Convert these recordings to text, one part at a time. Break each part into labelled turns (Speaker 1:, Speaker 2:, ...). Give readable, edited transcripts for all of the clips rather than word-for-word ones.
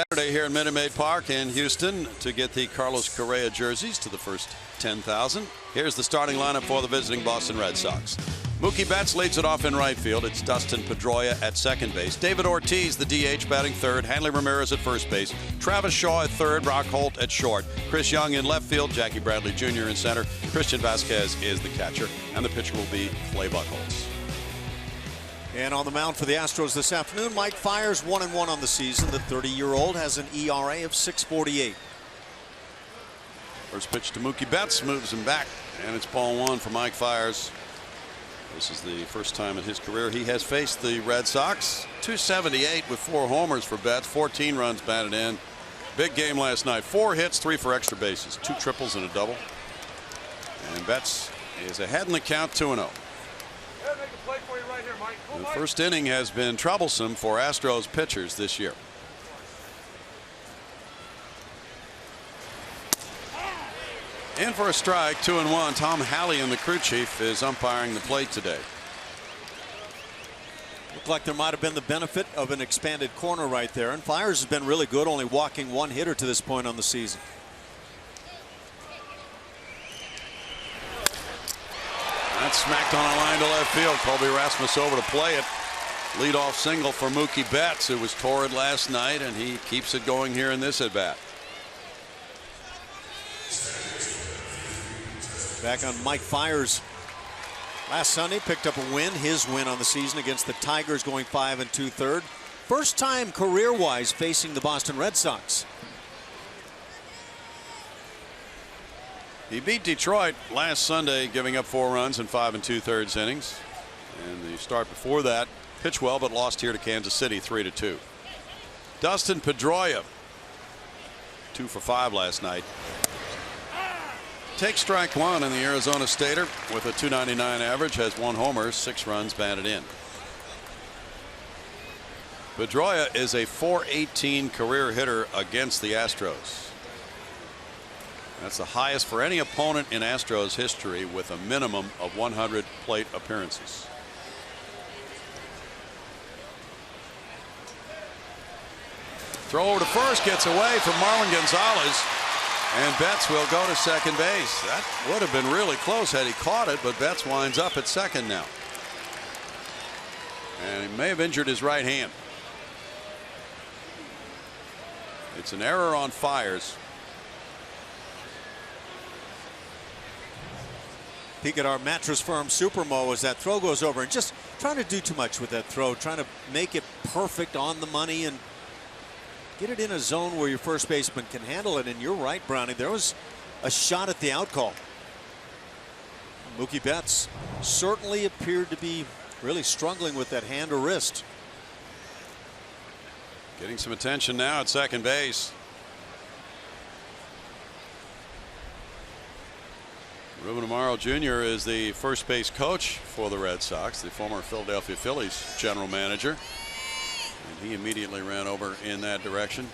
Speaker 1: Saturday here in Minute Maid Park in Houston to get the Carlos Correa jerseys to the first 10,000. Here's the starting lineup for the visiting Boston Red Sox. Mookie Betts leads it off in right field. It's Dustin Pedroia at second base. David Ortiz, the DH, batting third. Hanley Ramirez at first base. Travis Shaw at third. Brock Holt at short. Chris Young in left field. Jackie Bradley Jr. in center. Christian Vasquez is the catcher. And the pitcher will be Clay Buchholz.
Speaker 2: And on the mound for the Astros this afternoon, Mike Fiers, 1-1 on the season. The 30-year-old has an ERA of 6.48.
Speaker 1: First pitch to Mookie Betts moves him back, and it's ball one for Mike Fiers. This is the first time in his career he has faced the Red Sox. 278 with 4 homers for Betts, 14 runs batted in. Big game last night. 4 hits, 3 for extra bases, 2 triples and a double. And Betts is ahead in the count, 2-0. The first inning has been troublesome for Astros pitchers this year. In for a strike, 2-1. Tom Halley and the crew chief is umpiring the plate today.
Speaker 2: Looked like there might have been the benefit of an expanded corner right there, and Fiers has been really good, only walking 1 hitter to this point on the season.
Speaker 1: That's smacked on a line to left field. Colby Rasmus over to play it. Leadoff single for Mookie Betts, who was torrid last night, and he keeps it going here in this at bat.
Speaker 2: Back on Mike Fiers. Last Sunday picked up a win, his win on the season against the Tigers, going 5 2/3. First time career-wise facing the Boston Red Sox.
Speaker 1: He beat Detroit last Sunday, giving up 4 runs in 5 2/3 innings. And the start before that, pitched well, but lost here to Kansas City 3-2. Dustin Pedroia, 2 for 5 last night. Takes strike one, and the Arizona Stater with a .299 average has 1 homer, 6 runs batted in. Pedroia is a .418 career hitter against the Astros. That's the highest for any opponent in Astros history, with a minimum of 100 plate appearances. Throw over to first, gets away from Marlon Gonzalez, and Betts will go to second base. That would have been really close had he caught it, but Betts winds up at second now. And he may have injured his right hand. It's an error on Fiers.
Speaker 2: Peek at our mattress firm Supermo as that throw goes over, and just trying to do too much with that throw, trying to make it perfect on the money and get it in a zone where your first baseman can handle it. And you're right, Brownie, there was a shot at the out call. Mookie Betts certainly appeared to be really struggling with that hand or wrist.
Speaker 1: Getting some attention now at second base. Ruben Amaro Jr. is the first base coach for the Red Sox, the former Philadelphia Phillies general manager. And he immediately ran over in that direction.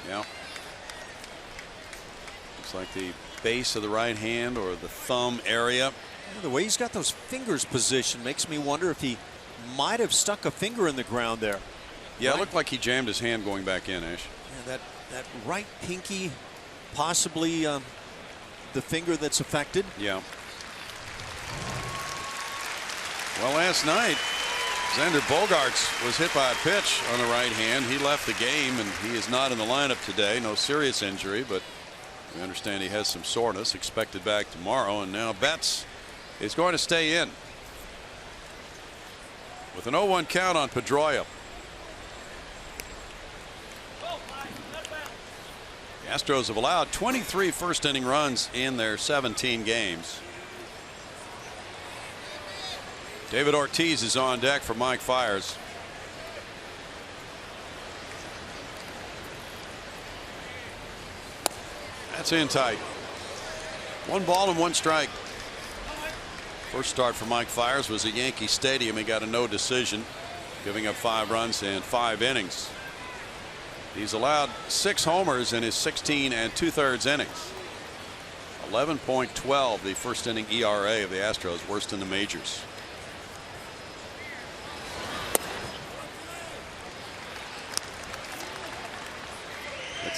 Speaker 1: Yeah. Looks like the base of the right hand or the thumb area.
Speaker 2: The way he's got those fingers positioned makes me wonder if he might have stuck a finger in the ground there.
Speaker 1: Yeah, it looked like he jammed his hand going back in, Ash.
Speaker 2: Yeah, that right pinky, possibly the finger that's affected.
Speaker 1: Yeah. Well, last night, Xander Bogaerts was hit by a pitch on the right hand. He left the game, and he is not in the lineup today. No serious injury, but we understand he has some soreness. Expected back tomorrow. And now Betts is going to stay in with an 0-1 count on Pedroia. The Astros have allowed 23 first inning runs in their 17 games. David Ortiz is on deck for Mike Fiers. That's in tight. 1 ball and 1 strike. First start for Mike Fiers was at Yankee Stadium. He got a no decision, giving up 5 runs in 5 innings. He's allowed 6 homers in his 16 2/3 innings. 11.12 the first inning ERA of the Astros, worst in the majors.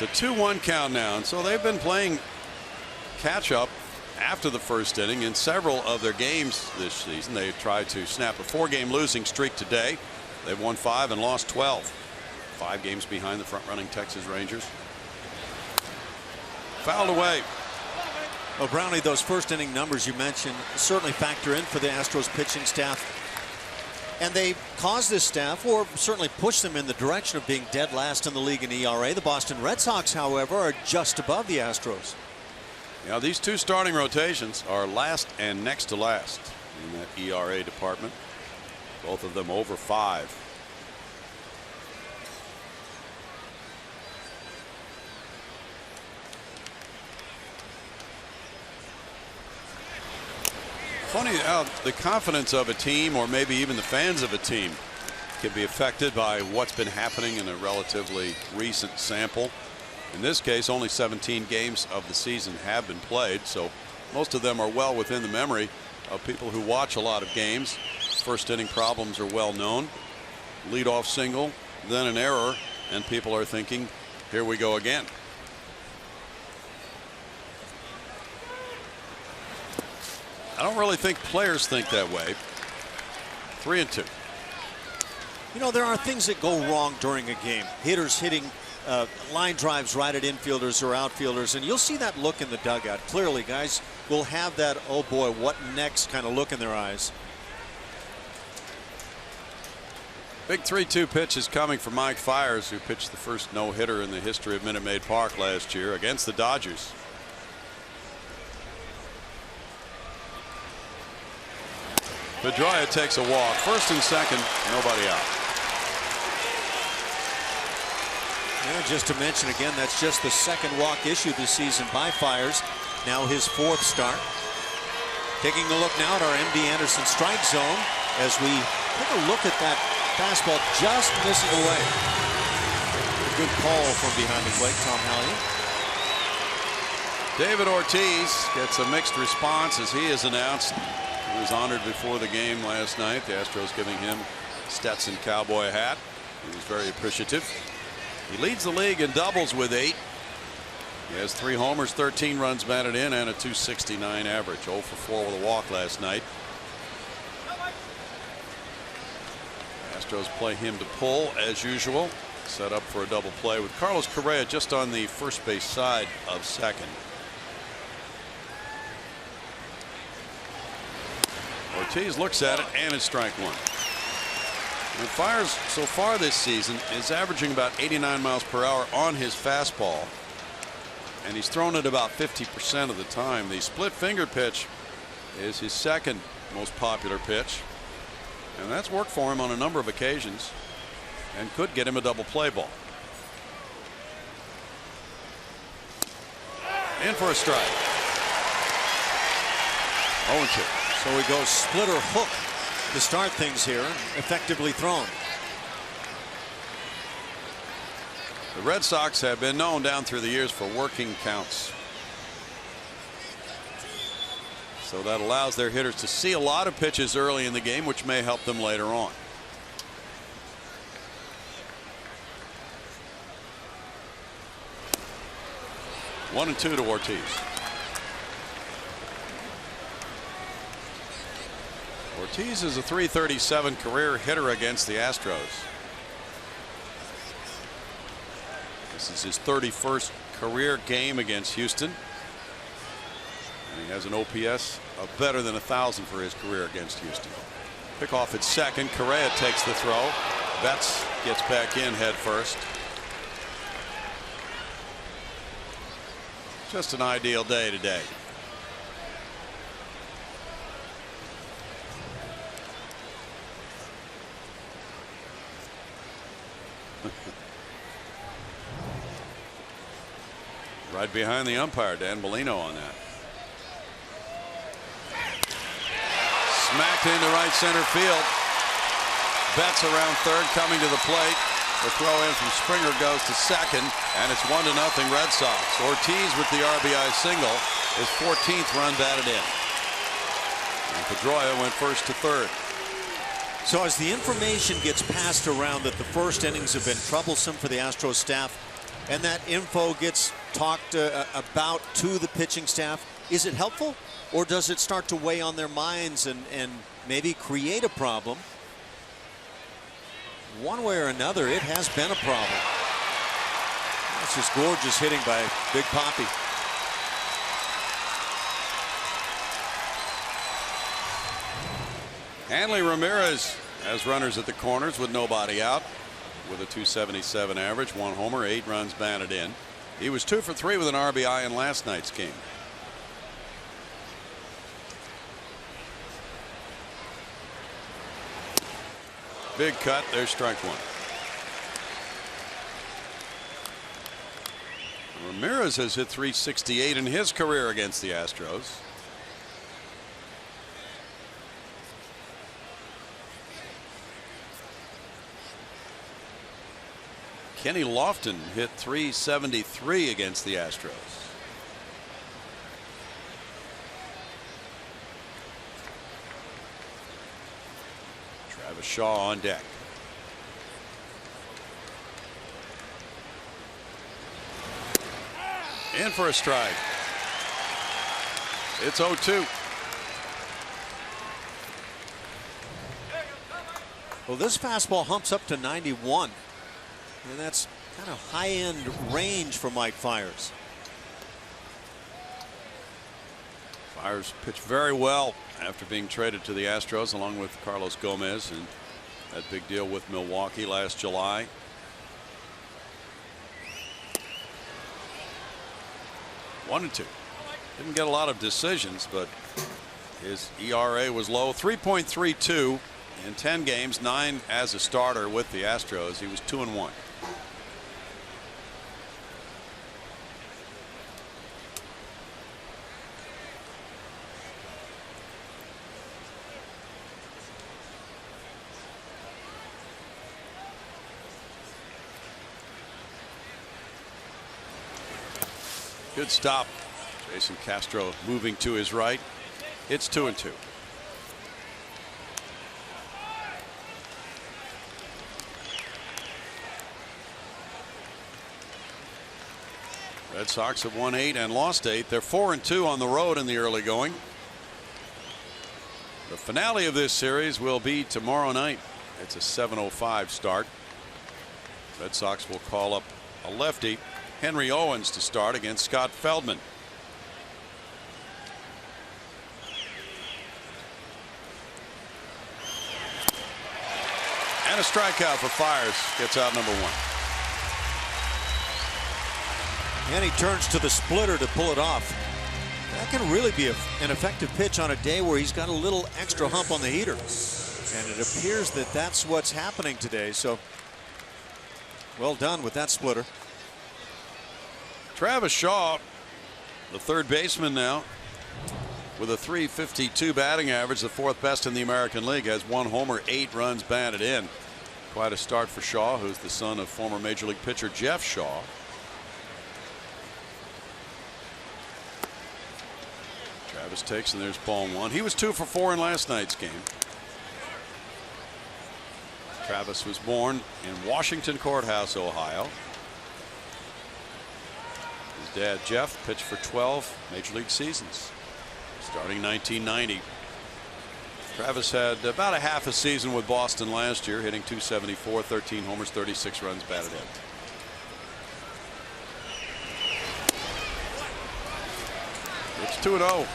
Speaker 1: It's a 2-1 count now, and so they've been playing catch up after the first inning in several of their games this season. They tried to snap a 4-game losing streak today. They've won 5 and lost 12. 5 games behind the front-running Texas Rangers. Fouled away.
Speaker 2: Well, Brownie, those first inning numbers you mentioned certainly factor in for the Astros pitching staff. And they cause this staff, or certainly push them in the direction of being dead last in the league in ERA. The Boston Red Sox, however, are just above the Astros.
Speaker 1: Now, these two starting rotations are last and next to last in that ERA department. Both of them over 5. Funny how the confidence of a team, or maybe even the fans of a team, can be affected by what's been happening in a relatively recent sample. In this case, only 17 games of the season have been played, so most of them are well within the memory of people who watch a lot of games. First inning problems are well known. Leadoff single, then an error, and people are thinking, here we go again. I don't really think players think that way. 3-2.
Speaker 2: You know, there are things that go wrong during a game. Hitters hitting line drives right at infielders or outfielders, and you'll see that look in the dugout. Clearly, guys will have that, oh boy, what next kind of look in their eyes.
Speaker 1: Big 3-2 pitch is coming from Mike Fiers, who pitched the first no-hitter in the history of Minute Maid Park last year against the Dodgers. Pedroia takes a walk. First and second, nobody out.
Speaker 2: Yeah, just to mention again, that's just the second walk issued this season by Fiers. Now his 4th start. Taking a look now at our MD Anderson strike zone as we take a look at that fastball just missing away. A good call from behind the plate, Tom Hallion.
Speaker 1: David Ortiz gets a mixed response as he is announced. He was honored before the game last night. The Astros giving him Stetson cowboy hat. He was very appreciative. He leads the league in doubles with 8. He has 3 homers, 13 runs batted in, and a .269 average. 0 for 4 with a walk last night. Astros play him to pull as usual. Set up for a double play with Carlos Correa just on the first base side of second. Ortiz looks at it, and it's strike 1. And Fiers so far this season is averaging about 89 miles per hour on his fastball, and he's thrown it about 50% of the time. The split finger pitch is his second most popular pitch, and that's worked for him on a number of occasions and could get him a double play ball. In for a strike. 0-2.
Speaker 2: So he goes splitter hook to start things here, effectively thrown.
Speaker 1: The Red Sox have been known down through the years for working counts. So that allows their hitters to see a lot of pitches early in the game, which may help them later on. One and 2 to Ortiz. Ortiz is a .337 career hitter against the Astros. This is his 31st career game against Houston. And he has an OPS of better than 1,000 for his career against Houston. Pick off at second. Correa takes the throw. Betts gets back in head first. Just an ideal day today. Right behind the umpire, Dan Bellino, on that. Smacked into right center field. Betts around third, coming to the plate. The throw in from Springer goes to second, and it's 1-0 Red Sox. Ortiz with the RBI single, his 14th run batted in. And Pedroia went first to third.
Speaker 2: So as the information gets passed around that the first innings have been troublesome for the Astros staff, and that info gets talked about to the pitching staff, is it helpful, or does it start to weigh on their minds and maybe create a problem? One way or another, it has been a problem. That's just gorgeous hitting by Big Papi.
Speaker 1: Hanley Ramirez has runners at the corners with nobody out, with a .277 average, 1 homer, 8 runs batted in. He was 2 for 3 with an RBI in last night's game. Big cut. There's strike 1. Ramirez has hit .368 in his career against the Astros. Kenny Lofton hit .373 against the Astros. Travis Shaw on deck. In for a strike. It's 0-2.
Speaker 2: Well, this fastball humps up to 91. And that's kind of high-end range for Mike Fiers.
Speaker 1: Fiers pitched very well after being traded to the Astros along with Carlos Gomez and that big deal with Milwaukee last July. One and two. Didn't get a lot of decisions, but his ERA was low. 3.32 in 10 games, 9 as a starter with the Astros. He was 2-1. Good stop. Jason Castro moving to his right. It's 2-2. Red Sox have won 8 and lost 8. They're 4-2 on the road in the early going. The finale of this series will be tomorrow night. It's a 7:05 start. Red Sox will call up a lefty, Henry Owens, to start against Scott Feldman. And a strikeout for Fiers. Gets out number 1.
Speaker 2: And he turns to the splitter to pull it off. That can really be an effective pitch on a day where he's got a little extra hump on the heater. And it appears that that's what's happening today. So well done with that splitter.
Speaker 1: Travis Shaw, the third baseman now, with a .352 batting average, the 4th best in the American League, has 1 homer, 8 runs batted in. Quite a start for Shaw, who's the son of former Major League pitcher Jeff Shaw. Travis takes, and there's ball 1. He was 2 for 4 in last night's game. Travis was born in Washington Courthouse, Ohio. His dad, Jeff, pitched for 12 Major League seasons, starting 1990. Travis had about a half a season with Boston last year, hitting .274, 13 homers, 36 runs batted in. It's 2-0.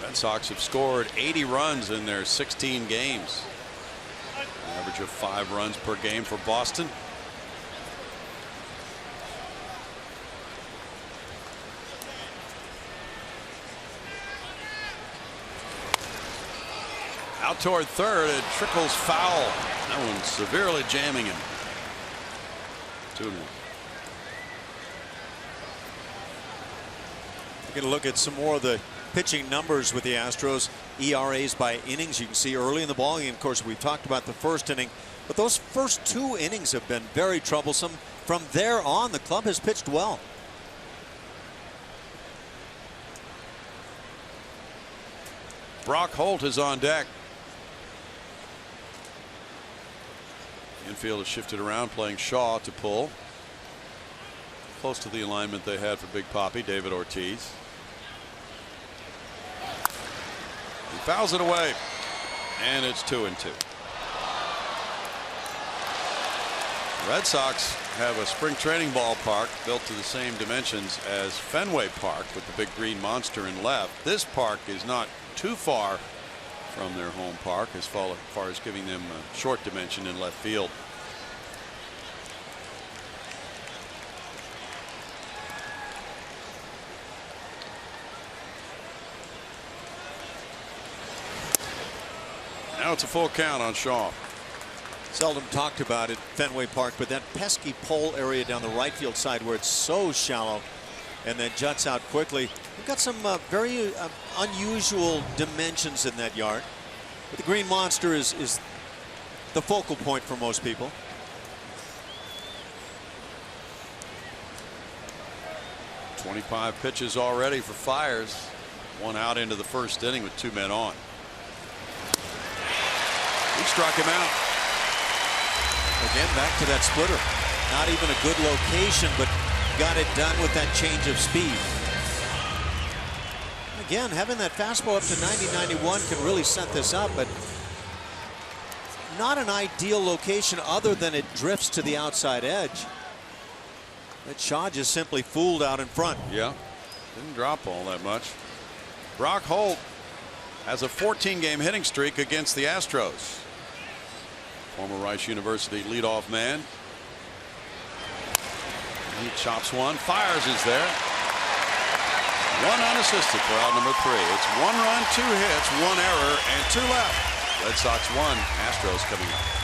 Speaker 1: Red Sox have scored 80 runs in their 16 games. An average of 5 runs per game for Boston. Out toward third, it trickles foul. That one severely jamming him. 2-1.
Speaker 2: We're going to look at some more of the pitching numbers with the Astros. ERAs by innings. You can see early in the ballgame, of course, we've talked about the first inning, but those first 2 innings have been very troublesome. From there on, the club has pitched well. Brock
Speaker 1: Holt is on deck. Infield has shifted around, playing Shaw to pull. Close to the alignment they had for Big Papi, David Ortiz. He fouls it away, and it's 2-2. Red Sox have a spring training ballpark built to the same dimensions as Fenway Park with the big green monster in left. This park is not too far from their home park as far as giving them a short dimension in left field. Now it's a full count on Shaw.
Speaker 2: Seldom talked about it, Fenway Park, but that pesky pole area down the right field side where it's so shallow and then juts out quickly. We've got some very unusual dimensions in that yard. But the green monster is the focal point for most people.
Speaker 1: .25 pitches already for Fiers. One out into the first inning with 2 men on. He struck him out.
Speaker 2: Again, back to that splitter. Not even a good location, but got it done with that change of speed. Again, having that fastball up to 90-91 can really set this up, but not an ideal location other than it drifts to the outside edge. That Shaw just simply fooled out in front.
Speaker 1: Yeah, didn't drop all that much. Brock Holt has a 14-game hitting streak against the Astros. Former Rice University leadoff man. He chops one. Fiers is there. One unassisted for out number 3. It's 1 run, 2 hits, 1 error, and 2 left. Red Sox 1. Astros coming up.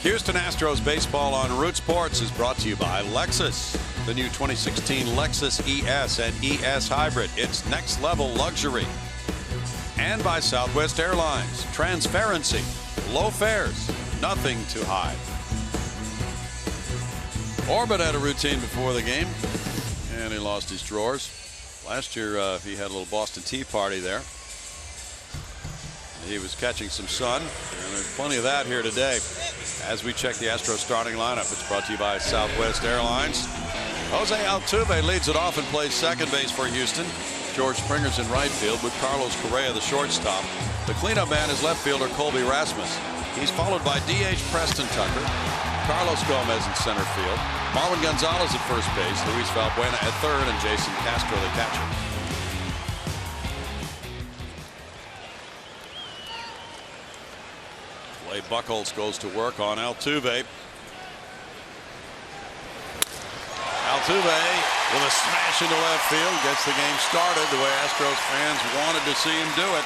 Speaker 1: Houston Astros baseball on Root Sports is brought to you by Lexus. The new 2016 Lexus ES and ES Hybrid. It's next level luxury. And by Southwest Airlines. Transparency. Low fares. Nothing to hide. Orbit had a routine before the game. And he lost his drawers. Last year he had a little Boston Tea Party there. He was catching some sun, and there's plenty of that here today. As we check the Astros starting lineup, it's brought to you by Southwest Airlines. Jose Altuve leads it off and plays second base for Houston. George Springer's in right field with Carlos Correa, the shortstop. The cleanup man is left fielder Colby Rasmus. He's followed by DH Preston Tucker, Carlos Gomez in center field, Marwin Gonzalez at first base, Luis Valbuena at third, and Jason Castro the catcher. Clay Buchholz goes to work on Altuve. Altuve with a smash into left field gets the game started the way Astros fans wanted to see him do it.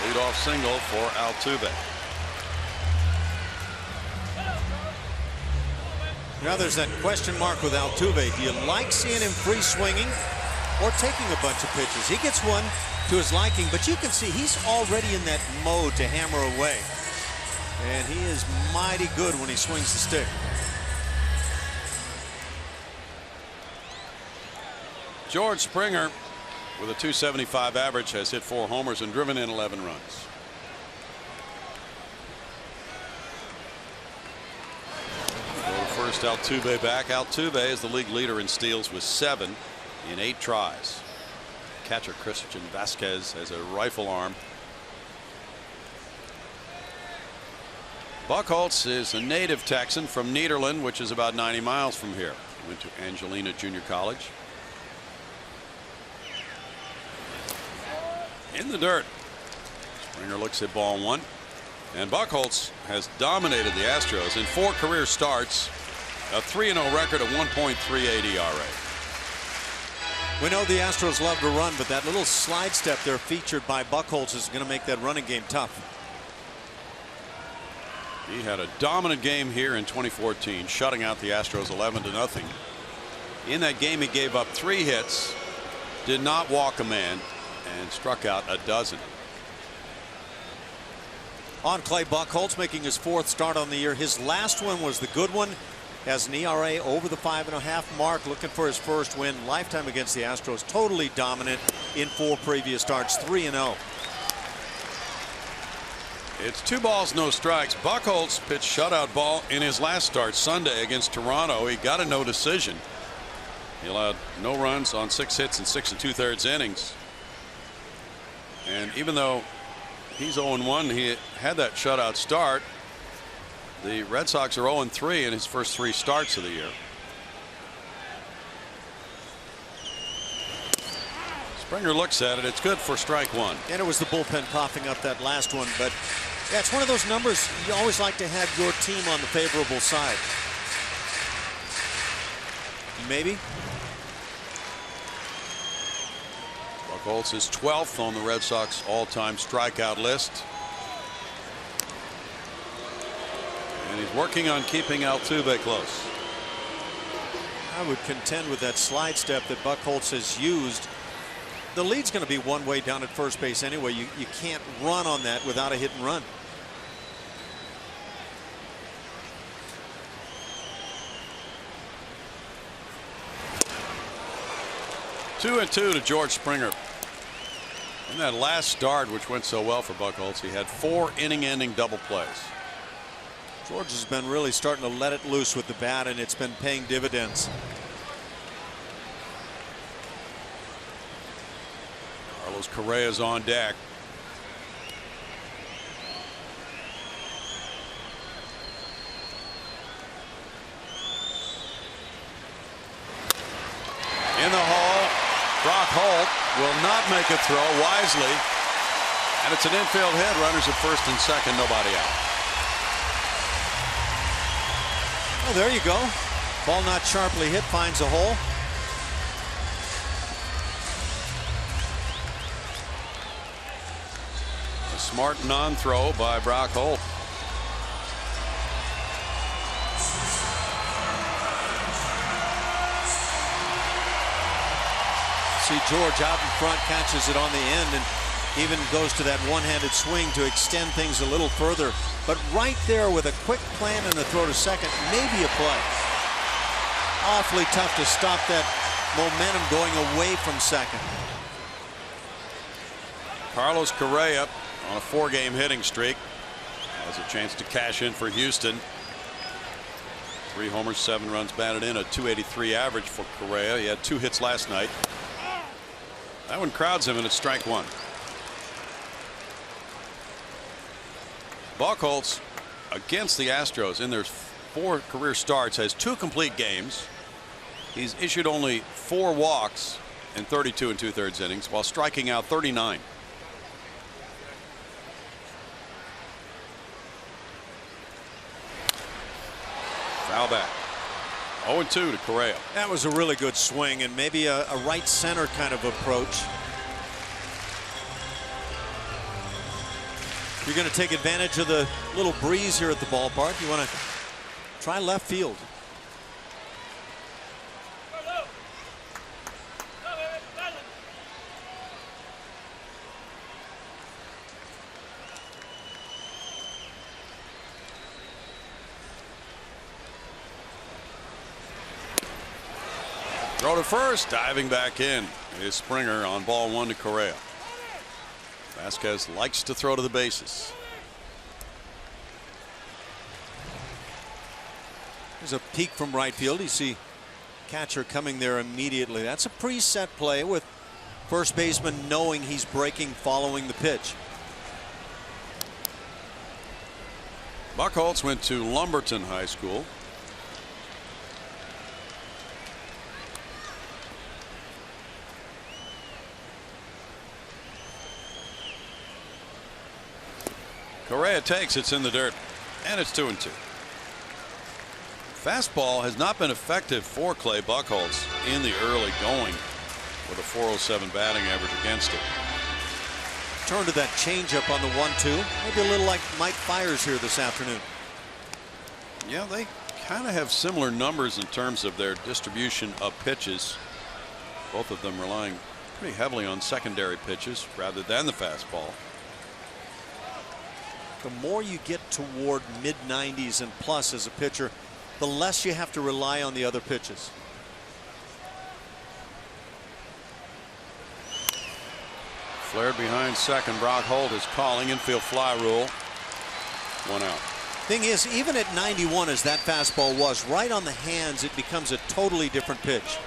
Speaker 1: Leadoff single for Altuve.
Speaker 2: Now there's that question mark with Altuve. Do you like seeing him free swinging or taking a bunch of pitches? He gets one to his liking, but you can see he's already in that mode to hammer away. And he is mighty good when he swings the stick.
Speaker 1: George Springer, with a .275 average, has hit 4 homers and driven in 11 runs. First, Altuve back. Altuve is the league leader in steals with 7 in 8 tries. Catcher Christian Vasquez has a rifle arm. Buchholz is a native Texan from Nederland, which is about 90 miles from here. Went to Angelina Junior College. In the dirt. Springer looks at ball 1. And Buchholz has dominated the Astros in 4 career starts. A 3-0 record of 1.38 ERA.
Speaker 2: We know the Astros love to run, but that little slide step there featured by Buchholz is going to make that running game tough.
Speaker 1: He had a dominant game here in 2014, shutting out the Astros 11-0. In that game, he gave up 3 hits, did not walk a man, and struck out a dozen.
Speaker 2: On Clay Buchholz, making his 4th start on the year. His last one was the good one. Has an ERA over the 5.5 mark, looking for his first win lifetime against the Astros. Totally dominant in 4 previous starts, 3-0.
Speaker 1: It's 2 balls, no strikes. Buchholz pitched shutout ball in his last start Sunday against Toronto. He got a no decision. He allowed no runs on 6 hits in 6 2/3 innings. And even though he's 0-1, he had that shutout start. The Red Sox are 0-3 in his first 3 starts of the year. Springer looks at it. It's good for strike 1.
Speaker 2: And it was the bullpen coughing up that last one. But yeah, it's one of those numbers you always like to have your team on the favorable side. Maybe.
Speaker 1: Buchholz is 12th on the Red Sox all-time strikeout list. And he's working on keeping Altuve close.
Speaker 2: I would contend with that slide step that Buchholz has used. The lead's going to be one way down at first base anyway. You can't run on that without a hit and run.
Speaker 1: Two and 2 to George Springer. In that last start, which went so well for Buchholz, he had 4 inning-ending double plays.
Speaker 2: George has been really starting to let it loose with the bat, and it's been paying dividends.
Speaker 1: Carlos Correa's on deck. In the hole, Brock Holt will not make a throw wisely, and it's an infield hit. Runners at first and second, nobody out.
Speaker 2: Oh, there you go. Ball not sharply hit, finds a hole.
Speaker 1: A smart non-throw by Brock Holt.
Speaker 2: See George out in front, catches it on the end, and even goes to that one-handed swing to extend things a little further. But right there with a quick plant and a throw to second, maybe a play. Awfully tough to stop that momentum going away from second.
Speaker 1: Carlos Correa on a 4-game hitting streak has a chance to cash in for Houston. 3 homers, 7 runs batted in, a .283 average for Correa. He had 2 hits last night. That one crowds him, and it's strike 1. Buchholz against the Astros in their 4 career starts has 2 complete games. He's issued only 4 walks in 32 2/3 innings while striking out 39. Foul back. 0-2 to Correa.
Speaker 2: That was a really good swing, and maybe a right center kind of approach. You're going to take advantage of the little breeze here at the ballpark. You want to try left field.
Speaker 1: Throw to first, diving back in is Springer on ball 1 to Correa. Vasquez likes to throw to the bases.
Speaker 2: There's a peek from right field. You see catcher coming there immediately. That's a preset play with first baseman knowing he's breaking following the pitch.
Speaker 1: Buchholz went to Lumberton High School. Correa takes, it's in the dirt, and it's 2-2. Fastball has not been effective for Clay Buchholz in the early going, with a .407 batting average against it.
Speaker 2: Turn to that changeup on the 1-2. Maybe a little like Mike Fiers here this afternoon.
Speaker 1: Yeah, they kind of have similar numbers in terms of their distribution of pitches. Both of them relying pretty heavily on secondary pitches rather than the fastball.
Speaker 2: The more you get toward mid-90s and plus as a pitcher, the less you have to rely on the other pitches.
Speaker 1: Flared behind second. Brock Holt is calling infield fly rule. 1 out.
Speaker 2: Thing is, even at 91 as that fastball was right on the hands, it becomes a totally different pitch.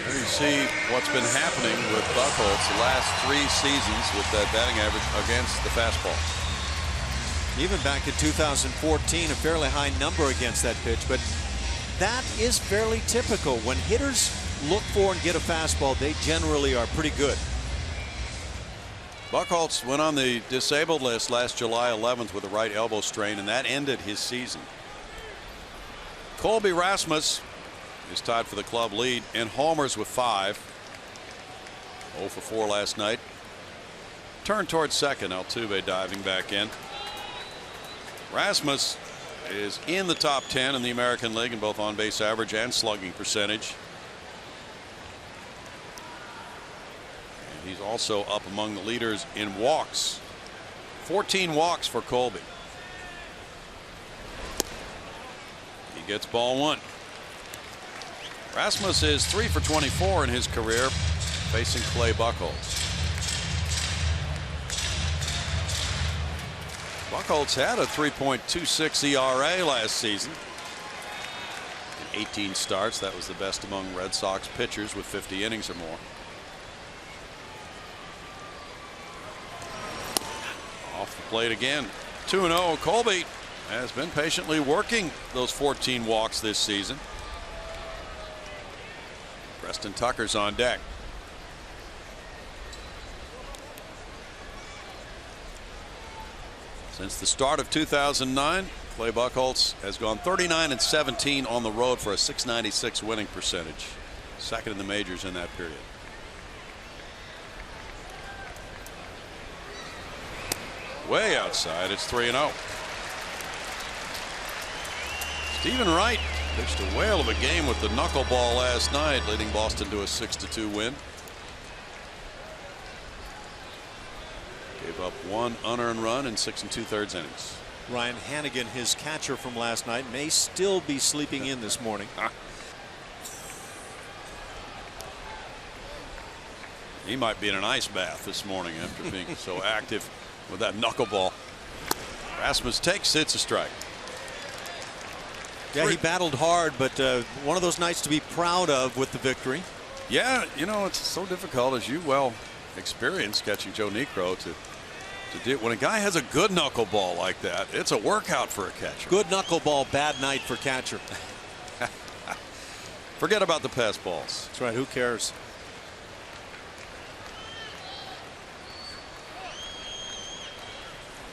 Speaker 1: There you see what's been happening with Buchholz the last 3 seasons with that batting average against the fastball.
Speaker 2: Even back in 2014, a fairly high number against that pitch, but that is fairly typical. When hitters look for and get a fastball, they generally are pretty good.
Speaker 1: Buchholz went on the disabled list last July 11th with a right elbow strain, and that ended his season. Colby Rasmus is tied for the club lead in homers with 5. 0 for 4 last night. Turned towards second. Altuve diving back in. Rasmus is in the top 10 in the American League in both on-base average and slugging percentage. And he's also up among the leaders in walks. 14 walks for Colby. He gets ball 1. Rasmus is 3 for 24 in his career facing Clay Buchholz. Buchholz had a 3.26 ERA last season. In 18 starts, that was the best among Red Sox pitchers with 50 innings or more. Off the plate again. 2-0. Colby has been patiently working those 14 walks this season. Preston Tucker's on deck. Since the start of 2009, Clay Buchholz has gone 39-17 on the road for a .696 winning percentage, second in the majors in that period. Way outside, it's 3-0. Stephen Wright pitched a whale of a game with the knuckleball last night, leading Boston to a 6-2 win. Gave up 1 unearned run in 6 2/3 innings.
Speaker 2: Ryan Hannigan, his catcher from last night, may still be sleeping in this morning.
Speaker 1: He might be in an ice bath this morning after being so active with that knuckleball. Rasmus takes, it's a strike.
Speaker 2: Yeah, he battled hard, but one of those nights to be proud of with the victory.
Speaker 1: Yeah, you know, it's so difficult, as you well experienced catching Joe Niekro, to do. When a guy has a good knuckleball like that, it's a workout for a catcher.
Speaker 2: Good knuckleball, bad night for catcher.
Speaker 1: Forget about the pass balls.
Speaker 2: That's right, who cares?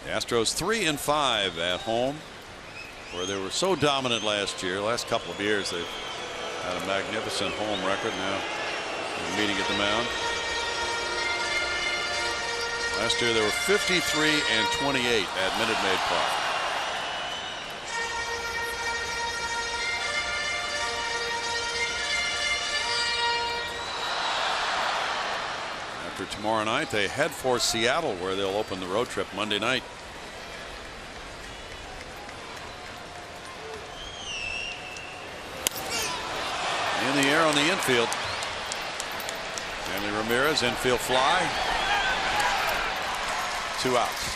Speaker 1: The Astros 3-5 at home, where they were so dominant last year. Last couple of years they've had a magnificent home record. Now they're meeting at the mound. Last year they were 53-28 at Minute Maid Park. After tomorrow night, they head for Seattle, where they'll open the road trip Monday night. in the air on the infield. Hanley Ramirez, infield fly. 2 outs.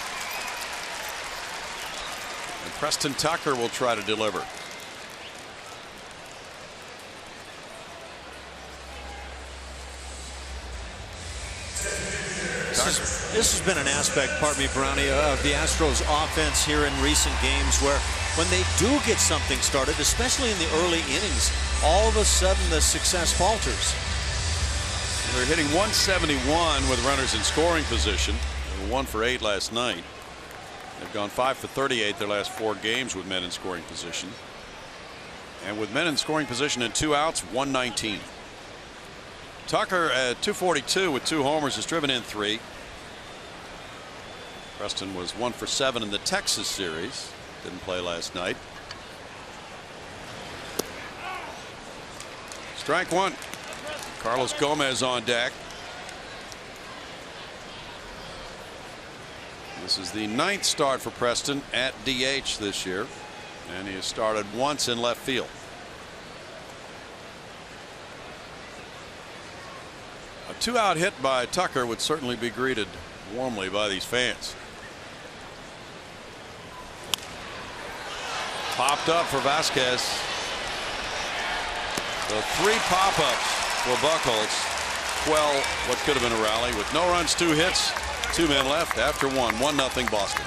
Speaker 1: And Preston Tucker will try to deliver.
Speaker 2: This has been an aspect, pardon me, Brownie, of the Astros offense here in recent games where when they do get something started, especially in the early innings, all of a sudden the success falters.
Speaker 1: They're hitting 171 with runners in scoring position. They were 1 for 8 last night. They've gone 5 for 38 their last 4 games with men in scoring position. And with men in scoring position and 2 outs, 119. Tucker at 242 with 2 homers has driven in 3. Preston was 1 for 7 in the Texas series. Didn't play last night. Strike 1. Carlos Gomez on deck. This is the 9th start for Preston at DH this year, and he has started once in left field. A 2-out hit by Tucker would certainly be greeted warmly by these fans. Popped up for Vasquez. So 3 pop-ups for Buchholz. Well, what could have been a rally with no runs, 2 hits, 2 men left after 1. 1-0 Boston.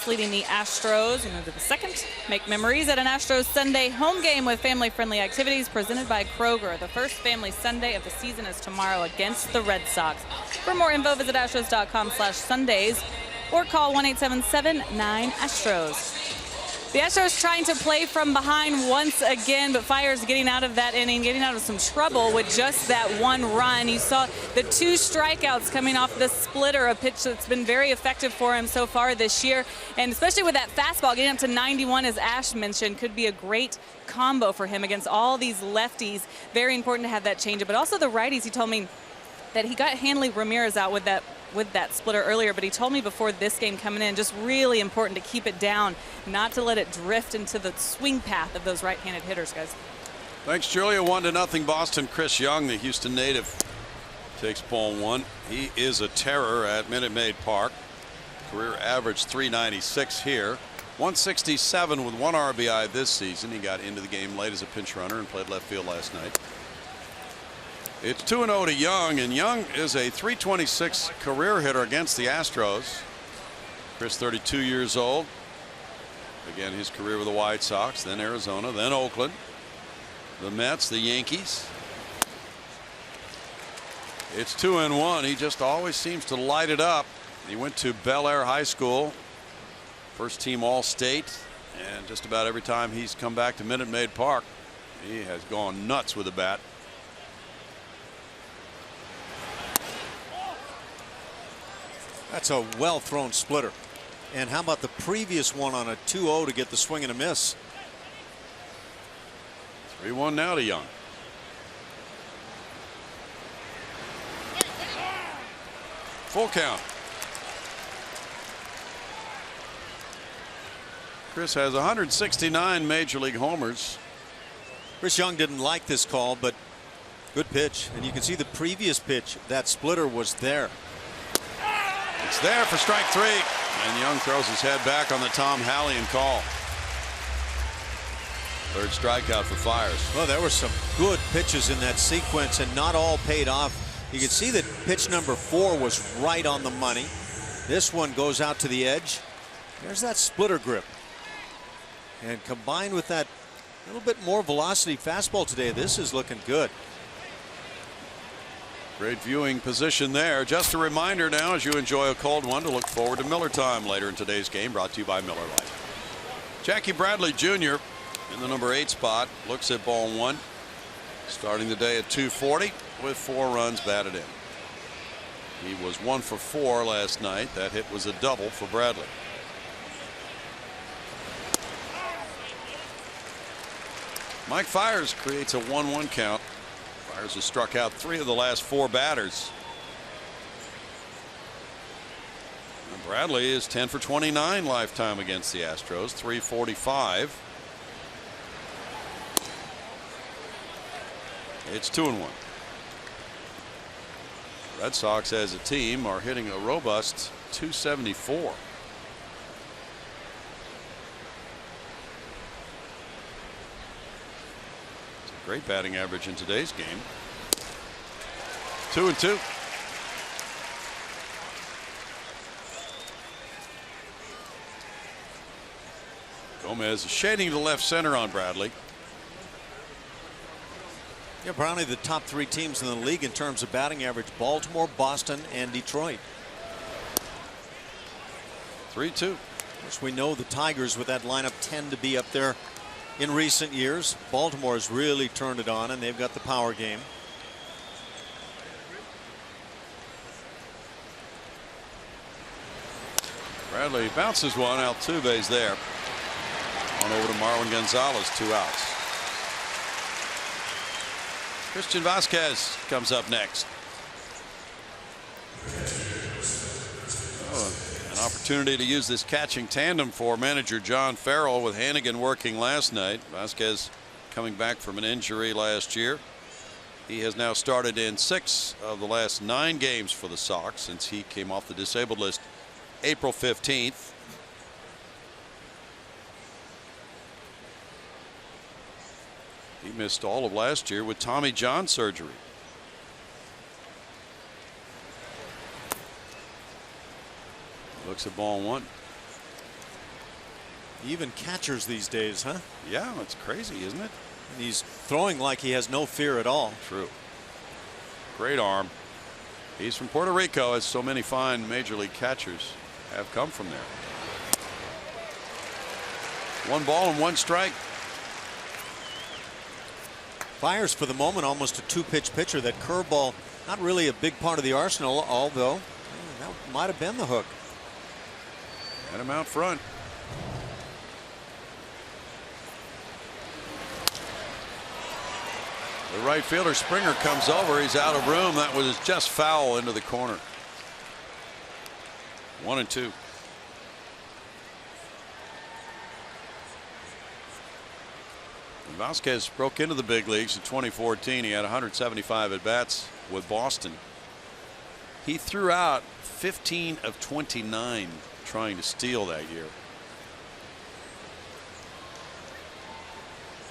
Speaker 3: Leading the Astros into the 2nd. Make memories at an Astros Sunday home game with family-friendly activities presented by Kroger. The first family Sunday of the season is tomorrow against the Red Sox. For more info, visit astros.com/Sundays or call 1-877-9-ASTROS. The Astros trying to play from behind once again, but Fiers getting out of that inning, getting out of some trouble with just that 1 run. You saw the 2 strikeouts coming off the splitter, a pitch that's been very effective for him so far this year. And especially with that fastball getting up to 91, as Ash mentioned, could be a great combo for him against all these lefties. Very important to have that changeup, but also the righties. He told me that he got Hanley Ramirez out with that splitter earlier, but he told me before this game coming in, just really important to keep it down, not to let it drift into the swing path of those right-handed hitters, guys.
Speaker 1: Thanks, Julia. 1-0 Boston. Chris Young, the Houston native, takes ball 1. He is a terror at Minute Maid Park. Career average 396 here. 167 with 1 RBI this season. He got into the game late as a pinch runner and played left field last night. It's 2-0 to Young, and Young is a .326 career hitter against the Astros. Chris, 32 years old. Again, his career with the White Sox, then Arizona, then Oakland, the Mets, the Yankees. It's 2-1. He just always seems to light it up. He went to Bel Air High School, first team All-State, and just about every time he's come back to Minute Maid Park, he has gone nuts with the bat.
Speaker 2: That's a well thrown splitter. And how about the previous one on a 2-0 to get the swing and a miss?
Speaker 1: 3-1 now to Young. Full count. Chris has 169 major league homers.
Speaker 2: Chris Young didn't like this call, but good pitch. And you can see the previous pitch, that splitter was there.
Speaker 1: It's there for strike 3. And Young throws his head back on the Tom Hallian call. Third strikeout for Fiers.
Speaker 2: Well, there were some good pitches in that sequence, and not all paid off. You can see that pitch number 4 was right on the money. This one goes out to the edge. There's that splitter grip. And combined with that little bit more velocity fastball today, this is looking good.
Speaker 1: Great viewing position there. Just a reminder now, as you enjoy a cold one, to look forward to Miller time later in today's game, brought to you by Miller Lite. Jackie Bradley Jr. in the number 8 spot, looks at ball 1, starting the day at 240 with 4 runs batted in. He was 1 for 4 last night. That hit was a double for Bradley. Mike Fiers creates a 1-1 count. Fiers has struck out 3 of the last 4 batters. And Bradley is 10 for 29 lifetime against the Astros, 345. It's 2-1. Red Sox as a team are hitting a robust 274. Great batting average in today's game. 2-2. Gomez is shading to left center on Bradley.
Speaker 2: Yeah, Brownie, the top 3 teams in the league in terms of batting average: Baltimore, Boston, and Detroit.
Speaker 1: 3-2.
Speaker 2: Of course, we know the Tigers with that lineup tend to be up there in recent years. Baltimore has really turned it on, and they've got the power game.
Speaker 1: Bradley bounces one. Altuve's there. On over to Marwin Gonzalez, 2 outs. Christian Vasquez comes up next. An opportunity to use this catching tandem for manager John Farrell, with Hannigan working last night. Vasquez coming back from an injury last year. He has now started in 6 of the last 9 games for the Sox since he came off the disabled list April 15th. He missed all of last year with Tommy John surgery. Looks at ball 1.
Speaker 2: Even catchers these days, huh?
Speaker 1: Yeah, it's crazy, isn't it?
Speaker 2: And he's throwing like he has no fear at all.
Speaker 1: True. Great arm. He's from Puerto Rico, as so many fine major league catchers have come from there. 1 ball and 1 strike.
Speaker 2: Fiers for the moment almost a 2-pitch pitcher. That curveball not really a big part of the arsenal, although that might have been the hook.
Speaker 1: Had him out front. The right fielder Springer comes over. He's out of room. That was just foul into the corner. 1-2. Vasquez broke into the big leagues in 2014. He had 175 at bats with Boston. He threw out 15 of 29 trying to steal that year.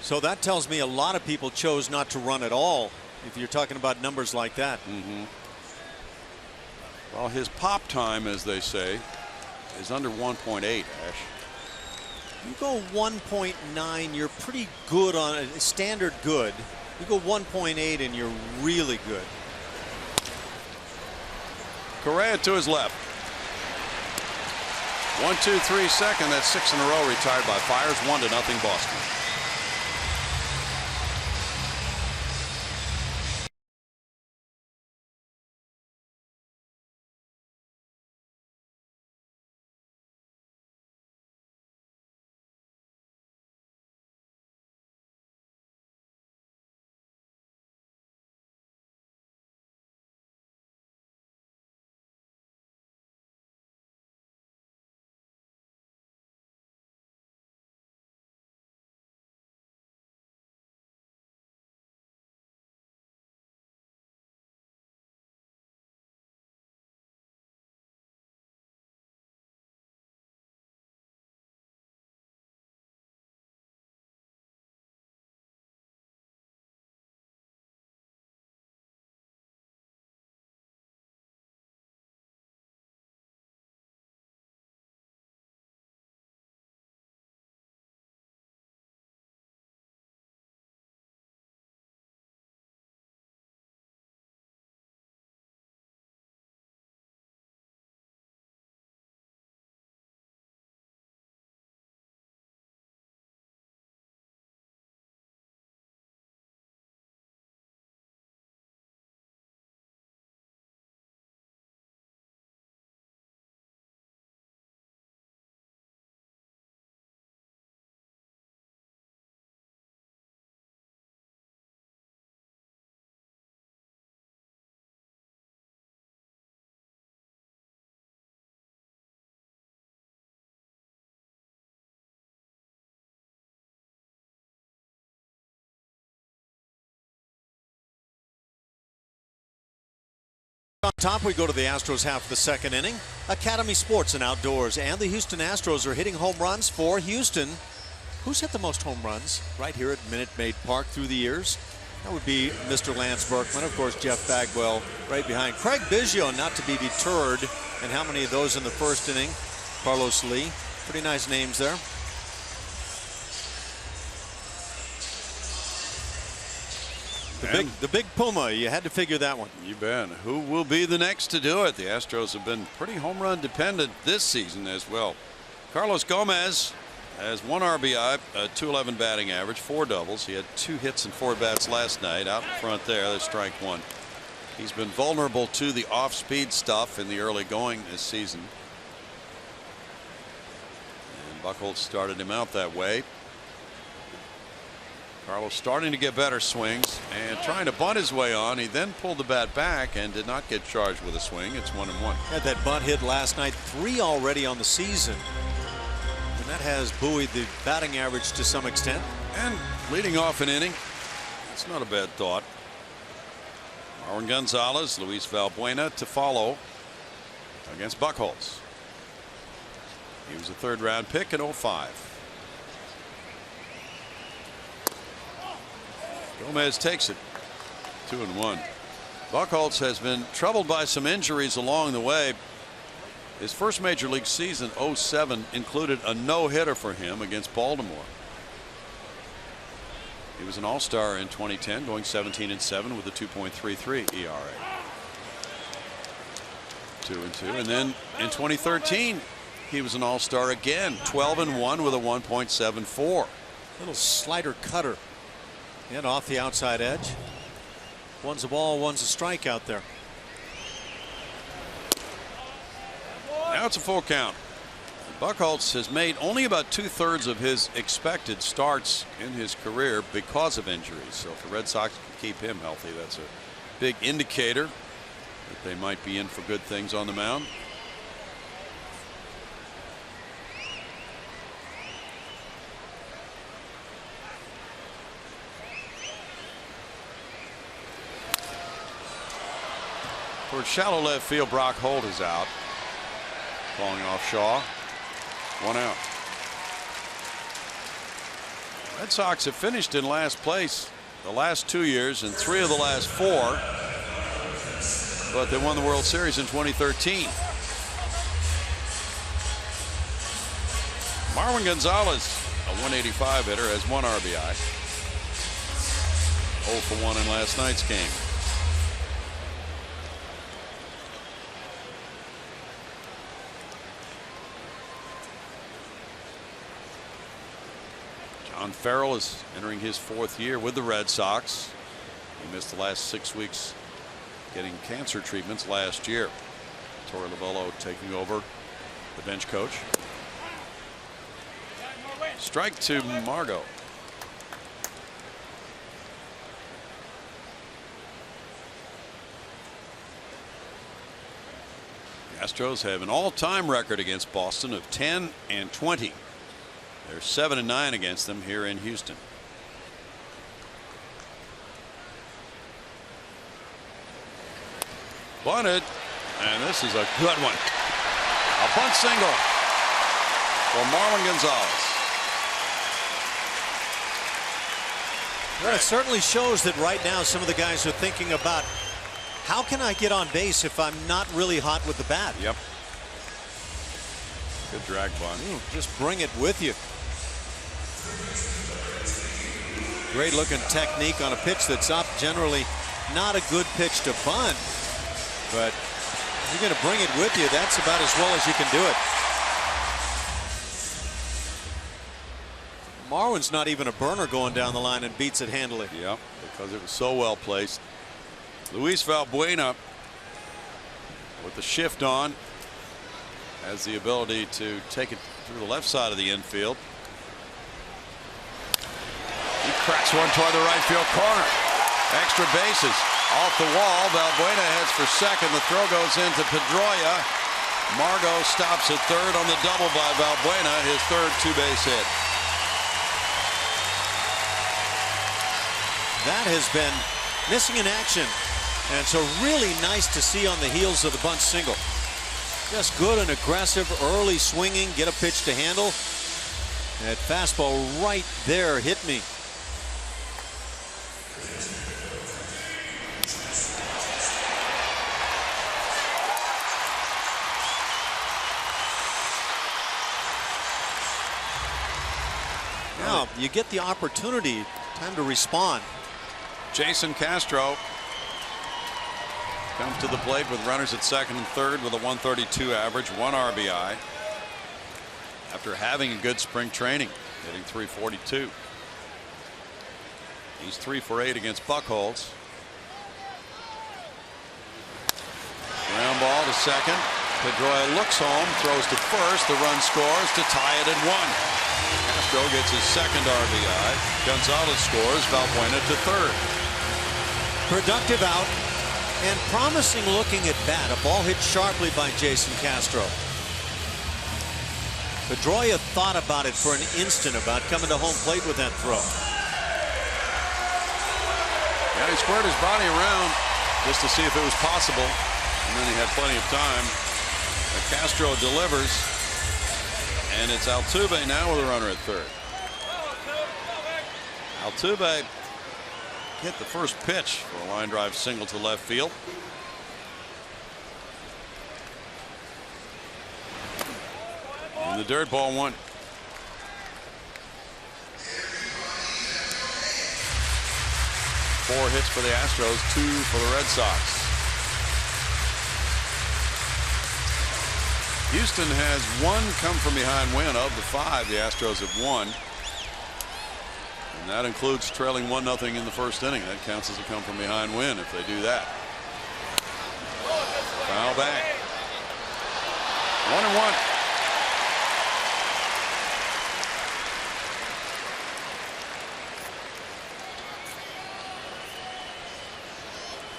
Speaker 2: So that tells me a lot of people chose not to run at all, if you're talking about numbers like that.
Speaker 1: Well, his pop time, as they say, is under 1.8, Ash.
Speaker 2: You go 1.9, you're pretty good on a standard good. You go 1.8 and you're really good.
Speaker 1: Correa to his left. 1-2-3 second. That's 6 in a row retired by Fiers. 1-0 Boston.
Speaker 2: On top, we go to the Astros half of the second inning. Academy Sports and Outdoors and the Houston Astros are hitting home runs for Houston. Who's hit the most home runs right here at Minute Maid Park through the years? That would be Mr. Lance Berkman. Of course, Jeff Bagwell right behind. Craig Biggio not to be deterred. And how many of those in the first inning? Carlos Lee. Pretty nice names there. The big Puma, you had to figure that one.
Speaker 1: You bet. Who will be the next to do it? The Astros have been pretty home run dependent this season as well. Carlos Gomez has 1 RBI, a .211 batting average, 4 doubles. He had 2 hits and 4 bats last night. Out in front there's strike 1. He's been vulnerable to the off-speed stuff in the early going this season. And Buchholz started him out that way. Carlos starting to get better swings and trying to bunt his way on. He then pulled the bat back and did not get charged with a swing. It's 1-1.
Speaker 2: Had that bunt hit last night, 3 already on the season. And that has buoyed the batting average to some extent.
Speaker 1: And leading off an inning, it's not a bad thought. Marwin Gonzalez, Luis Valbuena to follow against Buchholz. He was a 3rd-round pick in 05. Gomez takes it. 2-1. Buchholz has been troubled by some injuries along the way. His first major league season, 07, included a no-hitter for him against Baltimore. He was an all-star in 2010, going 17-7 with a 2.33 ERA. 2-2, and then in 2013 he was an all-star again, 12-1 with a 1.74.
Speaker 2: Little slider cutter. And off the outside edge. One's a ball, one's a strike out there.
Speaker 1: Now it's a full count. Buchholz has made only about 2/3 of his expected starts in his career because of injuries. So if the Red Sox can keep him healthy, that's a big indicator that they might be in for good things on the mound. Towards shallow left field, Brock Holt is out. Calling off Shaw. 1 out. Red Sox have finished in last place the last 2 years and 3 of the last 4. But they won the World Series in 2013. Marwin Gonzalez, a 185 hitter, has 1 RBI. 0 for 1 in last night's game. John Farrell is entering his 4th year with the Red Sox. He missed the last 6 weeks getting cancer treatments last year. Torey Lovullo taking over the bench coach. Strike to Margot. The Astros have an all-time record against Boston of 10-20. They're 7-9 against them here in Houston. Bunted, and this is a good one. A bunt single for Marwin Gonzalez.
Speaker 2: Well, it certainly shows that right now some of the guys are thinking about how can I get on base if I'm not really hot with the bat.
Speaker 1: Yep. Good drag bunt.
Speaker 2: Just bring it with you. Great looking technique on a pitch that's up. Generally not a good pitch to bunt, but if you're going to bring it with you, that's about as well as you can do it. Marwin's not even a burner going down the line and beats it handily.
Speaker 1: Yep, because it was so well placed. Luis Valbuena with the shift on has the ability to take it through the left side of the infield. He cracks one toward the right field corner. Extra bases off the wall. Valbuena heads for second. The throw goes into Pedroia. Margot stops at third on the double by Valbuena, his 3rd 2-base hit.
Speaker 2: That has been missing in action And so really nice to see on the heels of the bunt single. Just good and aggressive early swinging, get a pitch to handle. That fastball right there hit me. Now you get the opportunity, time to respond.
Speaker 1: Jason Castro comes to the plate with runners at second and third with a 132 average, 1 RBI. After having a good spring training, hitting .342. He's 3 for 8 against Buchholz. Ground ball to second. Pedroia looks home, throws to first. The run scores to tie it at 1. Castro gets his second RBI. Gonzalez scores. Valbuena to third.
Speaker 2: Productive out and promising looking at bat. A ball hit sharply by Jason Castro. Pedroia thought about it for an instant about coming to home plate with that throw.
Speaker 1: Yeah, he squared his body around just to see if it was possible, and then he had plenty of time. Castro delivers, and it's Altuve now with a runner at third. Altuve hit the first pitch for a line drive single to left field. In the dirt, ball 1. Four hits for the Astros, 2 for the Red Sox. Houston has 1 come from behind win. Of the 5 the Astros have won, and that includes trailing 1-0 in the first inning. That counts as a come from behind win if they do that. Foul back. 1-1.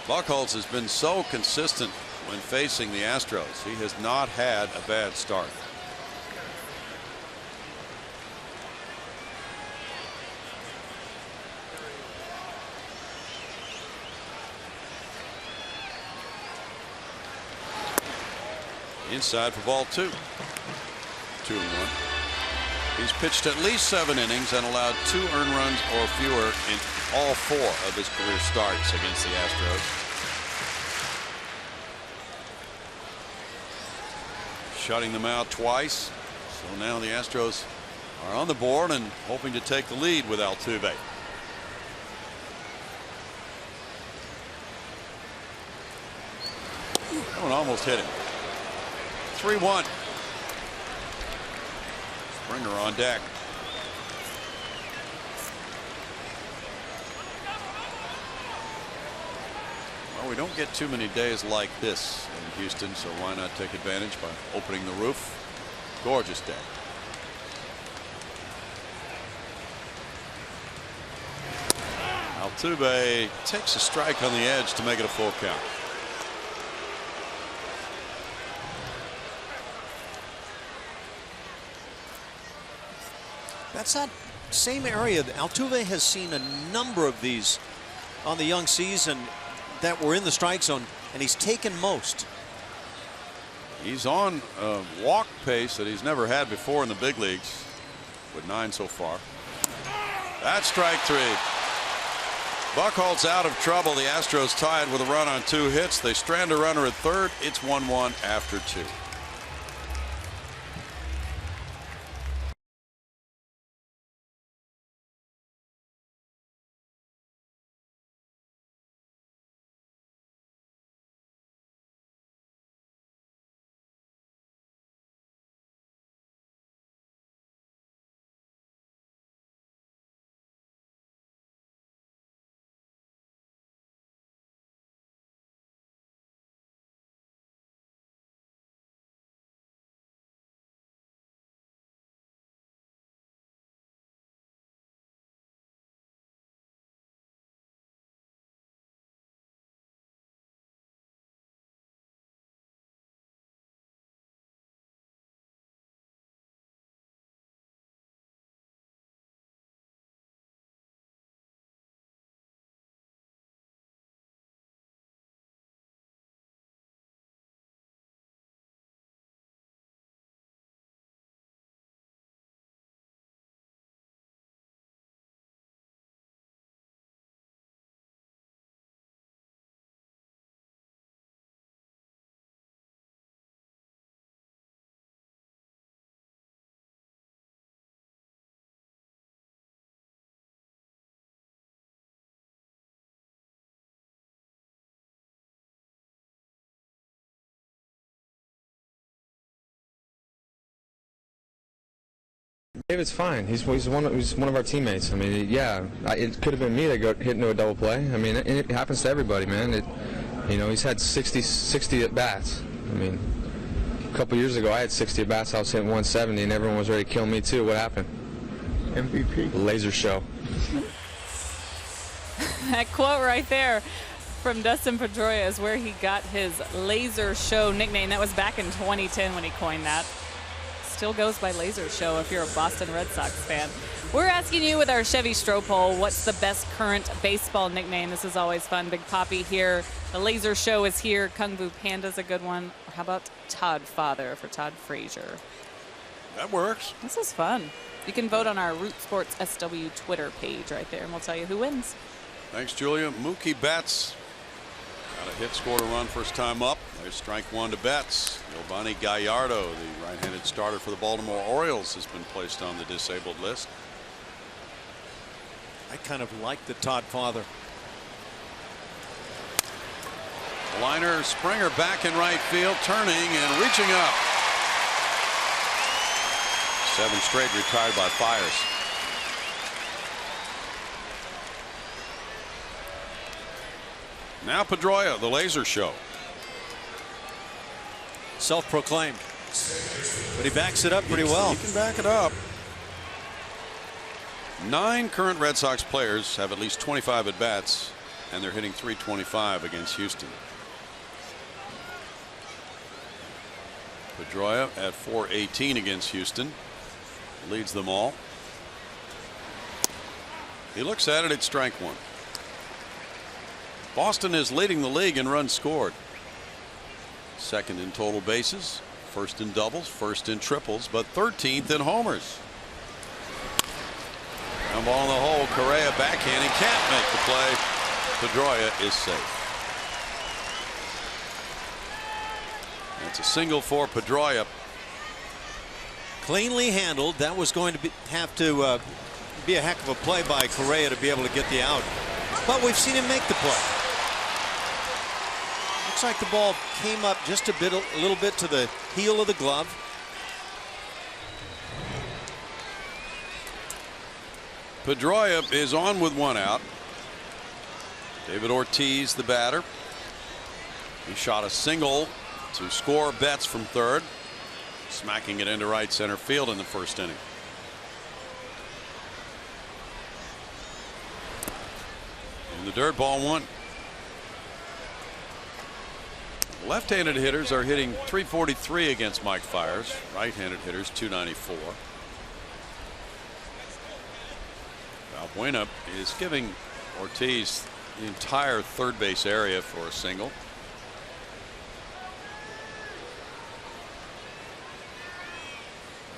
Speaker 1: Buchholz has been so consistent when facing the Astros. He has not had a bad start. Inside for ball 2. 2-1. He's pitched at least 7 innings and allowed 2 earned runs or fewer in all 4 of his career starts against the Astros. Shutting them out twice. So now the Astros are on the board and hoping to take the lead with Altuve. That one almost hit him. 3-1. Springer on deck. Well, we don't get too many days like this in Houston, so why not take advantage by opening the roof? Gorgeous day. Altuve takes a strike on the edge to make it a full count.
Speaker 2: That's that same area. Altuve has seen a number of these on the young season that were in the strike zone, and he's taken most.
Speaker 1: He's on a walk pace that he's never had before in the big leagues, with 9 so far. That's strike 3. Buchholz out of trouble. The Astros tied with a run on 2 hits. They strand a runner at third. It's 1-1 after 2.
Speaker 4: David's fine. He's one of our teammates. I mean, yeah, it could have been me that got hit into a double play. I mean, it happens to everybody, man. He's had 60 at bats. I mean, a couple years ago I had 60 at bats. I was hitting 170, and everyone was ready to kill me too. What happened?
Speaker 5: MVP.
Speaker 4: Laser show.
Speaker 3: That quote right there from Dustin Pedroia is where he got his laser show nickname. That was back in 2010 when he coined that. Still goes by laser show if you're a Boston Red Sox fan. We're asking you with our Chevy Stroh poll, what's the best current baseball nickname? This is always fun. Big Papi here. The laser show is here. Kung Fu Panda's a good one. Or how about Todd Father for Todd Frazier?
Speaker 1: That works.
Speaker 3: This is fun. You can vote on our Root Sports SW Twitter page right there, and we'll tell you who wins.
Speaker 1: Thanks, Julia. Mookie Betts got a hit, scored a run first time up. There's strike one to Betts. Giovanni Gallardo, the right-handed starter for the Baltimore Orioles, has been placed on the disabled list.
Speaker 2: I kind of like the Todd Father.
Speaker 1: Liner, Springer back in right field, turning and reaching up. 7 straight retired by Fiers. Now Pedroia, the laser show.
Speaker 2: Self-proclaimed, but he backs it up pretty well.
Speaker 1: He can back it up. 9 current Red Sox players have at least 25 at bats, and they're hitting .325 against Houston. Pedroia at .418 against Houston, leads them all. He looks at it, it's strike one. Boston is leading the league in runs scored. Second in total bases, first in doubles, first in triples, but 13th in homers. Ground ball in the hole. Correa backhanding, can't make the play. Pedroia is safe. That's a single for Pedroia.
Speaker 2: Cleanly handled. That was going to have to be a heck of a play by Correa to be able to get the out. But we've seen him make the play. Looks like the ball came up just a little bit to the heel of the glove.
Speaker 1: Pedroia is on with 1 out. David Ortiz, the batter. He shot a single to score Betts from third, smacking it into right center field in the first inning. In the dirt, ball 1. Left-handed hitters are hitting .343 against Mike Fiers. Right-handed hitters .294. Valbuena is giving Ortiz the entire third base area for a single.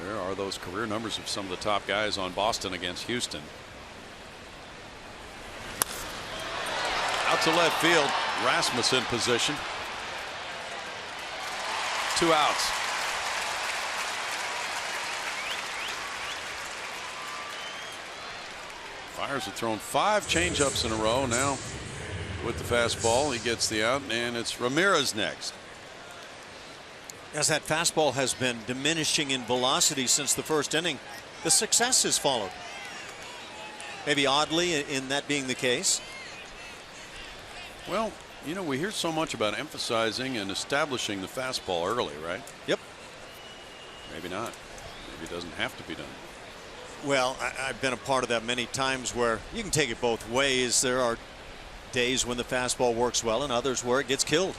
Speaker 1: There are those career numbers of some of the top guys on Boston against Houston. Out to left field, Rasmus in position. 2 outs. Fiers have thrown 5 changeups in a row now. With the fastball, he gets the out, and it's Ramirez next.
Speaker 2: As that fastball has been diminishing in velocity since the first inning, the success has followed. Maybe oddly in that being the case.
Speaker 1: Well, you know, we hear so much about emphasizing and establishing the fastball early, right?
Speaker 2: Yep.
Speaker 1: Maybe not. Maybe it doesn't have to be done.
Speaker 2: Well, I've been a part of that many times where you can take it both ways. There are days when the fastball works well and others where it gets killed.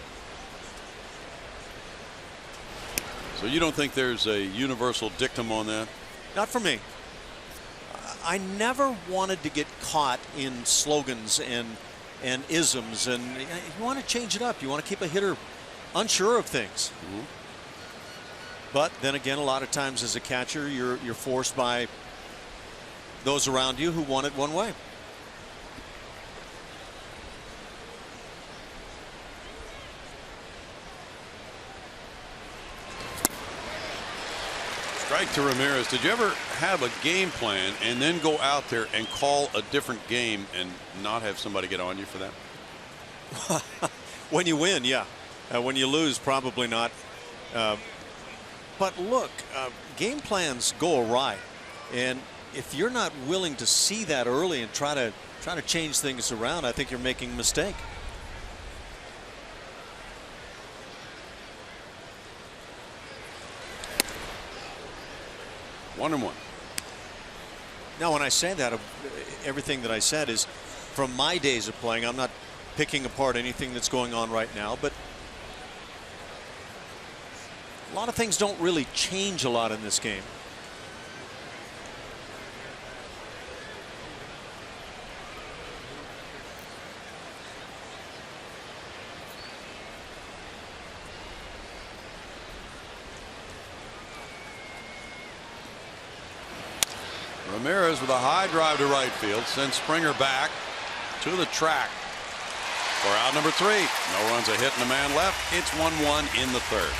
Speaker 1: So you don't think there's a universal dictum on that?
Speaker 2: Not for me. I never wanted to get caught in slogans and isms, and you want to change it up. You want to keep a hitter unsure of things.
Speaker 1: Mm-hmm.
Speaker 2: But then again, a lot of times as a catcher, you're forced by those around you who want it one way.
Speaker 1: Strike to Ramirez. Did you ever have a game plan and then go out there and call a different game and not have somebody get on you for that?
Speaker 2: When you win, yeah. When you lose, probably not. But look, game plans go awry. And if you're not willing to see that early and try to change things around, I think you're making a mistake.
Speaker 1: One and one.
Speaker 2: Now, when I say that, everything that I said is from my days of playing. I'm not picking apart anything that's going on right now, but a lot of things don't really change a lot in this game.
Speaker 1: Ramirez with a high drive to right field sends Springer back to the track for out number 3. No runs, a hit, and a man left. It's 1-1 in the third.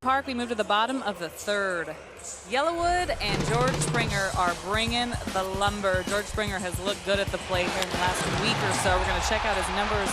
Speaker 3: Park, we move to the bottom of the third. Yellowwood and George Springer are bringing the lumber. George Springer has looked good at the plate here in the last week or so. We're going to check out his numbers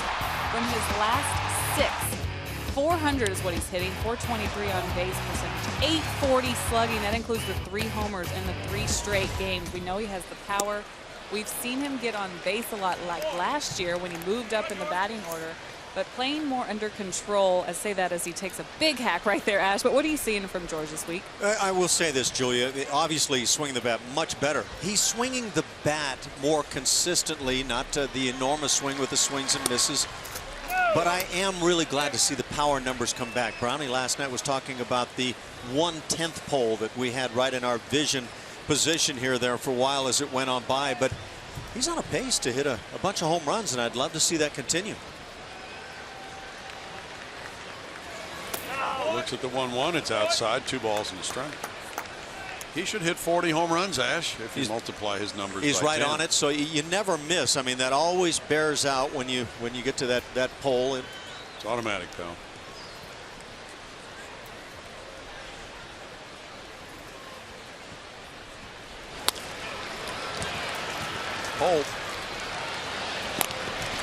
Speaker 3: from his last 6. 400 is what he's hitting, 423 on base percentage, 840 slugging. That includes the 3 homers in the 3 straight games. We know he has the power. We've seen him get on base a lot like last year when he moved up in the batting order. But playing more under control, I say that as he takes a big hack right there, Ash. But what are you seeing from George this week?
Speaker 2: I will say this, Julia. Obviously, he's swinging the bat much better. He's swinging the bat more consistently, not the enormous swing with the swings and misses. But I am really glad to see the power numbers come back. Brownie last night was talking about the 1/10 pole that we had right in our vision position here there for a while as it went on by. But he's on a pace to hit a bunch of home runs, and I'd love to see that continue.
Speaker 1: Looks at the 1-1. It's outside. 2 balls and a strike. He should hit 40 home runs, Ash, if you multiply his numbers.
Speaker 2: He's
Speaker 1: by
Speaker 2: right
Speaker 1: 10.
Speaker 2: on it, so you never miss. I mean, that always bears out when you get to that pole.
Speaker 1: It's automatic, pal. Pole.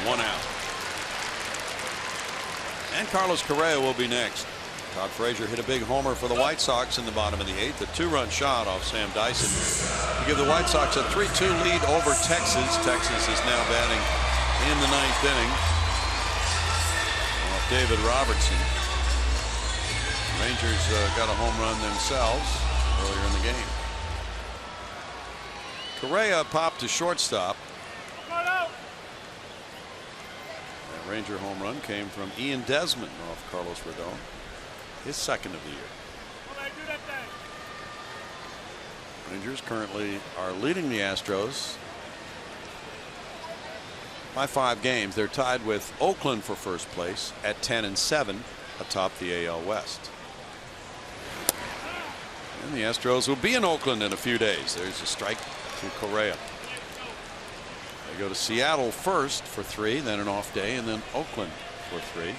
Speaker 1: 1 out. And Carlos Correa will be next. Todd Frazier hit a big homer for the White Sox in the bottom of the 8th. A 2-run shot off Sam Dyson to give the White Sox a 3-2 lead over Texas. Texas is now batting in the 9th inning off David Robertson. Rangers got a home run themselves earlier in the game. Correa popped to shortstop. That Ranger home run came from Ian Desmond off Carlos Rodon. His 2nd of the year. Rangers currently are leading the Astros by 5 games. They're tied with Oakland for first place at 10-7 atop the AL West. And the Astros will be in Oakland in a few days. There's a strike to Correa. They go to Seattle first for 3, then an off day, and then Oakland for 3.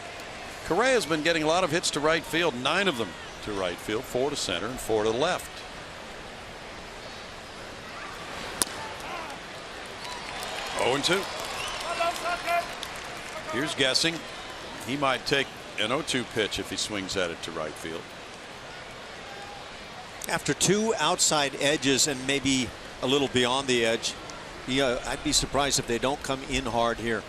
Speaker 1: Correa's been getting a lot of hits to right field, 9 of them to right field, 4 to center, and 4 to the left. Oh, and 2. Here's guessing. He might take an 0-2 pitch if he swings at it to right field.
Speaker 2: After 2 outside edges and maybe a little beyond the edge, I'd be surprised if they don't come in hard here.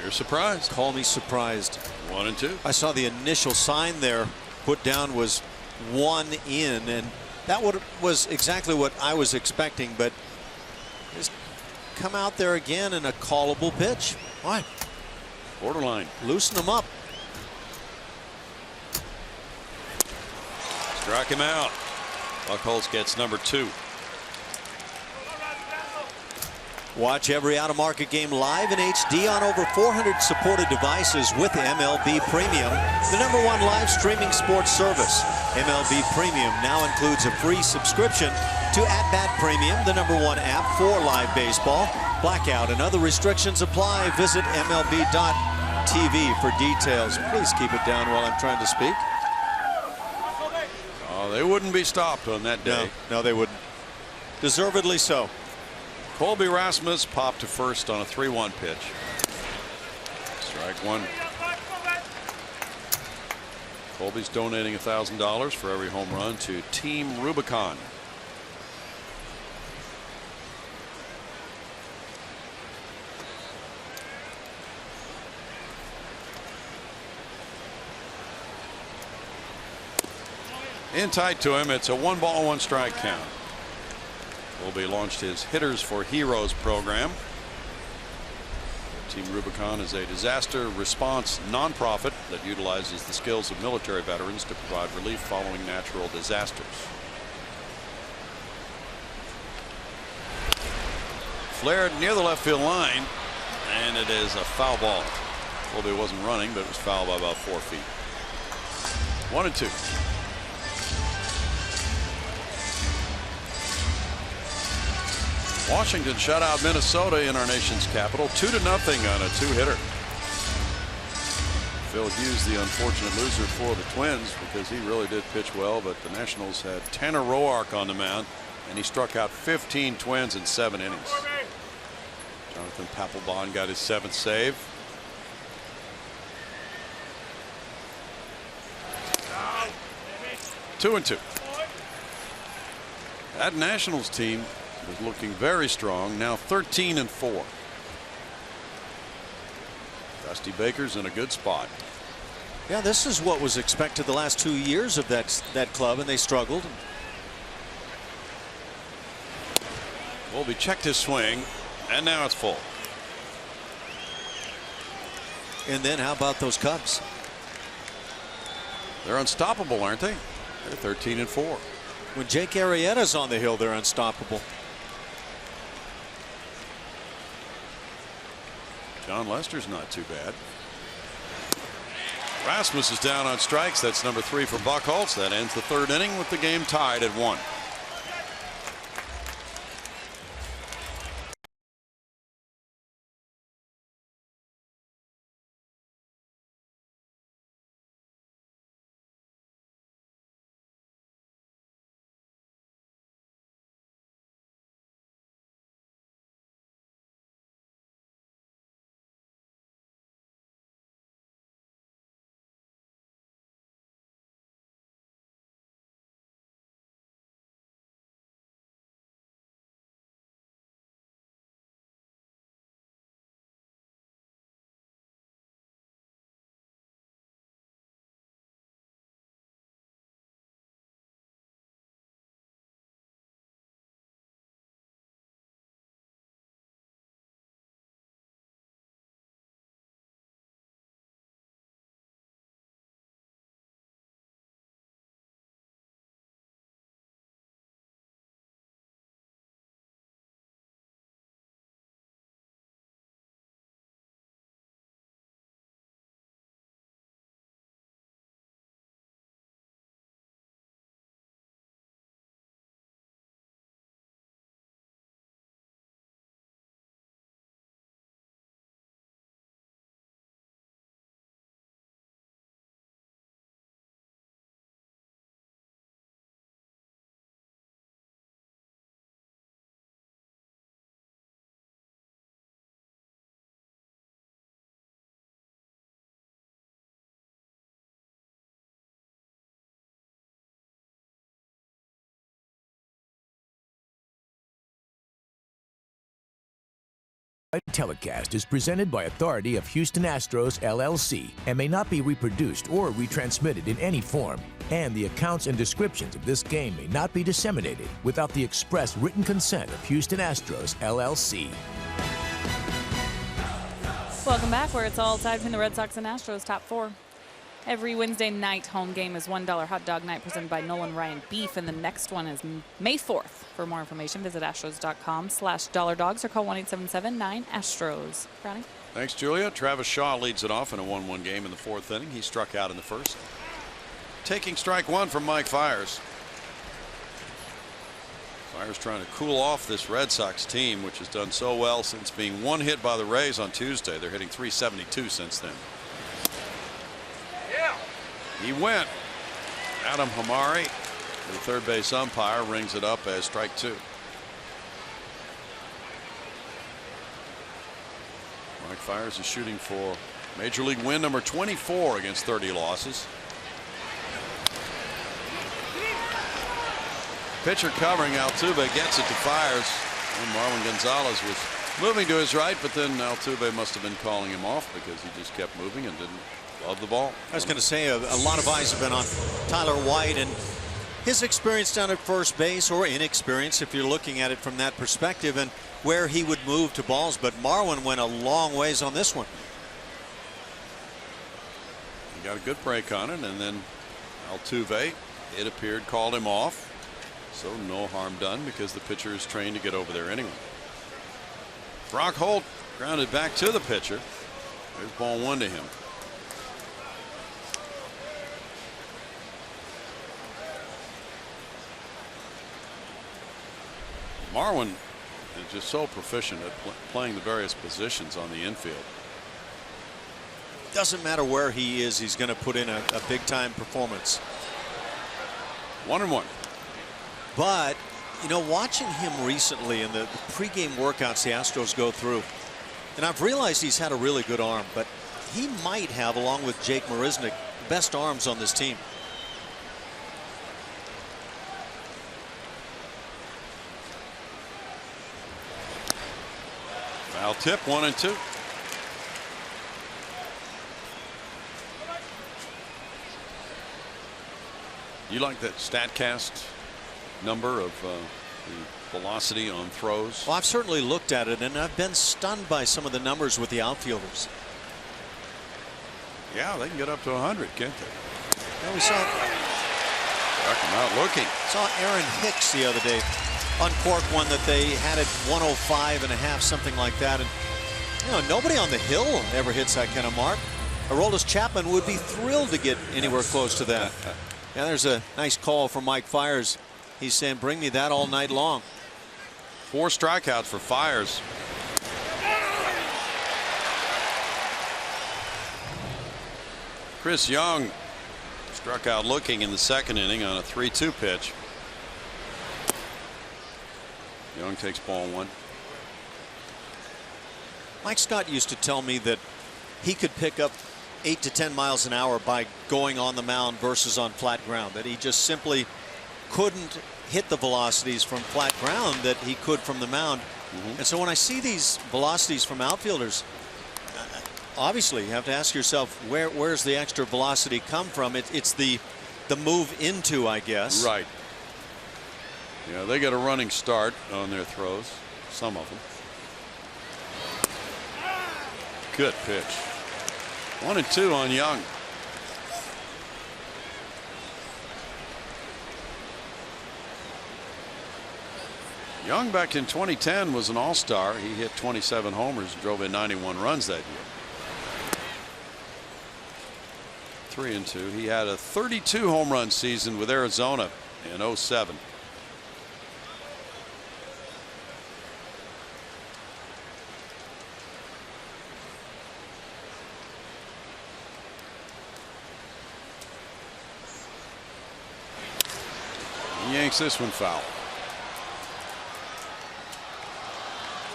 Speaker 1: You're surprised.
Speaker 2: Call me surprised.
Speaker 1: 1 and 2.
Speaker 2: I saw the initial sign there put down was 1 in, and that was exactly what I was expecting, but just come out there again in a callable pitch. Why?
Speaker 1: Borderline.
Speaker 2: Loosen them up.
Speaker 1: Struck him out. Buchholz gets number 2.
Speaker 2: Watch every out-of-market game live in HD on over 400 supported devices with MLB Premium, the #1 live streaming sports service. MLB Premium now includes a free subscription to At-Bat Premium, the #1 app for live baseball. Blackout and other restrictions apply. Visit MLB.tv for details. Please keep it down while I'm trying to speak.
Speaker 1: Oh, they wouldn't be stopped on that day.
Speaker 2: No, they wouldn't. Deservedly so.
Speaker 1: Colby Rasmus popped to first on a 3-1 pitch. Strike 1. Colby's donating $1,000 for every home run to Team Rubicon. In tight to him. It's a 1-ball, 1-strike count. Colby launched his Hitters for Heroes program. Team Rubicon is a disaster response nonprofit that utilizes the skills of military veterans to provide relief following natural disasters. Flared near the left field line, and it is a foul ball. Colby wasn't running, but it was foul by about 4 feet. 1 and 2. Washington shut out Minnesota in our nation's capital 2-0 on a 2-hitter. Phil Hughes, the unfortunate loser for the Twins, because he really did pitch well, but the Nationals had Tanner Roark on the mound, and he struck out 15 Twins in 7 innings. Jonathan Papelbon got his 7th save. Two and 2. That Nationals team was looking very strong, now 13-4. Dusty Baker's in a good spot.
Speaker 2: Yeah, this is what was expected the last 2 years of that club, and they struggled.
Speaker 1: Colby checked his swing, and now it's full.
Speaker 2: And then how about those Cubs?
Speaker 1: They're unstoppable, aren't they? They're 13-4.
Speaker 2: When Jake Arrieta's on the hill, they're unstoppable.
Speaker 1: John Lester's not too bad. Rasmus is down on strikes. That's number 3 for Buchholz. That ends the 3rd inning with the game tied at 1.
Speaker 5: Telecast is presented by authority of Houston Astros, LLC, and may not be reproduced or retransmitted in any form. And the accounts and descriptions of this game may not be disseminated without the express written consent of Houston Astros, LLC.
Speaker 3: Welcome back, where it's all tied between the Red Sox and Astros, top four. Every Wednesday night home game is $1 hot dog night presented by Nolan Ryan Beef, and the next one is May 4th. For more information, visit astros.com/$dogs or call 1-877-9-ASTROS. Brownie?
Speaker 1: Thanks, Julia. Travis Shaw leads it off in a 1-1 game in the fourth inning. He struck out in the first. Taking strike one from Mike Fiers. Fiers trying to cool off this Red Sox team, which has done so well since being one hit by the Rays on Tuesday. They're hitting .372 since then. He went. Adam Hamari, the third base umpire, rings it up as strike two. Mike Fiers is shooting for Major League win number 24 against 30 losses. Pitcher covering, Altuve gets it to Fiers. And Marwin Gonzalez was moving to his right, but then Altuve must have been calling him off because he just kept moving and didn't love the ball.
Speaker 2: I was going to say a lot of eyes have been on Tyler White and his experience down at first base, or inexperience if you're looking at it from that perspective, and where he would move to balls. But Marwin went a long ways on this one.
Speaker 1: He got a good break on it, and then Altuve, it appeared, called him off. So no harm done because the pitcher is trained to get over there anyway. Brock Holt grounded back to the pitcher. There's ball one to him. Marwin is just so proficient at playing the various positions on the infield.
Speaker 2: Doesn't matter where he is, he's going to put in a big time performance.
Speaker 1: 1-1.
Speaker 2: But you know, watching him recently in the pregame workouts the Astros go through, and I've realized he's had a really good arm, but he might have, along with Jake Marisnick, the best arms on this team.
Speaker 1: Foul tip, 1-2. You like that StatCast number of the velocity on throws?
Speaker 2: Well, I've certainly looked at it, and I've been stunned by some of the numbers with the outfielders.
Speaker 1: Yeah, they can get up to 100, can't they?
Speaker 2: Yeah, we saw.
Speaker 1: Check them out looking.
Speaker 2: Saw Aaron Hicks the other day uncork one that they had at 105.5, something like that. And you know, nobody on the hill ever hits that kind of mark. Aroldis Chapman would be thrilled to get anywhere close to that. Yeah, there's a nice call from Mike Fiers. He's saying, bring me that all night long.
Speaker 1: 4 strikeouts for Fiers. Chris Young struck out looking in the second inning on a 3-2 pitch. Young takes ball one.
Speaker 2: Mike Scott used to tell me that he could pick up 8 to 10 miles an hour by going on the mound versus on flat ground, that he just simply couldn't hit the velocities from flat ground that he could from the mound. And so when I see these velocities from outfielders, obviously you have to ask yourself, where's the extra velocity come from? It's the move into, I guess.
Speaker 1: Right. Yeah, they get a running start on their throws, some of them. Good pitch. 1-2 on Young. Young back in 2010 was an all-star. He hit 27 homers, drove in 91 runs that year. 3-2. He had a 32 home run season with Arizona in 07. He yanks this one foul.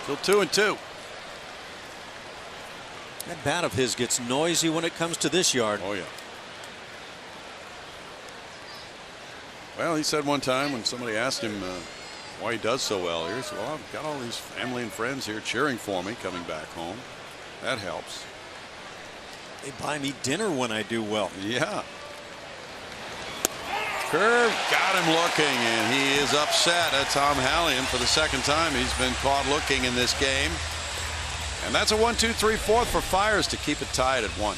Speaker 1: Still 2-2.
Speaker 2: That bat of his gets noisy when it comes to this yard.
Speaker 1: Oh, yeah. Well, he said one time when somebody asked him Why he does so well here. So, well, I've got all these family and friends here cheering for me coming back home. That helps.
Speaker 2: They buy me dinner when I do well.
Speaker 1: Yeah. Curve got him looking, and he is upset at Tom Hallion for the second time. He's been caught looking in this game. And that's a 1-2-3-4 for Fiers to keep it tied at 1.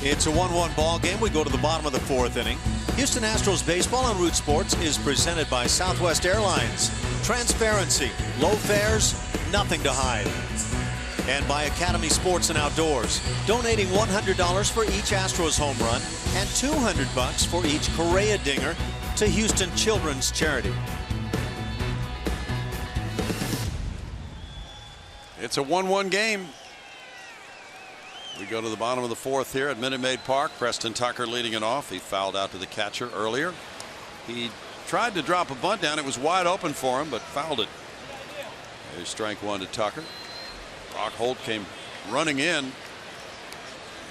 Speaker 2: It's a 1-1 ball game. We go to the bottom of the 4th inning. Houston Astros baseball on Root Sports is presented by Southwest Airlines. Transparency, low fares, nothing to hide. And by Academy Sports and Outdoors, donating $100 for each Astros home run and $200 for each Correa dinger to Houston Children's Charity.
Speaker 1: It's a 1-1 game. We go to the bottom of the 4th here at Minute Maid Park. Preston Tucker leading it off. He fouled out to the catcher earlier. He tried to drop a bunt down. It was wide open for him, but fouled it. There's strike 1 to Tucker. Brock Holt came running in, and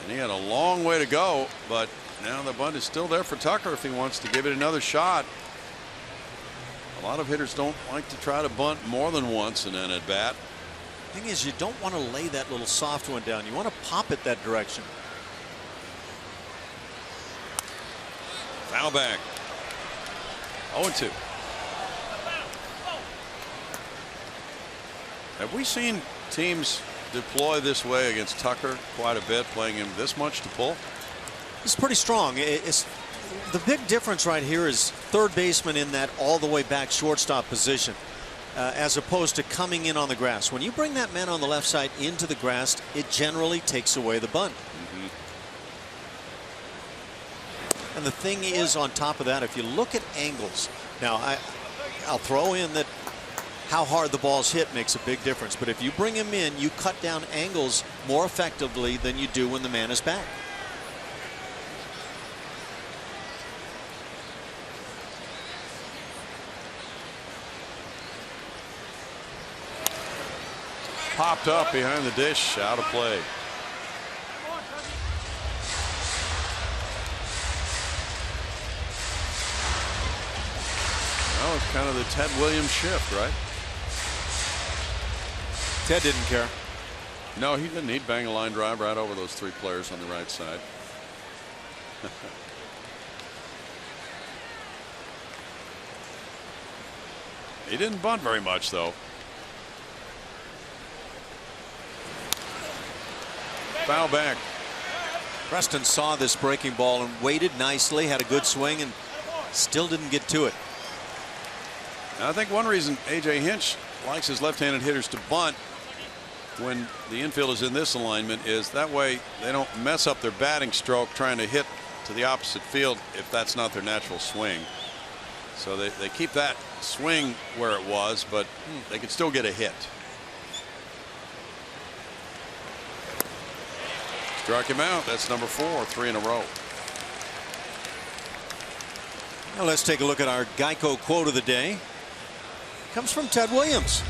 Speaker 1: he had a long way to go, but now the bunt is still there for Tucker if he wants to give it another shot. A lot of hitters don't like to try to bunt more than once in an at bat.
Speaker 2: Thing is, you don't want to lay that little soft one down. You want to pop it that direction.
Speaker 1: Foul back. 0-2. Have we seen teams deploy this way against Tucker quite a bit, playing him this much to pull?
Speaker 2: It's pretty strong. It's the big difference right here is third baseman in that all the way back shortstop position. As opposed to coming in on the grass. When you bring that man on the left side into the grass, it generally takes away the bunt. And the thing is, on top of that, if you look at angles, now I'll throw in that how hard the ball's hit makes a big difference. But if you bring him in, you cut down angles more effectively than you do when the man is back.
Speaker 1: Popped up behind the dish, out of play. Well, it's kind of the Ted Williams shift, right?
Speaker 2: Ted didn't care.
Speaker 1: No, he didn't. He'd bang a line drive right over those 3 players on the right side. He didn't bunt very much, though. Foul back.
Speaker 2: Preston saw this breaking ball and waited nicely, had a good swing, and still didn't get to it.
Speaker 1: And I think one reason A.J. Hinch likes his left-handed hitters to bunt when the infield is in this alignment is that way they don't mess up their batting stroke trying to hit to the opposite field if that's not their natural swing. So they keep that swing where it was, but they can still get a hit. Struck him out. That's number 4, 3 in a row.
Speaker 2: Now let's take a look at our Geico quote of the day. Comes from Ted Williams.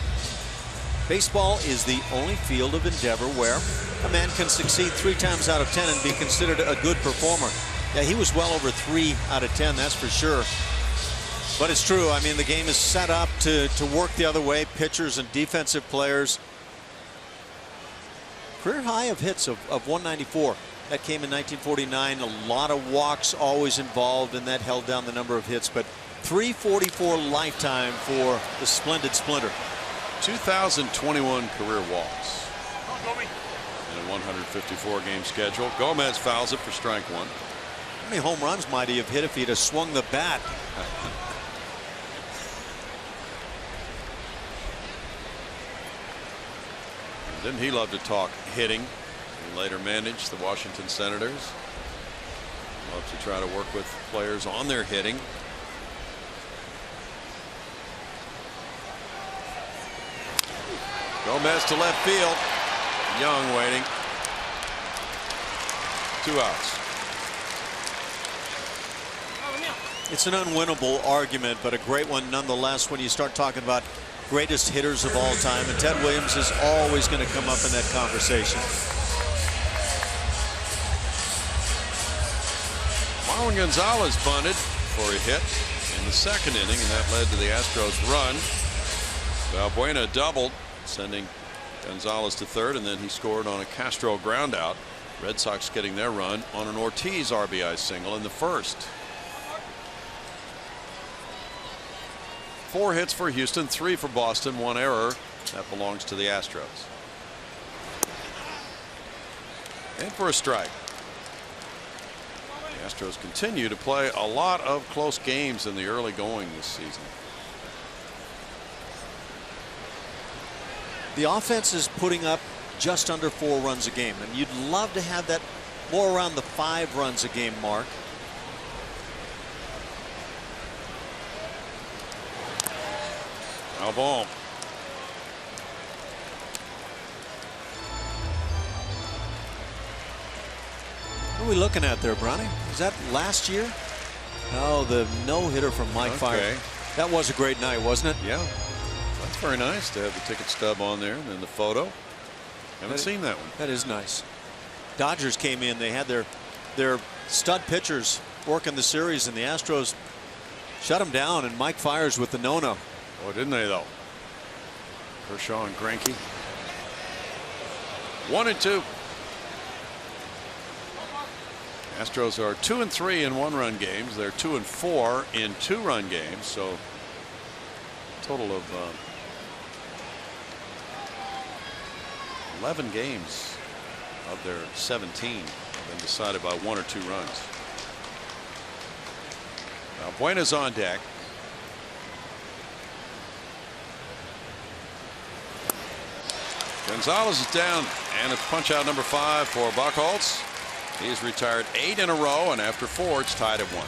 Speaker 2: Baseball is the only field of endeavor where a man can succeed 3 times out of 10 and be considered a good performer. Yeah, he was well over 3 out of 10, that's for sure. But it's true. I mean, the game is set up to work the other way. Pitchers and defensive players. Career high of hits of 194. That came in 1949. A lot of walks always involved, and that held down the number of hits. But 344 lifetime for the splendid Splinter.
Speaker 1: 2021 career walks in a 154 game schedule. Gomez fouls it for strike 1.
Speaker 2: How many home runs might he have hit if he'd have swung the bat?
Speaker 1: Didn't he love to talk hitting? He later managed the Washington Senators. Loved to try to work with players on their hitting. Gomez to left field. Young waiting. 2 outs.
Speaker 2: It's an unwinnable argument, but a great one nonetheless when you start talking about greatest hitters of all time, and Ted Williams is always going to come up in that conversation.
Speaker 1: Marlon Gonzalez bunted for a hit in the 2nd inning, and that led to the Astros run. Valbuena doubled, sending Gonzalez to 3rd, and then he scored on a Castro groundout. Red Sox getting their run on an Ortiz RBI single in the 1st. 4 hits for Houston, 3 for Boston, 1 error. That belongs to the Astros. And for a strike. The Astros continue to play a lot of close games in the early going this season.
Speaker 2: The offense is putting up just under 4 runs a game, and you'd love to have that more around the 5 runs a game mark.
Speaker 1: Foul ball.
Speaker 2: What are we looking at there, Bronny? Is that last year? Oh, the no-hitter from Mike Fiers. That was a great night, wasn't it?
Speaker 1: Yeah. That's very nice to have the ticket stub on there and then the photo. Haven't seen that one.
Speaker 2: That is nice. Dodgers came in. They had their stud pitchers working the series, and the Astros shut them down, and Mike Fiers with the no-no.
Speaker 1: Oh, didn't they, though? Kershaw and Greinke. 1-2. Astros are 2-3 in 1-run games. They're 2-4 in 2-run games. So total of 11 games of their 17 have been decided by 1 or 2 runs. Now Buena's on deck. Gonzalez is down, and it's punch out number 5 for Buchholz. He's retired 8 in a row, and after 4, it's tied at 1.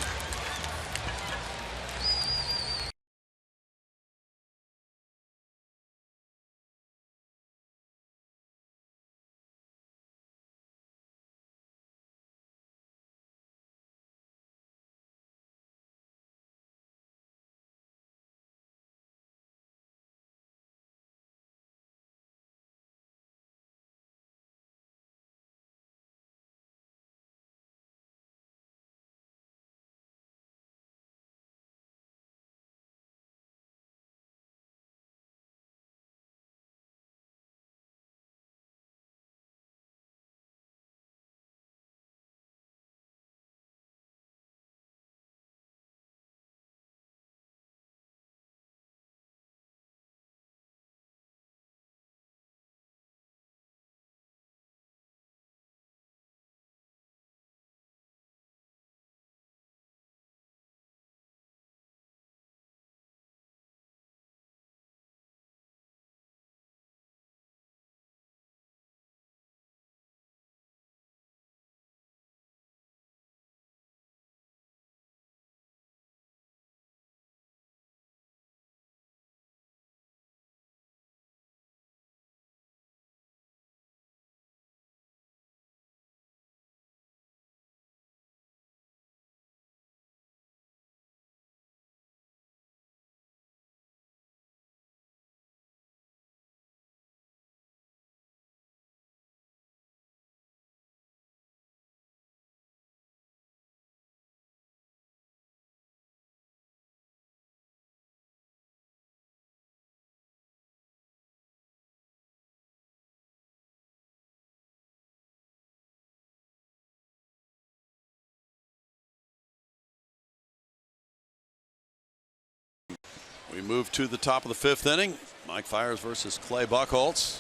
Speaker 1: We move to the top of the 5th inning. Mike Fiers versus Clay Buchholz.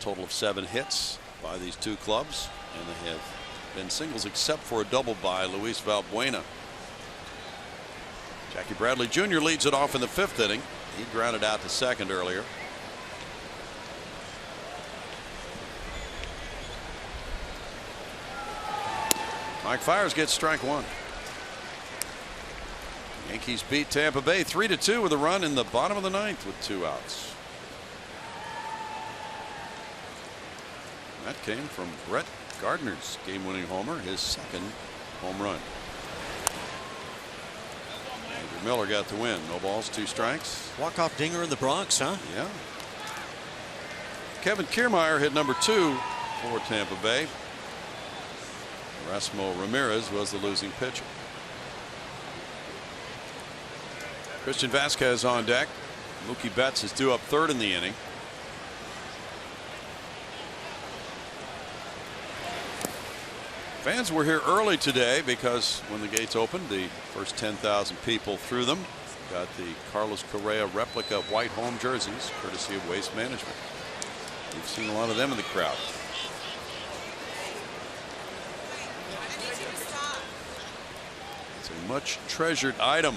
Speaker 1: Total of 7 hits by these two clubs, and they have been singles except for a double by Luis Valbuena. Jackie Bradley Jr. leads it off in the 5th inning. He grounded out to second earlier. Mike Fiers gets strike 1. Yankees beat Tampa Bay 3-2 with a run in the bottom of the 9th with 2 outs. That came from Brett Gardner's game-winning homer, his 2nd home run. Andrew Miller got the win. No balls, 2 strikes.
Speaker 2: Walk-off dinger in the Bronx, huh?
Speaker 1: Yeah. Kevin Kiermaier hit number 2 for Tampa Bay. Erasmo Ramirez was the losing pitcher. Christian Vasquez on deck. Mookie Betts is due up 3rd in the inning. Fans were here early today because when the gates opened, the first 10,000 people through them got the Carlos Correa replica white home jerseys courtesy of Waste Management. We've seen a lot of them in the crowd. It's a much treasured item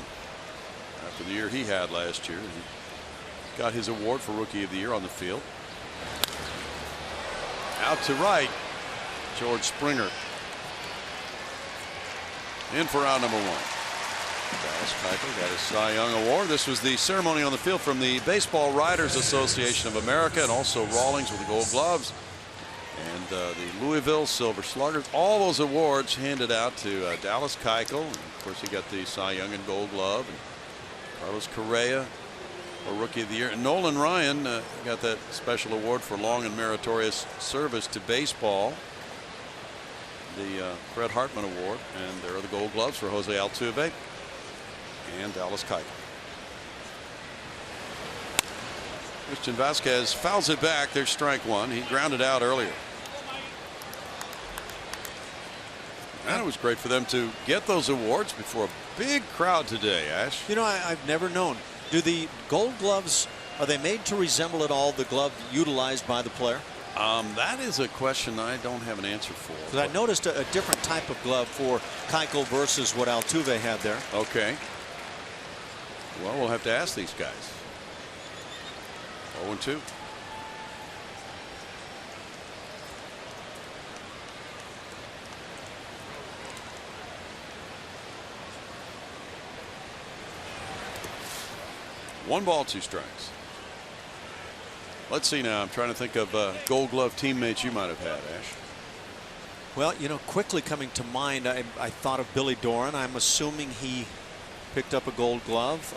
Speaker 1: after the year he had last year. He got his award for Rookie of the Year on the field. Out to right, George Springer. In for out number 1. Dallas Keuchel got his Cy Young Award. This was the ceremony on the field from the Baseball Writers Association of America, and also Rawlings with the Gold Gloves, and the Louisville Silver Sluggers. All those awards handed out to Dallas Keuchel, and of course he got the Cy Young and Gold Glove, and Carlos Correa for Rookie of the Year, and Nolan Ryan got that special award for long and meritorious service to baseball, the Fred Hartman Award, and there are the Gold Gloves for Jose Altuve and Dallas Keuchel. Christian Vasquez fouls it back. There's strike 1. He grounded out earlier. And it was great for them to get those awards before a big crowd today, Ash.
Speaker 2: You know, I've never known. Do the Gold Gloves, are they made to resemble at all the glove utilized by the player?
Speaker 1: That is a question I don't have an answer for.
Speaker 2: Because I noticed a different type of glove for Keuchel versus what Altuve had there.
Speaker 1: Okay. Well, we'll have to ask these guys. 0-2. One ball, 2 strikes. Let's see now. I'm trying to think of Gold Glove teammates you might have had, Ash.
Speaker 2: Well, you know, quickly coming to mind, I thought of Billy Doran. I'm assuming he picked up a Gold Glove.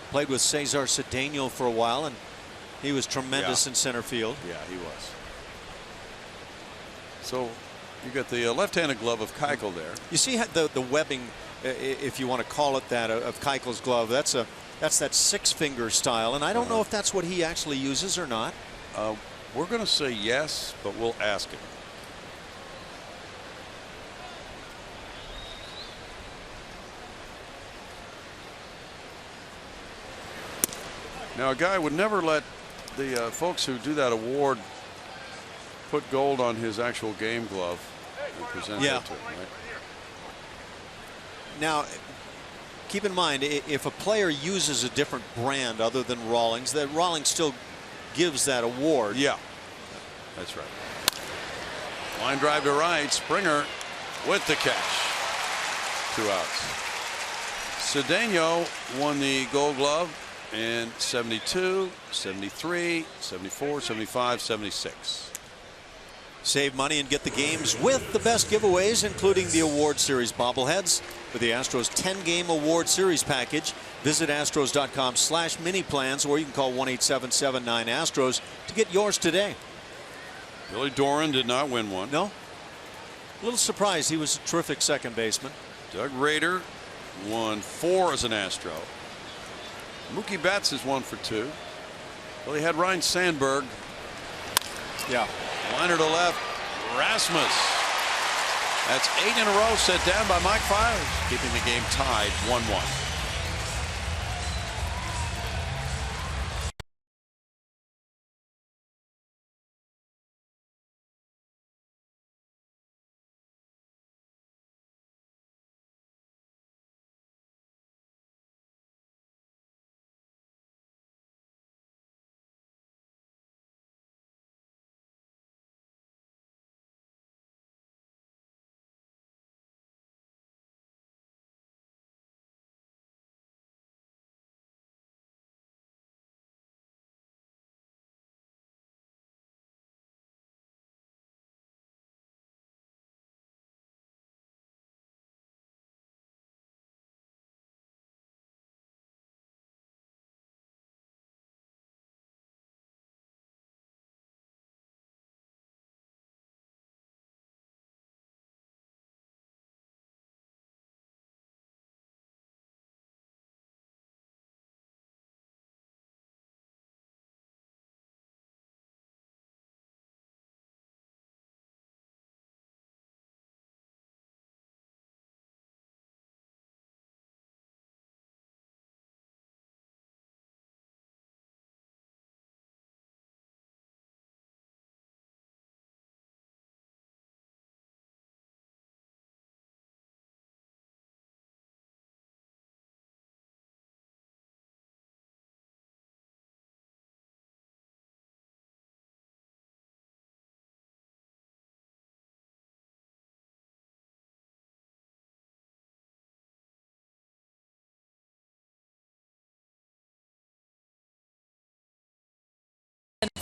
Speaker 2: Played with Cesar Cedeno for a while, and he was tremendous in center field.
Speaker 1: Yeah, he was. So you got the left-handed glove of Keuchel there.
Speaker 2: You see the webbing, if you want to call it that, of Keuchel's glove. That's that 6-finger style, and I don't know if that's what he actually uses or not.
Speaker 1: We're going to say yes, but we'll ask him. Now, a guy would never let the folks who do that award put gold on his actual game glove and present it to him, right?
Speaker 2: Now, keep in mind, if a player uses a different brand other than Rawlings, that Rawlings still gives that award.
Speaker 1: Yeah, that's right. Line drive to right. Springer with the catch. 2 outs. Cedeno won the Gold Glove in 72, 73, 74, 75, 76.
Speaker 2: Save money and get the games with the best giveaways, including the Award Series bobbleheads with the Astros 10-game Award Series package. Visit astros.com/mini-plans, or you can call 1-877-9-ASTROS to get yours today.
Speaker 1: Billy Doran did not win one.
Speaker 2: No. A little surprised. He was a terrific second baseman.
Speaker 1: Doug Rader won 4 as an Astro. Mookie Betts is 1 for 2. Well, he had Ryan Sandberg.
Speaker 2: Yeah.
Speaker 1: Liner to left. Rasmus. That's 8 in a row set down by Mike Fiers, keeping the game tied 1-1.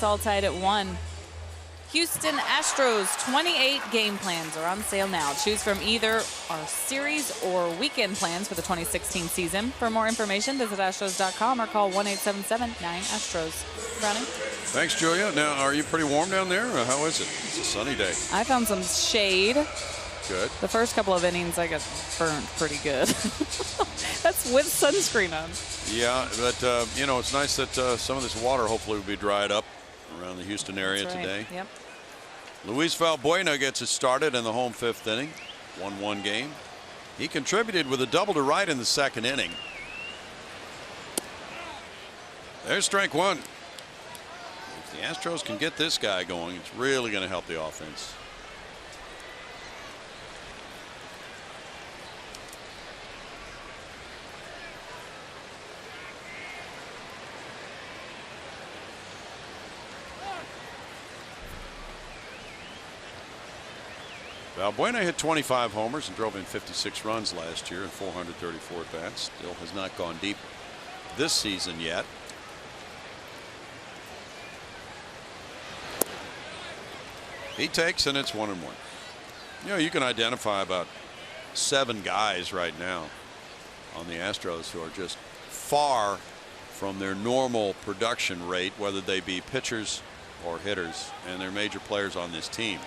Speaker 3: It's all tied at 1. Houston Astros 28 game plans are on sale now. Choose from either our series or weekend plans for the 2016 season. For more information, visit Astros.com or call 1-877-9-ASTROS. Browning?
Speaker 1: Thanks, Julia. Now, are you pretty warm down there? Or how is it? It's a sunny day.
Speaker 3: I found some shade.
Speaker 1: Good.
Speaker 3: The first couple of innings, I got burnt pretty good. That's with sunscreen on.
Speaker 1: Yeah, but, you know, it's nice that some of this water hopefully will be dried up around the Houston area today.
Speaker 3: Yep.
Speaker 1: Luis Valbuena gets it started in the home 5th inning. 1-1 game. He contributed with a double to right in the 2nd inning. There's strike 1. If the Astros can get this guy going, it's really going to help the offense. Valbuena hit 25 homers and drove in 56 runs last year and 434 at-bats. Still has not gone deep this season yet. He takes, and it's 1-1. You know, you can identify about 7 guys right now on the Astros who are just far from their normal production rate, whether they be pitchers or hitters, and they're major players on this team.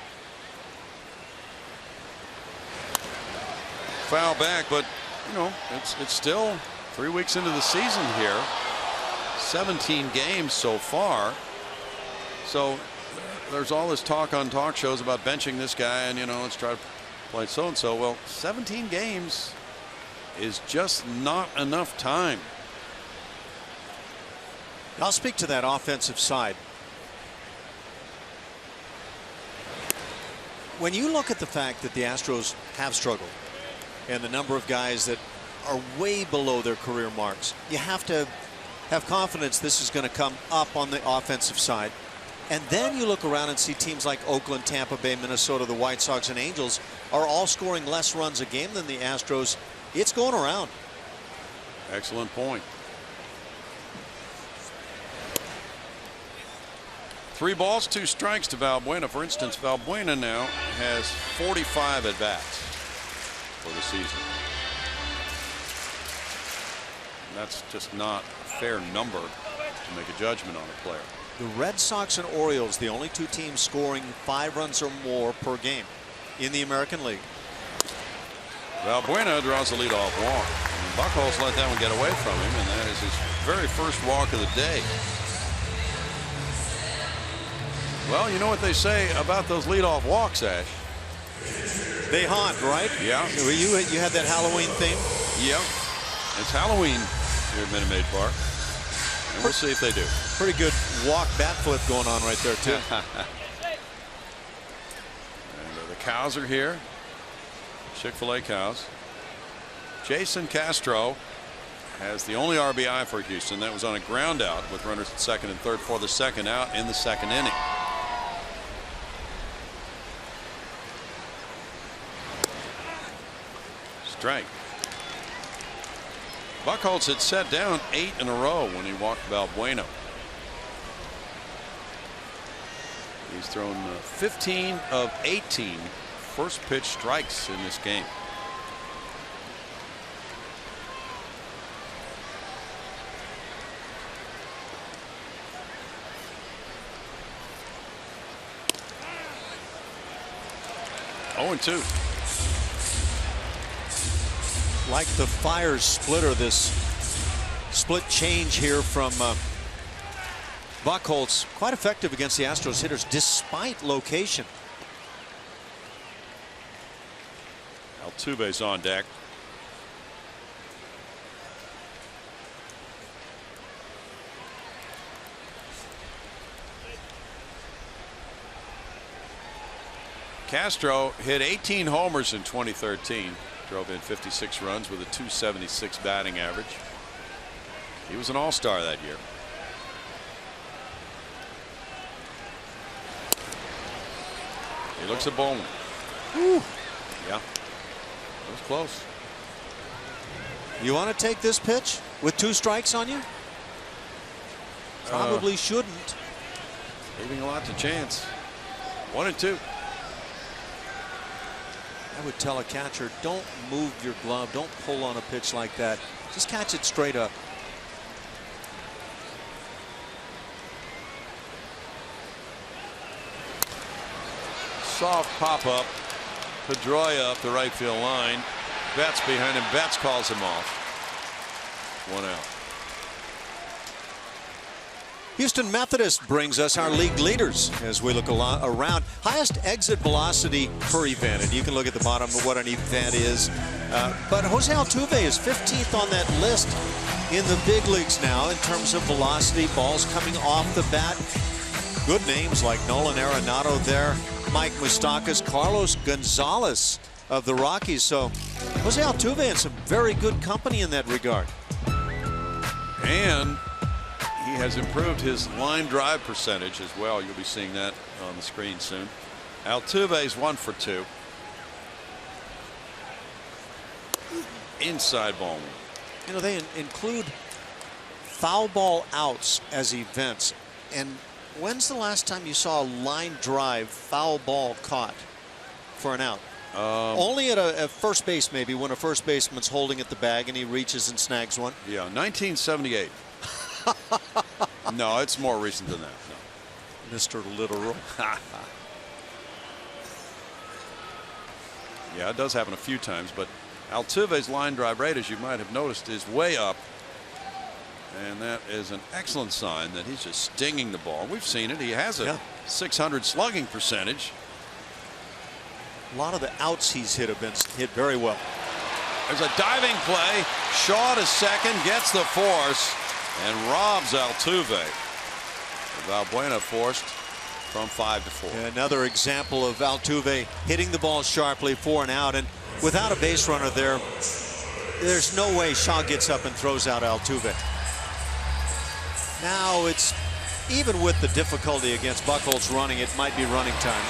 Speaker 1: Foul back, but you know, it's still 3 weeks into the season here. 17 games so far. So there's all this talk on talk shows about benching this guy, and you know, let's try to play so and so. Well, 17 games is just not enough time.
Speaker 2: I'll speak to that offensive side. When you look at the fact that the Astros have struggled and the number of guys that are way below their career marks, you have to have confidence this is going to come up on the offensive side. And then you look around and see teams like Oakland, Tampa Bay, Minnesota, the White Sox, and Angels are all scoring less runs a game than the Astros. It's going around.
Speaker 1: Excellent point. 3 balls, 2 strikes to Valbuena. For instance, Valbuena now has 45 at bats for the season. And that's just not a fair number to make a judgment on a player.
Speaker 2: The Red Sox and Orioles, the only 2 teams scoring 5 runs or more per game in the American League.
Speaker 1: Valbuena draws the leadoff walk. And Buchholz let that one get away from him, and that is his very first walk of the day. Well, you know what they say about those leadoff walks, Ash?
Speaker 2: They haunt, right?
Speaker 1: Yeah.
Speaker 2: You had that Halloween theme?
Speaker 1: Yeah. It's Halloween here at Minute Maid Park. And we'll see if they do.
Speaker 2: Pretty good walk bat flip going on right there, too.
Speaker 1: And the Cows are here. Chick-fil-A Cows. Jason Castro has the only RBI for Houston. That was on a ground out with runners at 2nd and 3rd for the 2nd out in the 2nd inning. Strike. Buchholz had set down 8 in a row when he walked Valbuena. He's thrown 15 of 18 first pitch strikes in this game. Oh, and 2.
Speaker 2: Like the fire splitter, this split change here from Buchholz, quite effective against the Astros hitters despite location.
Speaker 1: Altuve's on deck. Castro hit 18 homers in 2013. Drove in 56 runs with a .276 batting average. He was an all-star that year. He looks at Bowman.
Speaker 2: Whew.
Speaker 1: Yeah. It was close.
Speaker 2: You want to take this pitch with 2 strikes on you? Probably shouldn't.
Speaker 1: leaving a lot to chance. 1-2.
Speaker 2: I would tell a catcher, don't move your glove, don't pull on a pitch like that. Just catch it straight up.
Speaker 1: Soft pop-up. Pedroia up the right field line. Betts behind him. Betts calls him off. 1 out.
Speaker 2: Houston Methodist brings us our league leaders as we look around. Highest exit velocity per event, and you can look at the bottom of what an event is. But Jose Altuve is 15th on that list in the big leagues now in terms of velocity, balls coming off the bat. Good names like Nolan Arenado there, Mike Moustakas, Carlos Gonzalez of the Rockies. So Jose Altuve in some very good company in that regard.
Speaker 1: And he has improved his line drive percentage as well. You'll be seeing that on the screen soon. Altuve's 1 for 2. Inside ball.
Speaker 2: You know, they include foul ball outs as events. And when's the last time you saw a line drive foul ball caught for an out? Only at a first base, maybe, when a first baseman's holding at the bag and he reaches and snags one.
Speaker 1: Yeah, 1978. No, it's more recent than that. No.
Speaker 2: Mr. Literal.
Speaker 1: Yeah, it does happen a few times, but Altuve's line drive rate, as you might have noticed, is way up. And that is an excellent sign that he's just stinging the ball. We've seen it. He has a 600 slugging percentage.
Speaker 2: A lot of the outs he's hit have been hit very well.
Speaker 1: There's a diving play. Shaw to second, gets the force, and robs Altuve. Valbuena forced from 5-4.
Speaker 2: Yeah, another example of Altuve hitting the ball sharply for an out, and without a base runner there, there's no way Shaw gets up and throws out Altuve. Now it's, even with the difficulty against Buchholz running, it might be running time.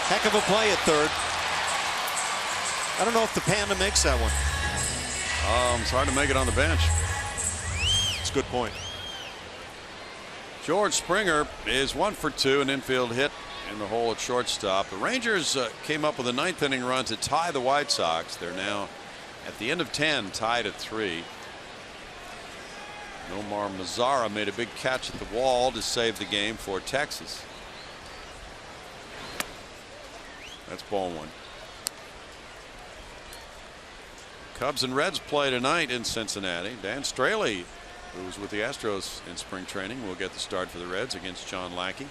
Speaker 2: Heck of a play at third. I don't know if the Panda makes that one.
Speaker 1: It's hard to make it on the bench.
Speaker 2: It's a good point.
Speaker 1: George Springer is 1 for 2, an infield hit in the hole at shortstop. The Rangers came up with a 9th inning run to tie the White Sox. They're now at the end of 10, tied at 3. Nomar Mazara made a big catch at the wall to save the game for Texas. That's ball 1. Cubs and Reds play tonight in Cincinnati. Dan Straley, who was with the Astros in spring training, will get the start for the Reds against John Lackey.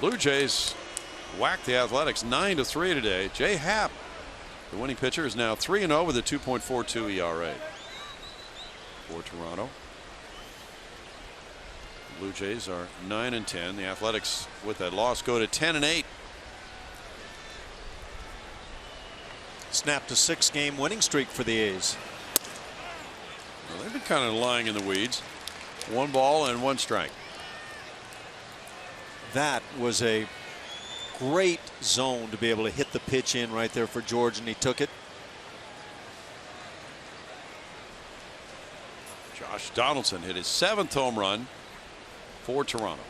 Speaker 1: Blue Jays whacked the Athletics 9-3 today. Jay Happ, the winning pitcher, is now 3-0 with a 2.42 ERA for Toronto. The Blue Jays are 9-10. The Athletics, with that loss, go to 10-8.
Speaker 2: Snapped a 6-game winning streak for the A's.
Speaker 1: Well, they've been kind of lying in the weeds. 1 ball and 1 strike.
Speaker 2: That was a great zone to be able to hit the pitch in right there for George, and he took it.
Speaker 1: Josh Donaldson hit his 7th home run for Toronto.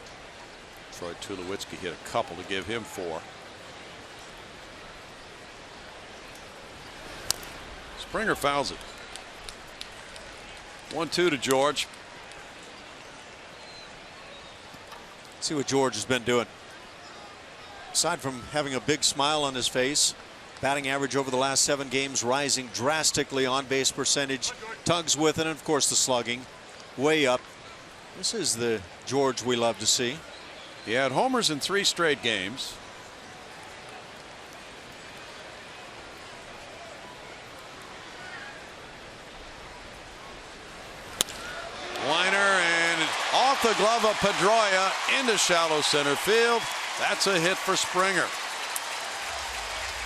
Speaker 1: Troy Tulowitzki hit a couple to give him 4. Springer fouls it. 1-2 to George.
Speaker 2: See what George has been doing. Aside from having a big smile on his face, batting average over the last 7 games rising drastically, on base percentage tugs with it, and of course the slugging way up. This is the George we love to see.
Speaker 1: He had homers in 3 straight games. Liner, and off the glove of Pedroia into shallow center field. That's a hit for Springer.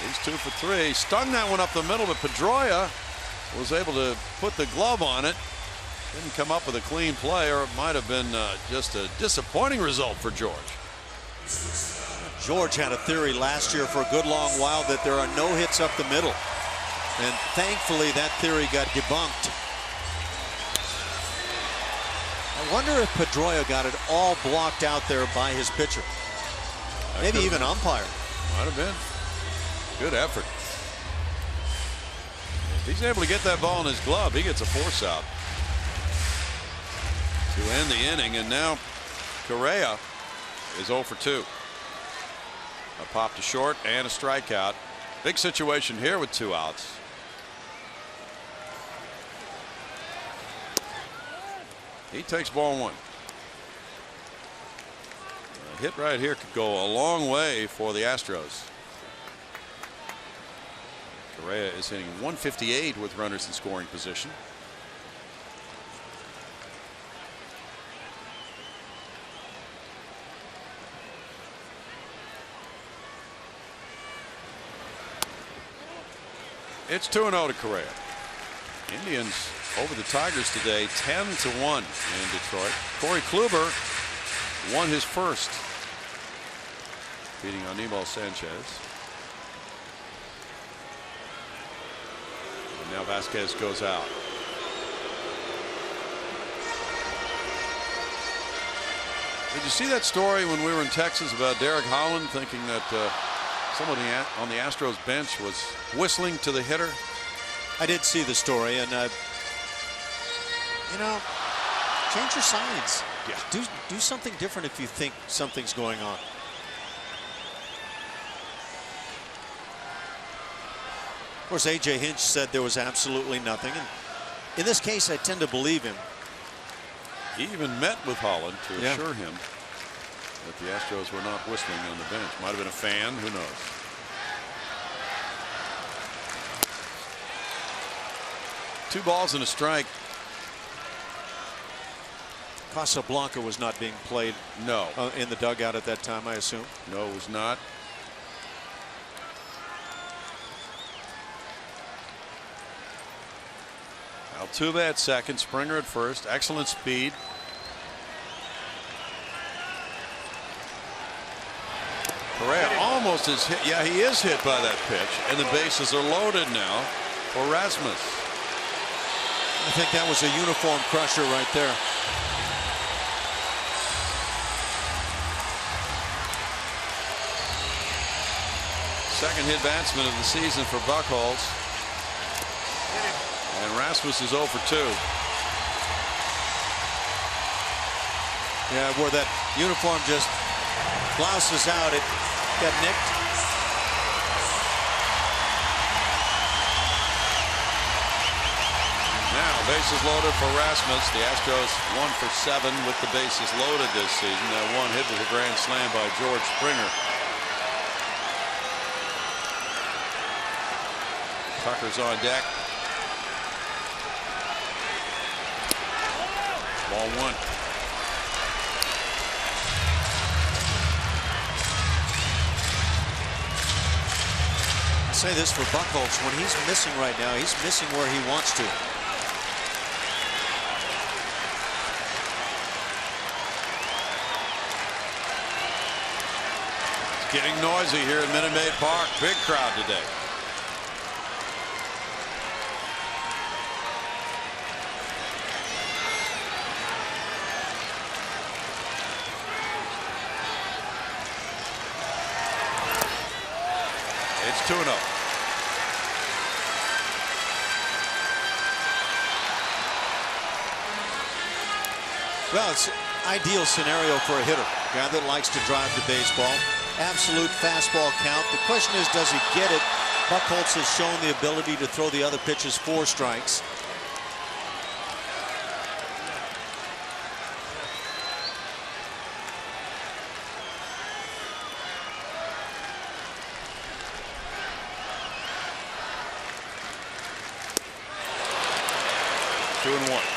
Speaker 1: He's 2 for 3. Stung that one up the middle, but Pedroia was able to put the glove on it. Didn't come up with a clean play, or it might have been just a disappointing result for George.
Speaker 2: George had a theory last year for a good long while that there are no hits up the middle. And thankfully that theory got debunked. I wonder if Pedroia got it all blocked out there by his pitcher. Maybe even umpire.
Speaker 1: Might have been. Good effort. If he's able to get that ball in his glove, he gets a force out to end the inning. And now Correa is 0 for 2. A pop to short and a strikeout. Big situation here with 2 outs. He takes ball 1. A hit right here could go a long way for the Astros. Correa is hitting 158 with runners in scoring position. It's 2-0 to Correa. Indians over the Tigers today, 10-1 in Detroit. Corey Kluber won his first, beating Aníbal Sanchez. And now Vasquez goes out. Did you see that story when we were in Texas about Derek Holland thinking that somebody on the Astros bench was whistling to the hitter?
Speaker 2: I did see the story, and you know, change your signs.
Speaker 1: Yeah.
Speaker 2: Do something different if you think something's going on. Of course, A.J. Hinch said there was absolutely nothing, and in this case, I tend to believe him.
Speaker 1: He even met with Holland to assure him that the Astros were not whistling on the bench. Might have been a fan, who knows. Two balls and a strike.
Speaker 2: Casablanca was not being played.
Speaker 1: No.
Speaker 2: In the dugout at that time, I assume.
Speaker 1: No, it was not. Altuve at second, Springer at first. Excellent speed. Correa almost is hit. Yeah, he is hit by that pitch, and the bases are loaded now for Rasmus.
Speaker 2: I think that was a uniform crusher right there.
Speaker 1: Second hit batsman of the season for Buchholz. And Rasmus is 0 for 2.
Speaker 2: Yeah, where that uniform just blouses out, it got nicked.
Speaker 1: Now bases loaded for Rasmus. The Astros 1 for 7 with the bases loaded this season. That one hit was a grand slam by George Springer. Tucker's on deck. Ball 1.
Speaker 2: I'll say this for Buchholz, when he's missing right now, he's missing where he wants to.
Speaker 1: It's getting noisy here at Minute Maid Park. Big crowd today. It's 2-0.
Speaker 2: Well, it's an ideal scenario for a hitter. A guy that likes to drive the baseball. Absolute fastball count. The question is, does he get it? Buchholz has shown the ability to throw the other pitches 4 strikes.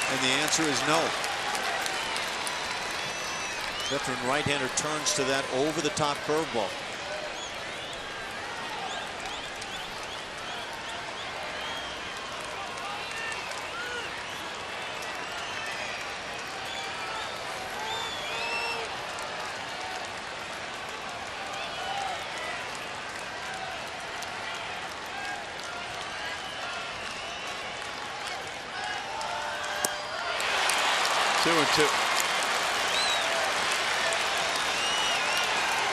Speaker 2: And the answer is no. Veteran right-hander turns to that over-the-top curveball.
Speaker 1: 2-2.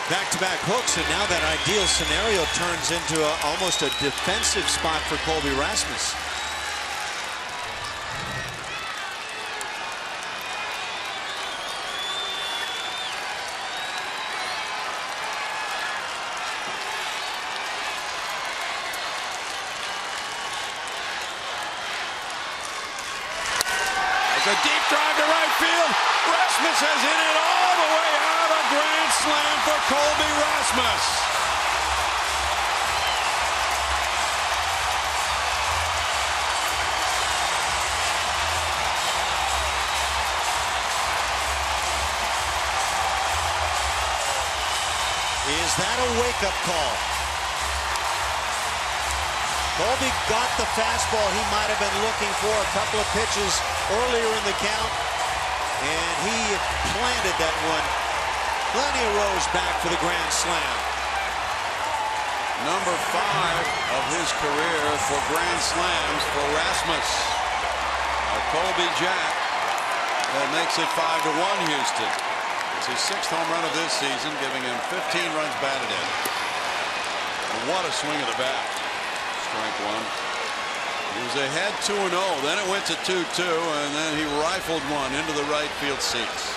Speaker 2: Back-to-back hooks, and now that ideal scenario turns into almost a defensive spot for Colby Rasmus.
Speaker 1: It's a deep drive to right field. Rasmus has hit it all the way out. A grand slam for Colby Rasmus.
Speaker 2: Is that a wake-up call? Colby got the fastball he might have been looking for, a couple of pitches earlier in the count, and he planted that one. Plenty of rows back for the grand slam.
Speaker 1: Number 5 of his career for grand slams for Rasmus. Colby Jack makes it 5-1 Houston. It's his 6th home run of this season, giving him 15 runs batted in. And what a swing of the bat. Strike one. He was ahead 2-0. Then it went to 2-2, and then he rifled one into the right field seats.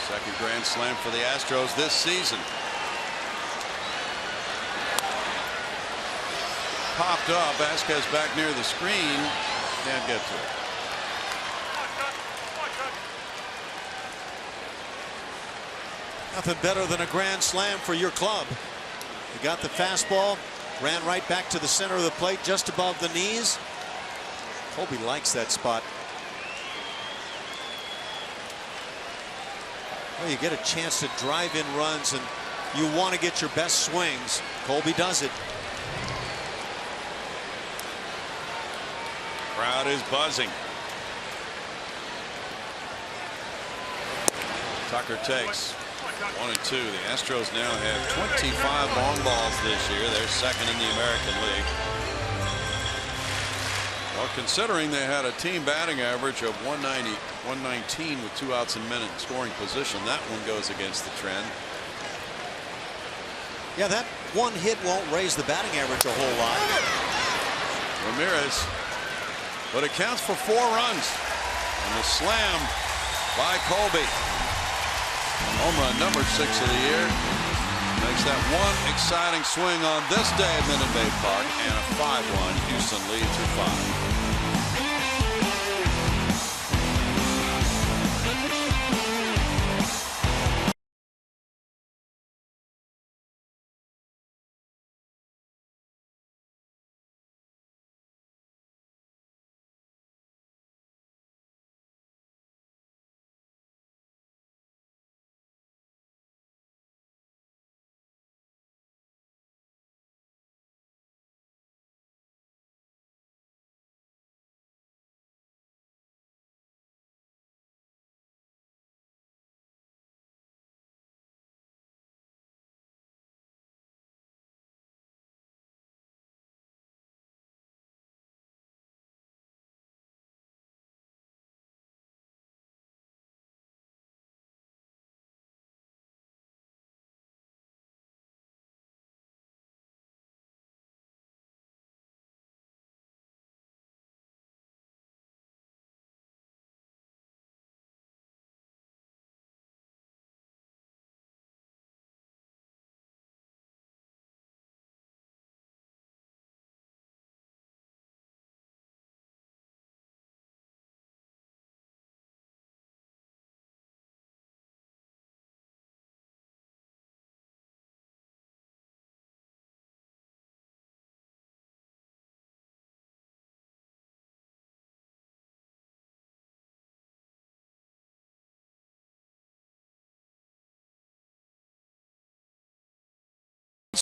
Speaker 1: Second grand slam for the Astros this season. Popped up. Vasquez back near the screen. Can't get to it.
Speaker 2: Nothing better than a grand slam for your club. You got the fastball, ran right back to the center of the plate, just above the knees. Colby likes that spot. Well, you get a chance to drive in runs, and you want to get your best swings. Colby does it.
Speaker 1: Crowd is buzzing. Tucker takes 1-2. The Astros now have 25 long balls this year. They're second in the American League. Well, considering they had a team batting average of 119 with 2 outs and men in scoring position, that one goes against the trend.
Speaker 2: Yeah, that one hit won't raise the batting average a whole lot.
Speaker 1: Ramirez, but it counts for 4 runs. And the slam by Colby. Home run number 6 of the year. Makes that one exciting swing on this day at Minute Maid Park, and a 5-1 Houston lead to 5.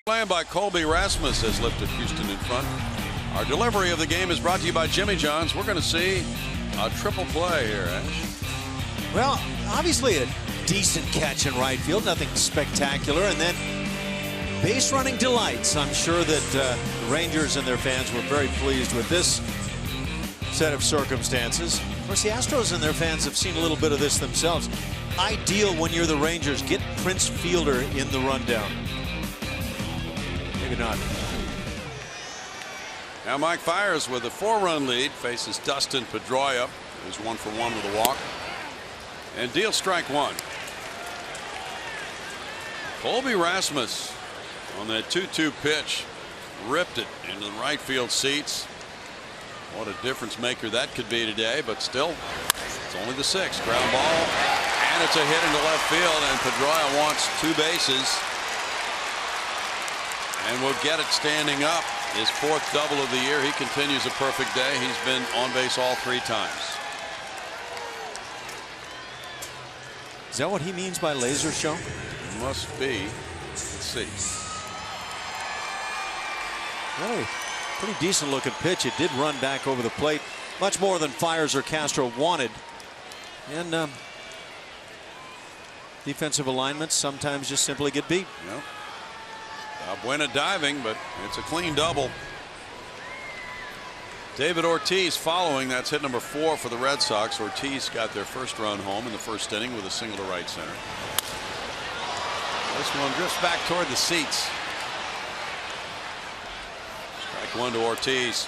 Speaker 1: Slam by Colby Rasmus has lifted Houston in front. Our delivery of the game is brought to you by Jimmy John's. We're going to see a triple play here, Ash.
Speaker 2: Well, obviously a decent catch in right field, nothing spectacular, and then base running delights. I'm sure that the Rangers and their fans were very pleased with this set of circumstances. course, the Astros and their fans have seen a little bit of this themselves. Ideal when you're the Rangers. Get Prince Fielder in the rundown. Maybe not.
Speaker 1: Now Mike Fiers with a 4-run lead faces Dustin Pedroia, who's 1 for 1 with a walk, and deals strike 1. Colby Rasmus on that 2-2 pitch ripped it into the right field seats. What a difference maker that could be today, but still, it's only the 6th. Ground ball, and it's a hit into left field, and Pedroia wants 2 bases and will get it standing up. His 4th double of the year. He continues a perfect day. He's been on base all 3 times.
Speaker 2: Is that what he means by laser show?
Speaker 1: Must be. Let's see.
Speaker 2: Really pretty decent looking pitch. It did run back over the plate. Much more than Fiers or Castro wanted. And defensive alignments sometimes just simply get beat.
Speaker 1: Yep. Buena diving, but it's a clean double. David Ortiz following. That's hit number 4 for the Red Sox. Ortiz got their first run home in the first inning with a single to right center. This one drifts back toward the seats. Strike 1 to Ortiz.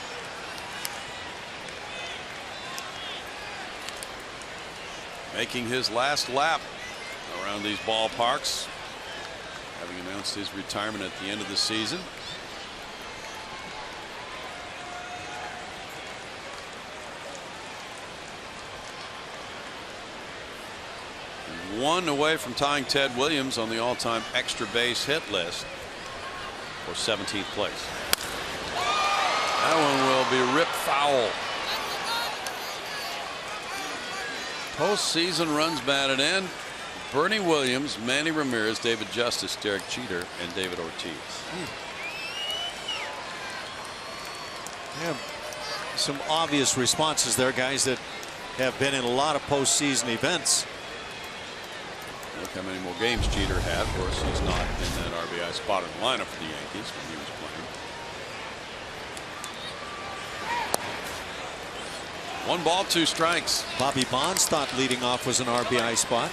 Speaker 1: Making his last lap around these ballparks, having announced his retirement at the end of the season. One away from tying Ted Williams on the all-time extra base hit list for 17th place. That one will be ripped foul. Postseason runs batted in. Bernie Williams, Manny Ramirez, David Justice, Derek Jeter, and David Ortiz.
Speaker 2: Yeah, some obvious responses there, guys that have been in a lot of postseason events.
Speaker 1: Look how many more games Jeter had. Of course, he's not in that RBI spot in the lineup for the Yankees when he was playing. 1 ball, 2 strikes.
Speaker 2: Bobby Bonds thought leading off was an RBI spot.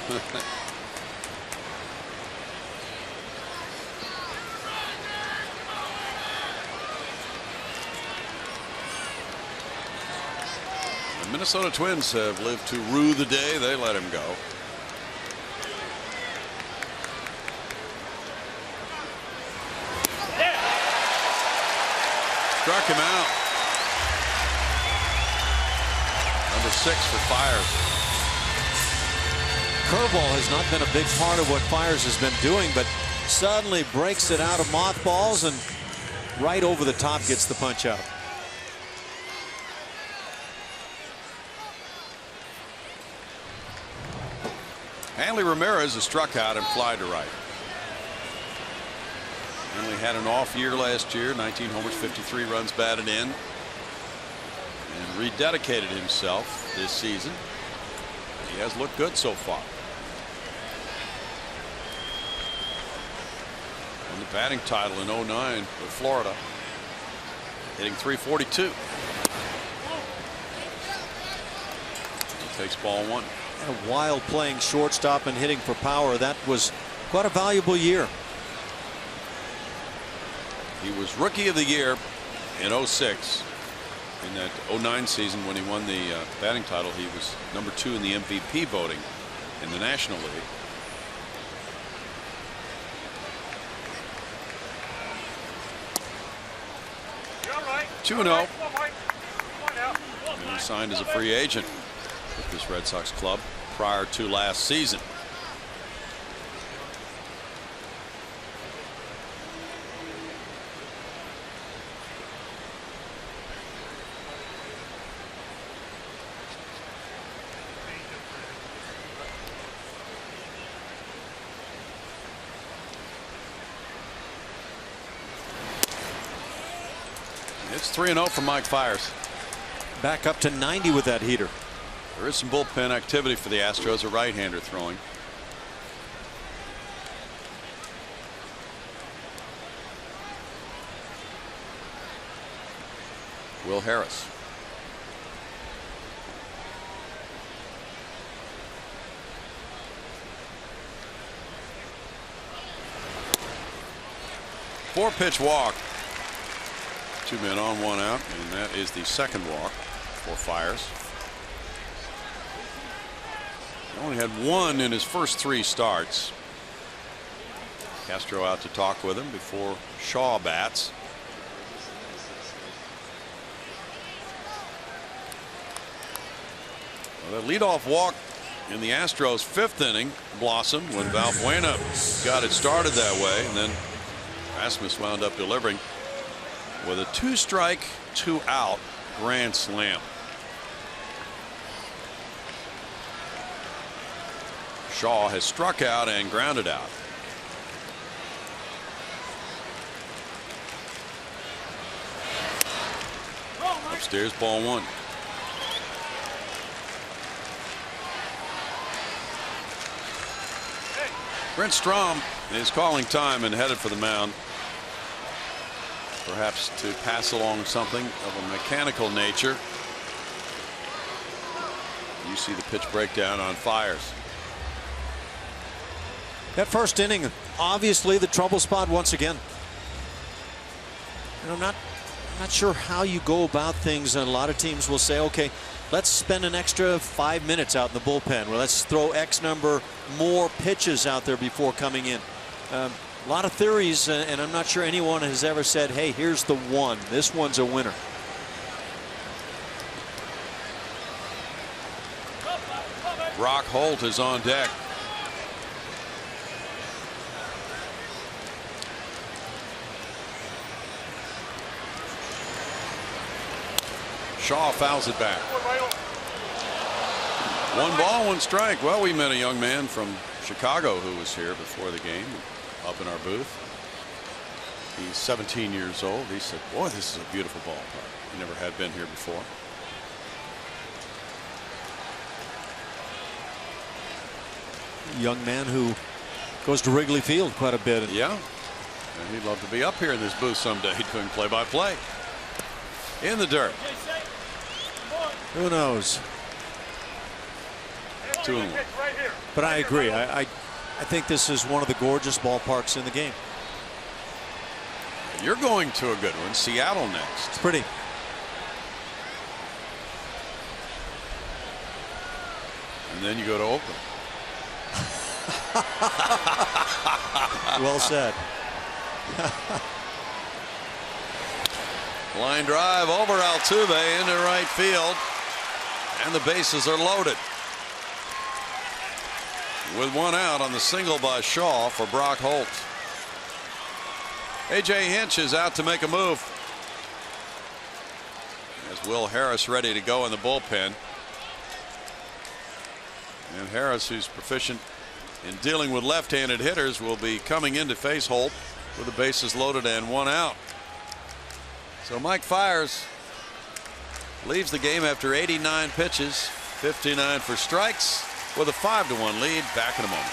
Speaker 1: The Minnesota Twins have lived to rue the day they let him go. Struck him out. Number 6 for Fiers.
Speaker 2: Curveball has not been a big part of what Fiers has been doing, but suddenly breaks it out of mothballs and right over the top gets the punch out.
Speaker 1: Hanley Ramirez is struck out and fly to right. Hanley had an off year last year, 19 homers, 53 runs batted in, and rededicated himself this season. He has looked good so far. Won the batting title in 09 with Florida, hitting .342. He takes ball 1.
Speaker 2: While playing shortstop and hitting for power, that was quite a valuable year.
Speaker 1: He was Rookie of the Year in 06. In that 09 season when he won the batting title, he was number 2 in the MVP voting in the National League.
Speaker 6: Right.
Speaker 1: 2-0. He was signed as a free agent with this Red Sox club prior to last season. It's 3-0 for Mike Fiers.
Speaker 2: Back up to 90 with that heater.
Speaker 1: There is some bullpen activity for the Astros. A right-hander throwing. Will Harris. 4-pitch walk. 2 men on, 1 out, and that is the second walk for Fiers. He only had 1 in his first 3 starts. Castro out to talk with him before Shaw bats. Well, the leadoff walk in the Astros' 5th inning blossomed when Valbuena got it started that way, and then Rasmus wound up delivering with a 2-strike, 2-out grand slam. Shaw has struck out and grounded out. Upstairs, ball 1. Brent Strom is calling time and headed for the mound. Perhaps to pass along something of a mechanical nature. You see the pitch breakdown on Fiers.
Speaker 2: That first inning, obviously the trouble spot once again. And I'm not sure how you go about things, and a lot of teams will say, okay, let's spend an extra 5 minutes out in the bullpen, or let's throw X number more pitches out there before coming in. A lot of theories, and I'm not sure anyone has ever said, hey, here's the one. This one's a winner.
Speaker 1: Brock Holt is on deck. Shaw fouls it back. 1 ball, 1 strike. Well, we met a young man from Chicago who was here before the game, up in our booth. He's 17 years old. He said, boy, this is a beautiful ballpark. He never had been here before.
Speaker 2: Young man who goes to Wrigley Field quite a bit.
Speaker 1: Yeah. And he'd love to be up here in this booth someday doing play-by-play. In the dirt.
Speaker 2: Who knows?
Speaker 1: 2-1.
Speaker 2: But I agree. I think this is one of the gorgeous ballparks in the game.
Speaker 1: You're going to a good one. Seattle next.
Speaker 2: It's pretty.
Speaker 1: And then you go to Oakland.
Speaker 2: Well said.
Speaker 1: Line drive over Altuve into right field, and the bases are loaded. With 1 out on the single by Shaw for Brock Holt. A.J. Hinch is out to make a move. As Will Harris ready to go in the bullpen. And Harris, who's proficient in dealing with left-handed hitters, will be coming in to face Holt with the bases loaded and 1 out. So Mike Fiers leaves the game after 89 pitches, 59 for strikes, with a 5-1 lead. Back in a moment.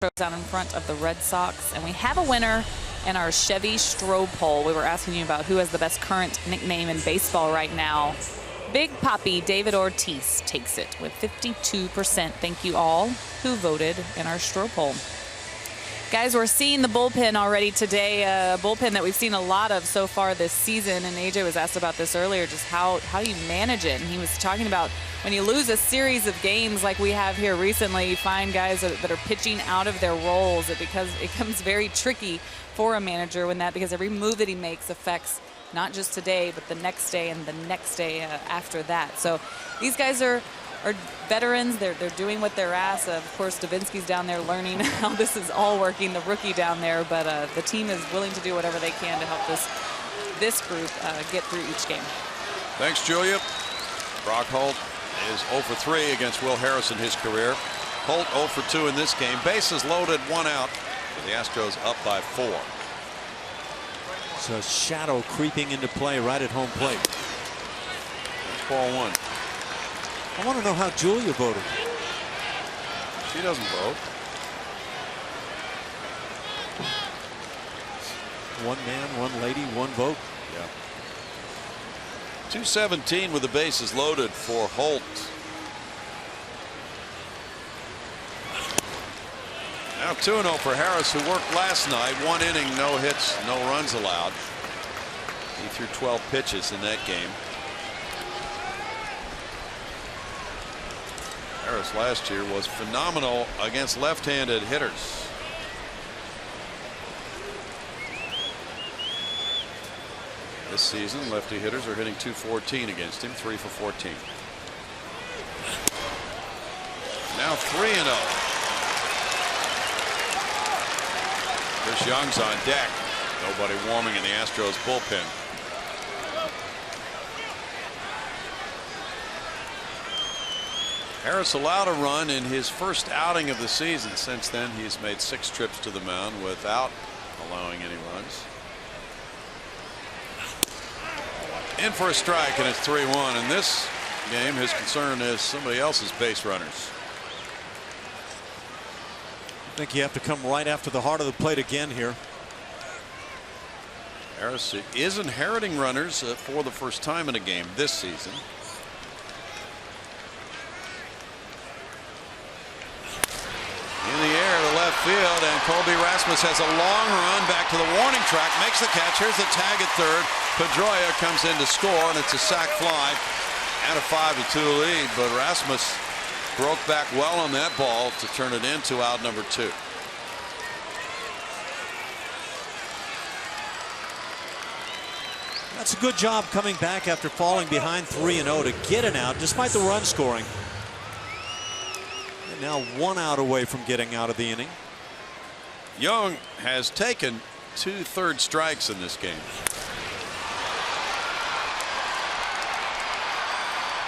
Speaker 3: Out in front of the Red Sox, and we have a winner in our Chevy Stroh poll. We were asking you about who has the best current nickname in baseball right now. Big Papi David Ortiz takes it with 52%. Thank you all who voted in our Stroh poll. Guys, we're seeing the bullpen already today, a bullpen that we've seen a lot of so far this season, and AJ was asked about this earlier, just how you manage it. And he was talking about when you lose a series of games like we have here recently, you find guys that are pitching out of their roles. It becomes very tricky for a manager because every move that he makes affects not just today, but the next day and the next day after that. So these guys are veterans. They're doing what they're asked. Of course, Davinsky's down there learning how this is all working, the rookie down there, but the team is willing to do whatever they can to help this group get through each game.
Speaker 1: Thanks, Julia. Brock Holt is 0 for 3 against Will Harris in his career. Holt 0 for 2 in this game. Bases loaded, 1 out. The Astros up by 4.
Speaker 2: It's a shadow creeping into play right at home plate.
Speaker 1: That's ball 1.
Speaker 2: I want to know how Julia voted.
Speaker 1: She doesn't vote.
Speaker 2: One man, one lady, one vote.
Speaker 1: Yeah. 217 with the bases loaded for Holt. Now 2-0 for Harris, who worked last night. 1 inning, no hits, no runs allowed. He threw 12 pitches in that game. Harris last year was phenomenal against left-handed hitters. This season, lefty hitters are hitting .214 against him, 3 for 14. Now 3-0. Chris Young's on deck. Nobody warming in the Astros bullpen. Harris allowed a run in his first outing of the season. Since then, he's made 6 trips to the mound without allowing any runs. In for a strike, and it's 3-1. In this game, his concern is somebody else's base runners.
Speaker 2: I think you have to come right after the heart of the plate again here.
Speaker 1: Harris is inheriting runners for the first time in a game this season. In the air to left field, and Colby Rasmus has a long run back to the warning track, makes the catch. Here's the tag at third. Pedroia comes in to score, and it's a sac fly and a 5-2 lead. But Rasmus broke back well on that ball to turn it into out number 2.
Speaker 2: That's a good job coming back after falling behind 3-0 to get an out despite the run scoring. And now 1 out away from getting out of the inning.
Speaker 1: Young has taken 2 third strikes in this game.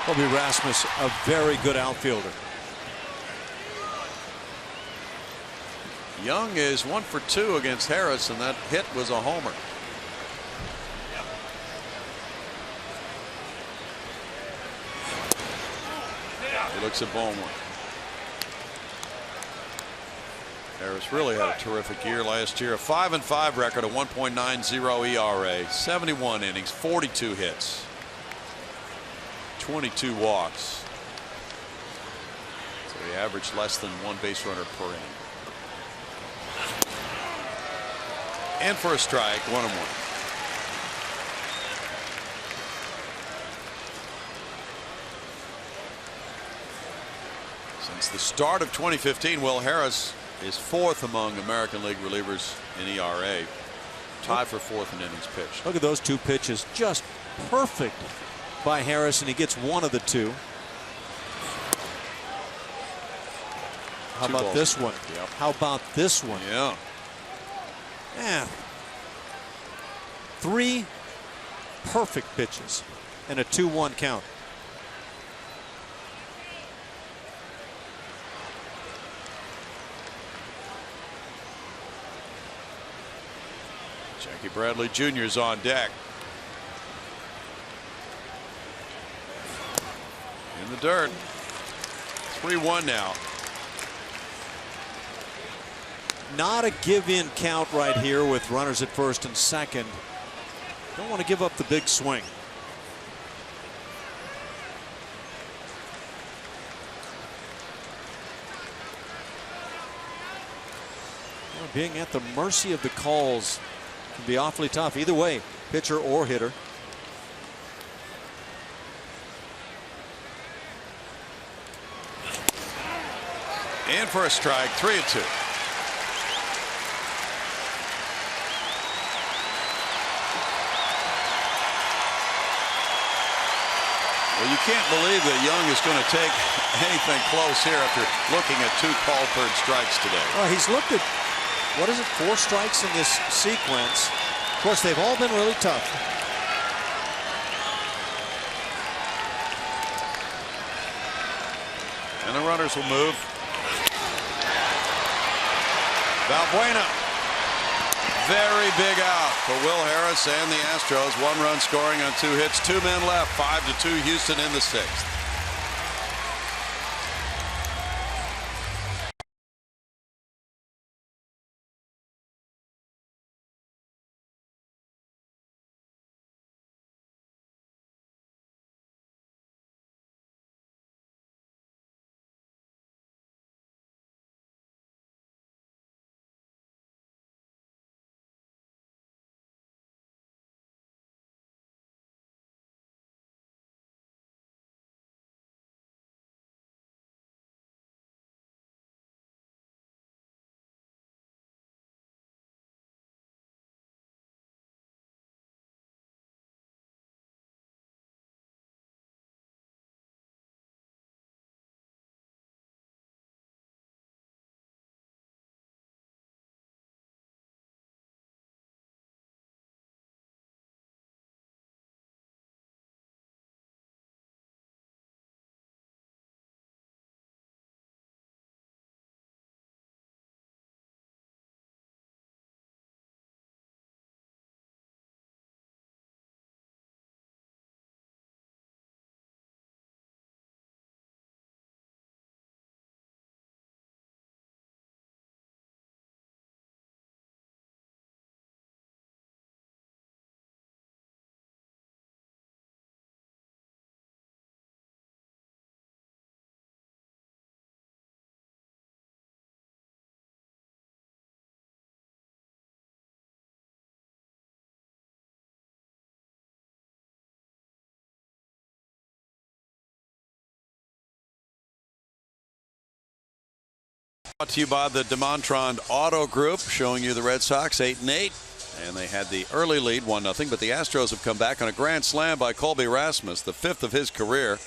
Speaker 2: Colby Rasmus, a very good outfielder.
Speaker 1: Young is 1 for 2 against Harris, and that hit was a homer. He looks at Bowman. Harris really had a terrific year last year. A 5-5 record, a 1.90 ERA, 71 innings, 42 hits, 22 walks. So he averaged less than 1 base runner per inning. And for a strike, 1-1. Since the start of 2015, Will Harris is 4th among American League relievers in ERA, tied for 4th in innings pitched.
Speaker 2: Look at those 2 pitches, just perfect by Harris, and he gets 1 of the 2. How about this one?
Speaker 1: Yep.
Speaker 2: How about this one?
Speaker 1: Yeah.
Speaker 2: Yeah. 3 perfect pitches and a 2-1 count.
Speaker 1: Jackie Bradley Jr. is on deck. In the dirt. 3-1 now.
Speaker 2: Not a give-in count right here with runners at first and second. Don't want to give up the big swing. Well, being at the mercy of the calls can be awfully tough either way, pitcher or hitter.
Speaker 1: In for a strike, 3-2. Well, you can't believe that Young is going to take anything close here after looking at 2 called third strikes today.
Speaker 2: Well, he's looked at, what is it, 4 strikes in this sequence. Of course, they've all been really tough.
Speaker 1: And the runners will move. Valbuena. Very big out for Will Harris and the Astros. 1 run scoring on 2 hits. 2 men left. 5-2 Houston in the 6th. Brought to you by the DeMontron Auto Group, showing you the Red Sox 8-8. And they had the early lead, 1-0, but the Astros have come back on a grand slam by Colby Rasmus, the 5th of his career.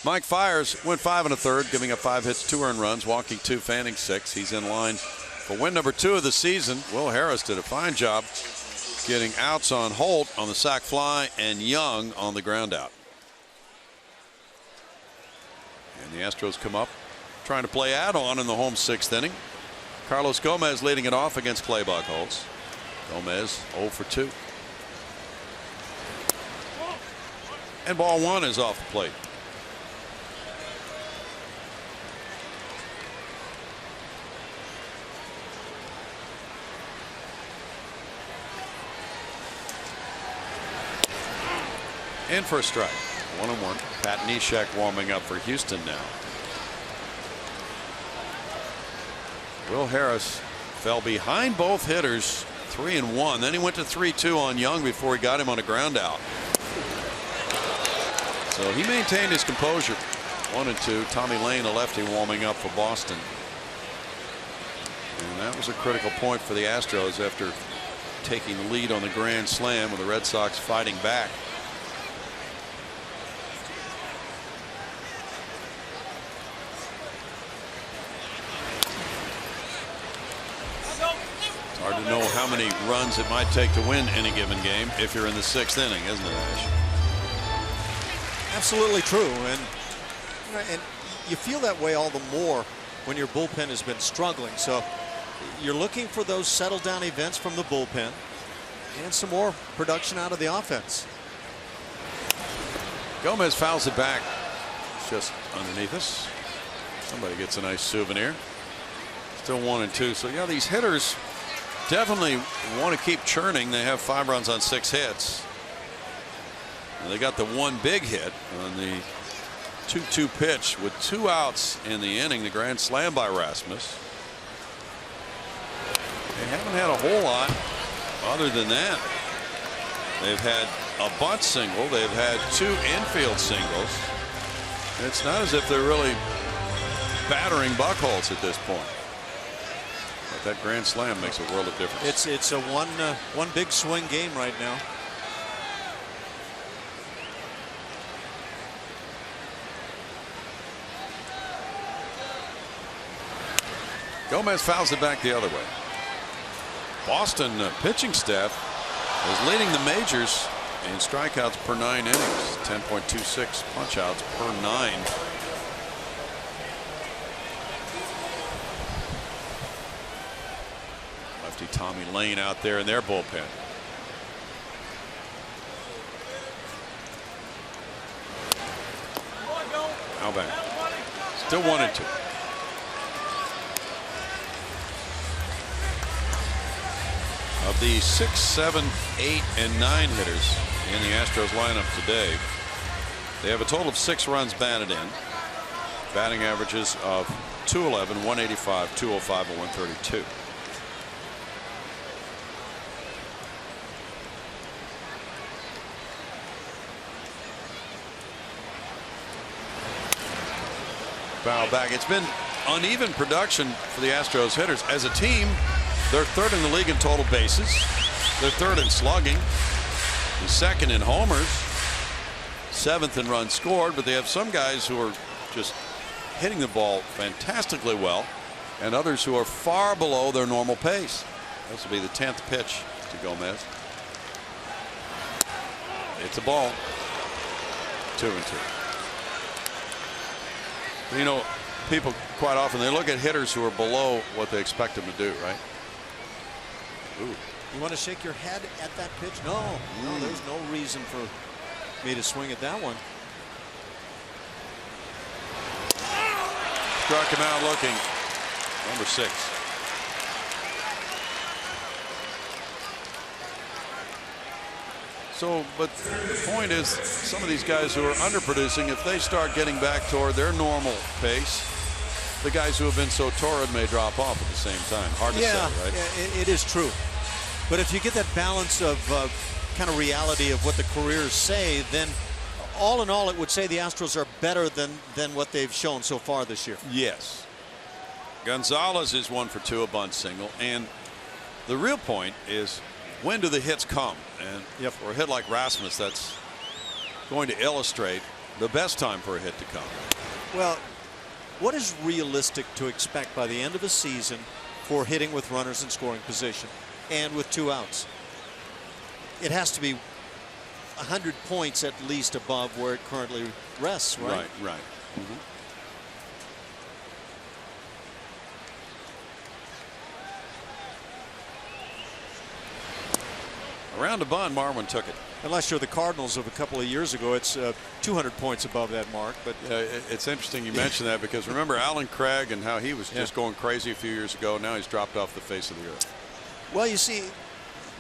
Speaker 1: Mike Fiers went 5 1/3, giving up 5 hits, 2 earned runs, walking 2, fanning 6. He's in line for win number 2 of the season. Will Harris did a fine job getting outs on Holt on the sac fly and Young on the ground out. And the Astros come up trying to play add-on in the home 6th inning. Carlos Gomez leading it off against clay Buchholz. Gomez 0 for 2. And ball 1 is off the plate. In for a strike. 1-1. Pat Neshek warming up for Houston now. Will Harris fell behind both hitters, 3-1. Then he went to 3-2 on Young before he got him on a ground out. So he maintained his composure. 1-2. Tommy Lane, a lefty, warming up for Boston. And that was a critical point for the Astros after taking the lead on the grand slam with the Red Sox fighting back. Hard to know how many runs it might take to win any given game if you're in the 6th inning, isn't it, Ash?
Speaker 2: Absolutely true, and you feel that way all the more when your bullpen has been struggling. So you're looking for those settle down events from the bullpen and some more production out of the offense.
Speaker 1: Gomez fouls it back. It's just underneath us. Somebody gets a nice souvenir. Still 1-2. So yeah, these hitters definitely want to keep churning. They have 5 runs on 6 hits. And they got the one big hit on the 2-2 pitch with 2 outs in the inning. The grand slam by Rasmus. They haven't had a whole lot other than that. They've had a bunt single. They've had 2 infield singles. And it's not as if they're really battering Buchholz at this point. But that grand slam makes a world of difference.
Speaker 2: It's a one big swing game right now.
Speaker 1: Gomez fouls it back the other way. Boston pitching staff is leading the majors in strikeouts per 9 innings. 10.26 punch-outs per 9. Lefty Tommy Lane out there in their bullpen. Now back. Still 1-2. Of the 6, 7, 8, and 9 hitters in the Astros lineup today, they have a total of 6 runs batted in. Batting averages of .211, .185, .205, and .132. Foul back. It's been uneven production for the Astros hitters. As a team, they're 3rd in the league in total bases. They're 3rd in slugging. They're 2nd in homers. 7th in runs scored. But they have some guys who are just hitting the ball fantastically well, and others who are far below their normal pace. This will be the 10th pitch to Gomez. It's a ball. 2-2. You know, people quite often, they look at hitters who are below what they expect them to do, right? Ooh.
Speaker 2: You want to shake your head at that pitch? No, no, there's no reason for me to swing at that one.
Speaker 1: Struck him out looking. Number 6. So, but the point is, some of these guys who are underproducing, if they start getting back toward their normal pace, the guys who have been so torrid may drop off at the same time. Hard to say, right?
Speaker 2: Yeah, it is true. But if you get that balance of kind of reality of what the careers say, then all in all, it would say the Astros are better than what they've shown so far this year.
Speaker 1: Yes. Gonzalez is 1 for 2, a bunt single. And the real point is, when do the hits come? And for a hit like Rasmus, that's going to illustrate the best time for a hit to come.
Speaker 2: Well, what is realistic to expect by the end of a season for hitting with runners in scoring position and with 2 outs? It has to be 100 points at least above where it currently rests, right?
Speaker 1: Right. Around a bunt, Marwin took it.
Speaker 2: Unless you're the Cardinals of a couple of years ago, it's 200 points above that mark. But
Speaker 1: it's interesting you mention that, because remember Alan Craig and how he was just going crazy a few years ago. Now he's dropped off the face of the earth.
Speaker 2: Well, you see,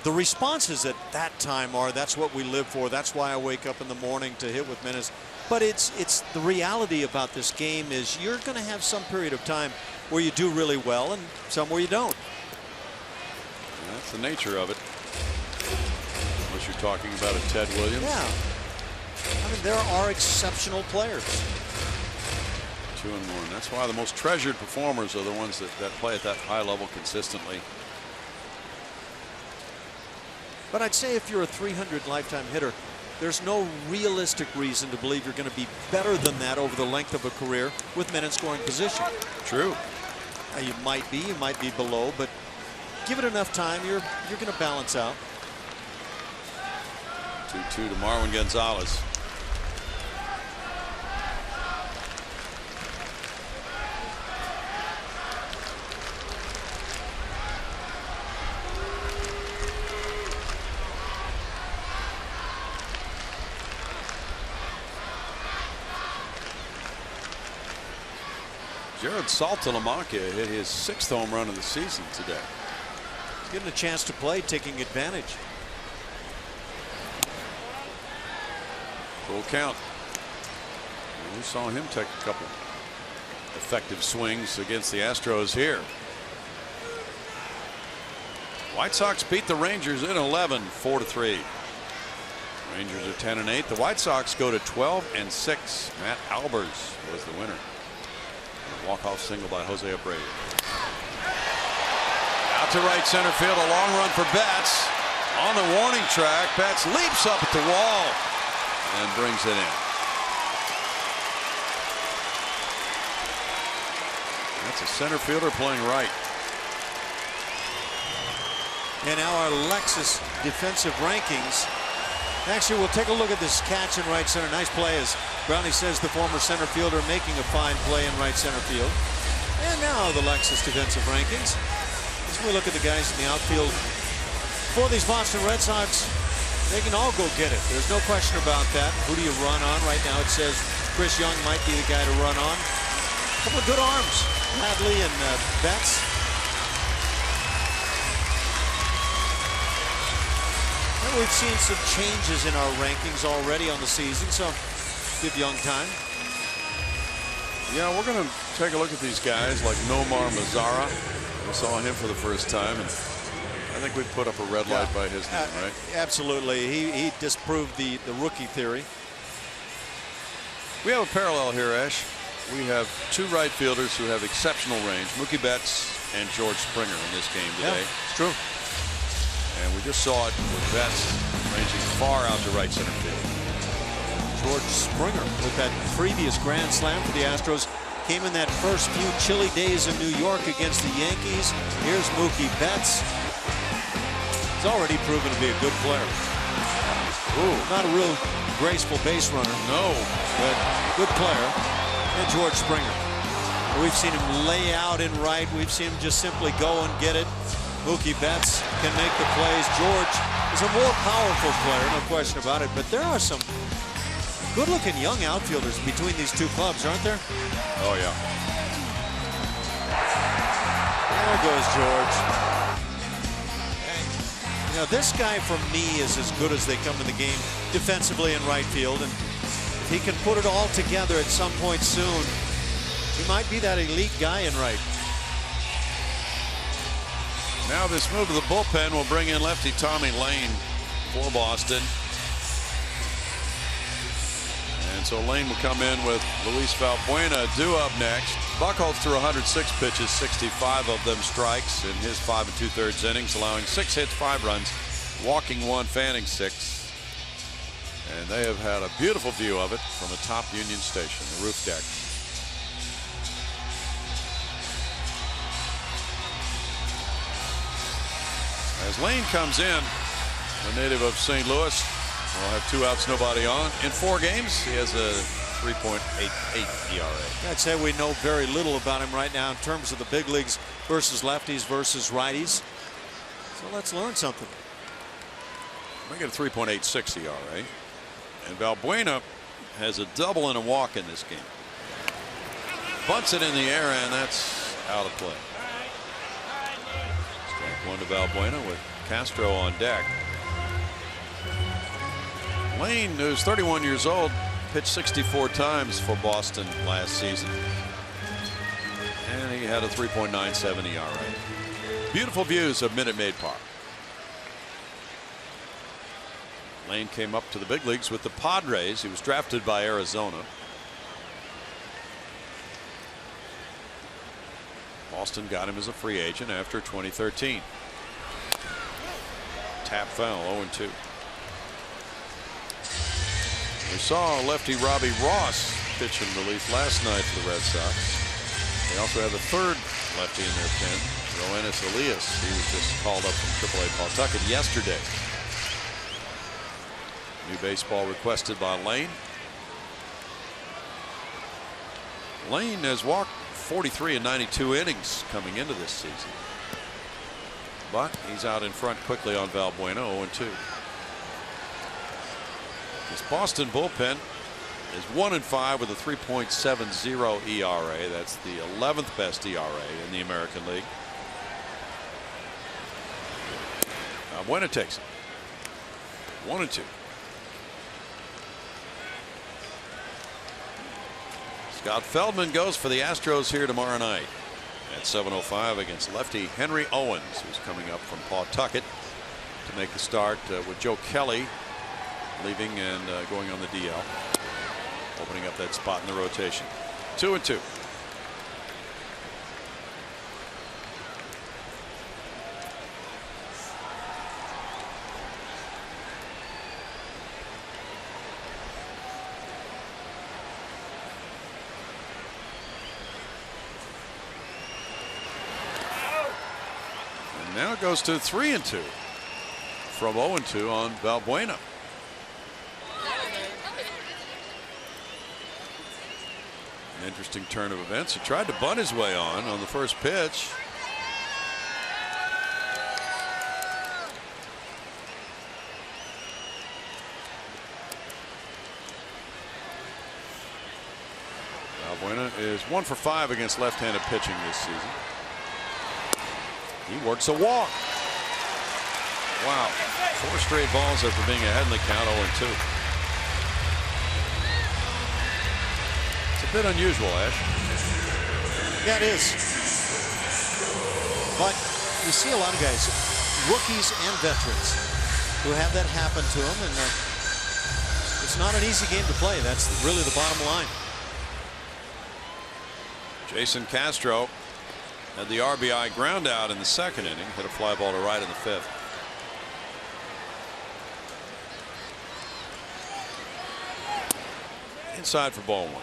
Speaker 2: the responses at that time are, that's what we live for. That's why I wake up in the morning to hit with Menace. But it's the reality about this game is you're going to have some period of time where you do really well and some where you don't.
Speaker 1: That's the nature of it. Unless you're talking about a Ted Williams.
Speaker 2: Yeah. I mean, there are exceptional players.
Speaker 1: 2-1. That's why the most treasured performers are the ones that play at that high level consistently.
Speaker 2: But I'd say if you're a 300 lifetime hitter, there's no realistic reason to believe you're going to be better than that over the length of a career with men in scoring position.
Speaker 1: True.
Speaker 2: Now, you might be below, but give it enough time, you're going to balance out.
Speaker 1: 2-2 to Marwin Gonzalez. Jared Saltalamacchia hit his 6th home run of the season today.
Speaker 2: He's getting a chance to play, taking advantage.
Speaker 1: Full count. And we saw him take a couple effective swings against the Astros here. White Sox beat the Rangers in 11, 4-3. Rangers are 10-8. The White Sox go to 12-6. Matt Albers was the winner. Walk-off single by Jose Abreu. Out to right center field, a long run for Betts. On the warning track, Betts leaps up at the wall and brings it in. That's a center fielder playing right.
Speaker 2: And now our Lexus defensive rankings. Actually, we'll take a look at this catch in right center. Nice play, as Brownie says, the former center fielder making a fine play in right center field. And now the Lexus defensive rankings. As we look at the guys in the outfield for these Boston Red Sox, they can all go get it. There's no question about that. Who do you run on? Right now it says Chris Young might be the guy to run on. A couple of good arms, Hadley and Betts. And we've seen some changes in our rankings already on the season, so give Young time.
Speaker 1: Yeah, we're going to take a look at these guys like Nomar Mazara. We saw him for the first time, and I think we put up a red light by his name, right?
Speaker 2: Absolutely. He disproved the rookie theory.
Speaker 1: We have a parallel here, Ash. We have 2 right fielders who have exceptional range, Mookie Betts and George Springer in this game today.
Speaker 2: Yeah, it's true.
Speaker 1: And we just saw it with Betts ranging far out to right center field.
Speaker 2: George Springer with that previous grand slam for the Astros came in that first few chilly days in New York against the Yankees. Here's Mookie Betts. He's already proven to be a good player. Ooh, not a real graceful base runner.
Speaker 1: No.
Speaker 2: But good player. And George Springer. We've seen him lay out in right. We've seen him just simply go and get it. Mookie Betts can make the plays. George is a more powerful player, no question about it. But there are some good-looking young outfielders between these 2 clubs, aren't there?
Speaker 1: Oh, yeah.
Speaker 2: There goes George. And, you know, this guy, for me, is as good as they come in the game defensively in right field. And if he can put it all together at some point soon, he might be that elite guy in right.
Speaker 1: Now this move to the bullpen will bring in lefty Tommy Lane for Boston. And so Lane will come in with Luis Valbuena due up next. Buchholz threw 106 pitches, 65 of them strikes in his 5 2/3 innings, allowing 6 hits, 5 runs, walking 1, fanning 6. And they have had a beautiful view of it from atop Union Station, the roof deck. As Lane comes in, a native of St. Louis, will have 2 outs, nobody on. In 4 games, he has a 3.88 ERA.
Speaker 2: I'd say we know very little about him right now in terms of the big leagues versus lefties versus righties. So let's learn something.
Speaker 1: We get a 3.86 ERA. And Valbuena has a double and a walk in this game. Bunts it in the air, and that's out of play. Strike 1 to Valbuena with Castro on deck. Lane, who's 31 years old, pitched 64 times for Boston last season. And he had a 3.97 ERA. Beautiful views of Minute Maid Park. Lane came up to the big leagues with the Padres. He was drafted by Arizona. Boston got him as a free agent after 2013. Tap foul, 0-2. We saw lefty Robbie Ross pitch in relief last night for the Red Sox. They also have a 3rd lefty in their pen, Roenis Elias. He was just called up from AAA Pawtucket yesterday. New baseball requested by Lane. Lane has walked 43 in 92 innings coming into this season. But he's out in front quickly on Valbuena, 0-2. This Boston bullpen is 1-5 with a 3.70 ERA. That's the 11th best ERA in the American League. Buena takes it. 1-2. Scott Feldman goes for the Astros here tomorrow night at 7:05 against lefty Henry Owens, who's coming up from Pawtucket to make the start with Joe Kelly leaving and going on the DL, opening up that spot in the rotation. 2-2. Now it goes to 3-2 from 0-2 on Valbuena. An interesting turn of events. He tried to bunt his way on the first pitch. Valbuena is 1 for 5 against left-handed pitching this season. He works a walk. Wow. 4 straight balls after being ahead in the count, 0-2. It's a bit unusual, Ash.
Speaker 2: Yeah, it is. But you see a lot of guys, rookies and veterans, who have that happen to them, and it's not an easy game to play. That's really the bottom line.
Speaker 1: Jason Castro had the RBI ground out in the second inning, hit a fly ball to right in the 5th. Inside for ball 1.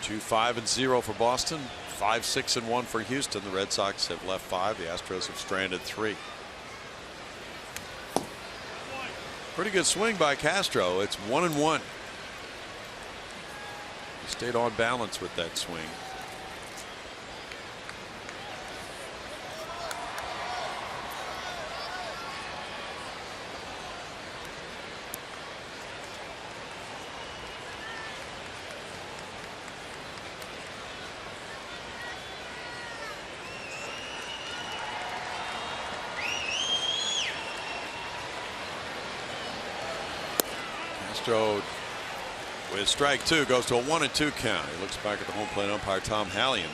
Speaker 1: Two 5-0 for Boston, 5-6-1 for Houston. The Red Sox have left 5. The Astros have stranded 3. Pretty good swing by Castro. It's 1-1. He stayed on balance with that swing. Castro with strike 2 goes to a 1-2 count. He looks back at the home plate umpire Tom Hallion.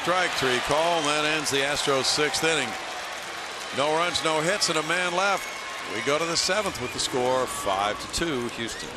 Speaker 1: Strike 3 call, and that ends the Astros 6th inning. No runs, no hits, and a man left. We go to the 7th with the score 5-2 Houston.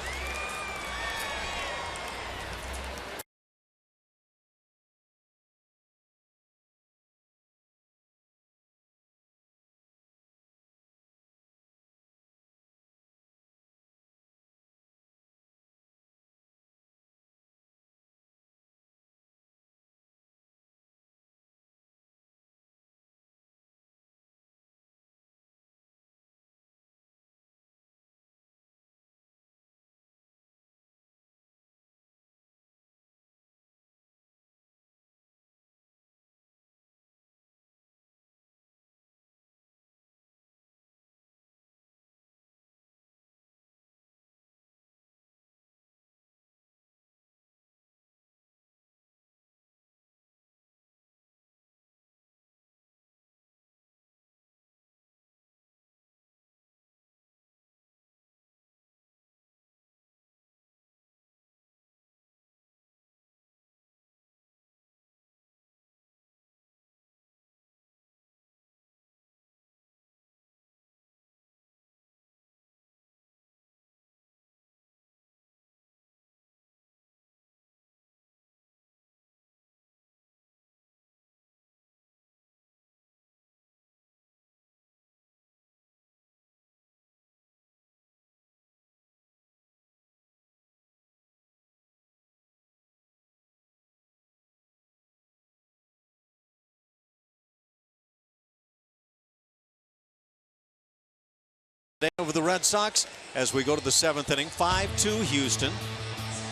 Speaker 2: over the Red Sox as we go to the 7th inning. 5-2 Houston.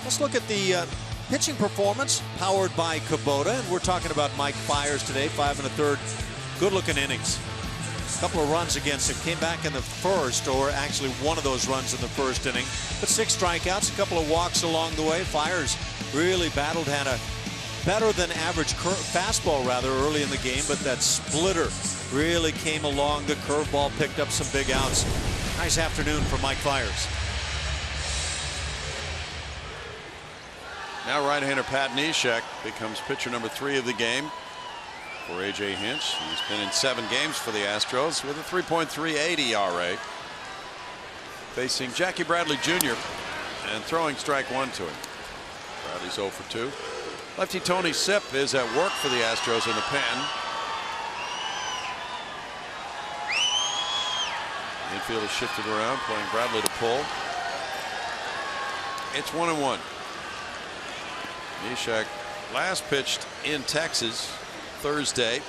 Speaker 2: Let's look at the pitching performance powered by Kubota, and we're talking about Mike Fiers today. 5 1/3 good-looking innings. A couple of runs against him. Came back in the first, or actually one of those runs in the first inning. But 6 strikeouts, a couple of walks along the way. Fiers really battled, had a better than average fastball rather early in the game, but that splitter really came along. The curveball picked up some big outs. Nice afternoon for Mike Fiers.
Speaker 1: Now right-hander Pat Neshek becomes pitcher number 3 of the game for A.J. Hinch. He's been in 7 games for the Astros with a 3.38 ERA. Facing Jackie Bradley Jr. and throwing strike 1 to him. Bradley's 0 for 2. Lefty Tony Sipp is at work for the Astros in the pen. Infield is shifted around, playing Bradley to pull. It's 1-1. Neshek last pitched in Texas Thursday.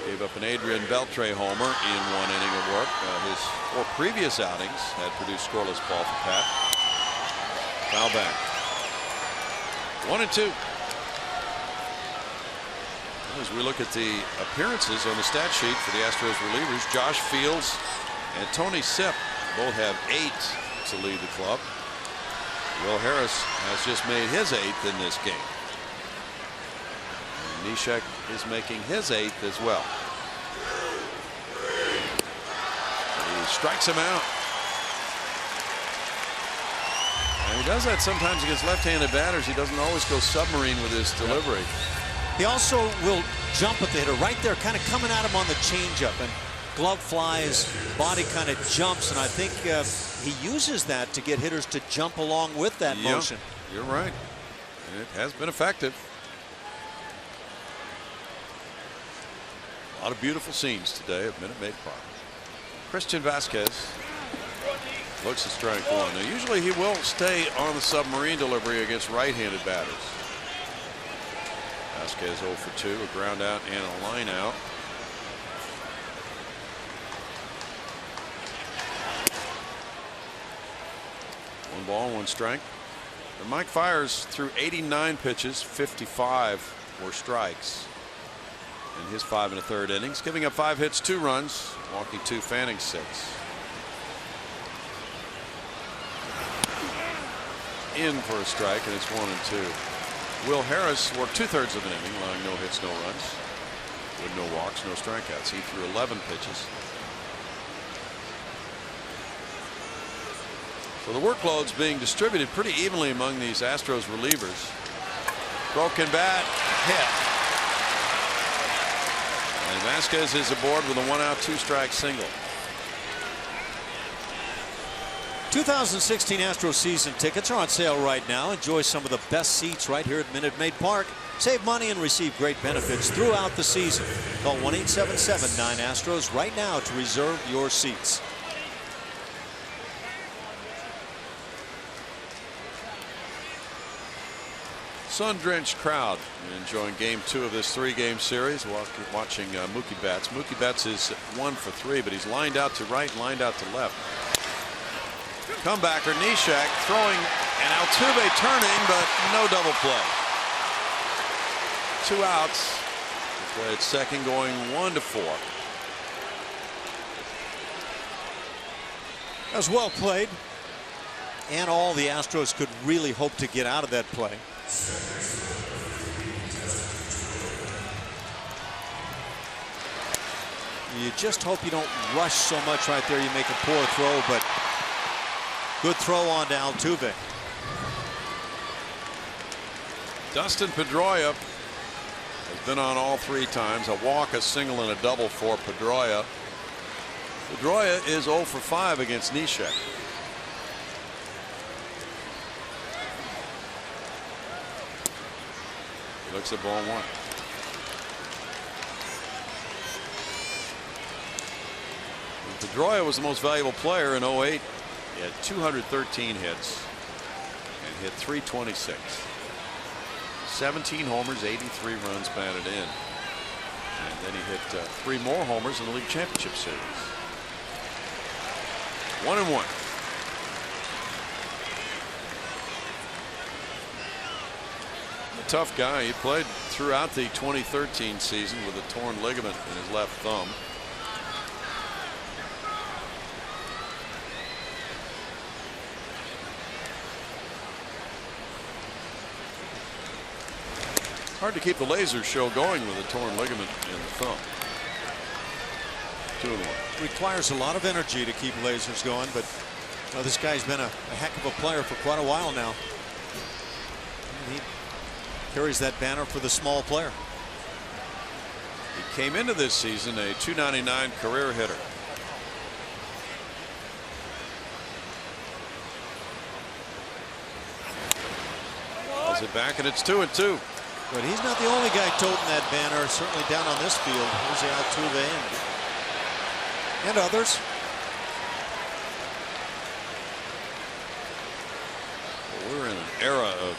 Speaker 1: Gave up an Adrian Beltre homer in 1 inning of work. His 4 previous outings had produced scoreless ball for Pat. Foul back. 1-2. As we look at the appearances on the stat sheet for the Astros relievers, Josh Fields and Tony Sipp both have 8 to lead the club. Will Harris has just made his 8th in this game. And Neshek is making his 8th as well. He strikes him out. And he does that sometimes against left-handed batters. He doesn't always go submarine with his delivery.
Speaker 2: He also will jump at the hitter right there, kind of coming at him on the changeup, and glove flies, body kind of jumps, and I think he uses that to get hitters to jump along with that motion.
Speaker 1: You're right. And it has been effective. A lot of beautiful scenes today at Minute Maid Park. Christian Vasquez looks at strike 1. Now usually he will stay on the submarine delivery against right-handed batters. Vasquez 0 for 2, a ground out and a line out. One ball, 1 strike. And Mike Fiers threw 89 pitches, 55 were strikes in his 5 1/3 innings, giving up 5 hits, 2 runs, walking 2, fanning 6. In for a strike, and it's 1-2. Will Harris worked 2/3 of an inning, allowing no hits, no runs, with no walks, no strikeouts. He threw 11 pitches. So the workload's being distributed pretty evenly among these Astros relievers. Broken bat, hit. And Vasquez is aboard with a 1-out, 2-strike single.
Speaker 2: 2016 Astros season tickets are on sale right now. Enjoy some of the best seats right here at Minute Maid Park. Save money and receive great benefits throughout the season. Call 1-877-9-ASTROS right now to reserve your seats.
Speaker 1: Sun-drenched crowd enjoying game 2 of this 3-game series. Watching Mookie Betts. Mookie Betts is 1 for 3, but he's lined out to right and lined out to left. Comebacker Neshek throwing, and Altuve turning, but no double play. 2 outs. He played second, going 1-4.
Speaker 2: That was well played, and all the Astros could really hope to get out of that play. You just hope you don't rush so much right there. You make a poor throw, but good throw on to Altuve.
Speaker 1: Dustin Pedroia has been on all 3 times. A walk, a single, and a double for Pedroia. Pedroia is 0 for 5 against Neshek. He looks at ball 1. Pedroia was the most valuable player in 08. He had 213 hits and hit .326. 17 homers, 83 runs batted in. And then he hit 3 more homers in the league championship series. 1-1. Tough guy. He played throughout the 2013 season with a torn ligament in his left thumb. Hard to keep the laser show going with a torn ligament in the thumb. 2-1.
Speaker 2: Requires a lot of energy to keep lasers going, but this guy's been a heck of a player for quite a while now. He carries that banner for the small player.
Speaker 1: He came into this season a .299 career hitter. Calls it back, and it's 2-2.
Speaker 2: But he's not the only guy toting that banner, certainly down on this field. Here's the Altuve and others.
Speaker 1: Well, we're in an era of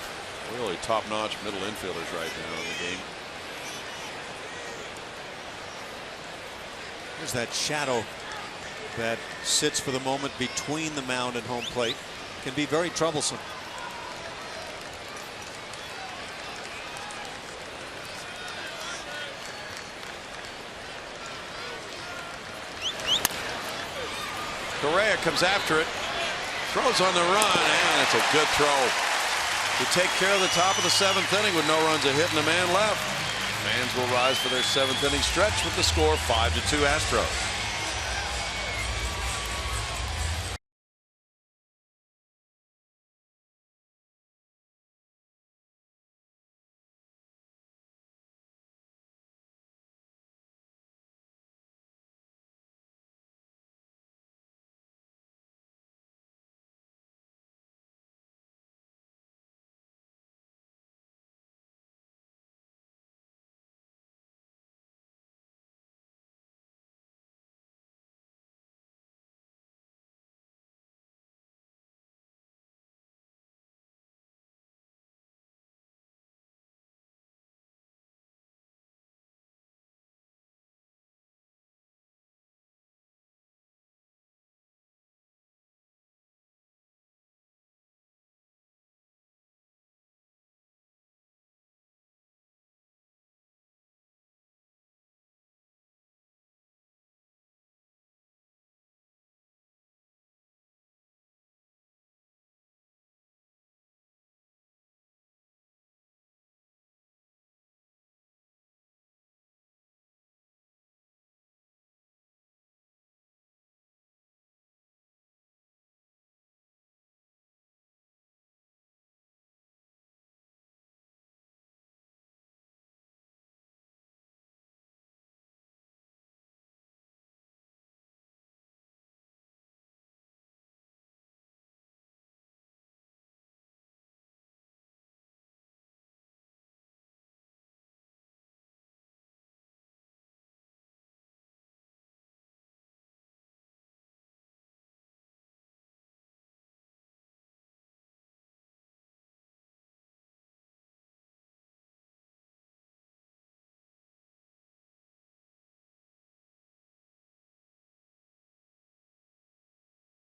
Speaker 1: really top-notch middle infielders right now in the game.
Speaker 2: There's that shadow that sits for the moment between the mound and home plate. Can be very troublesome.
Speaker 1: Correa comes after it, throws on the run, and it's a good throw to take care of the top of the 7th inning with no runs, a hit, and a man left. Fans will rise for their 7th inning stretch with the score 5-2 Astros.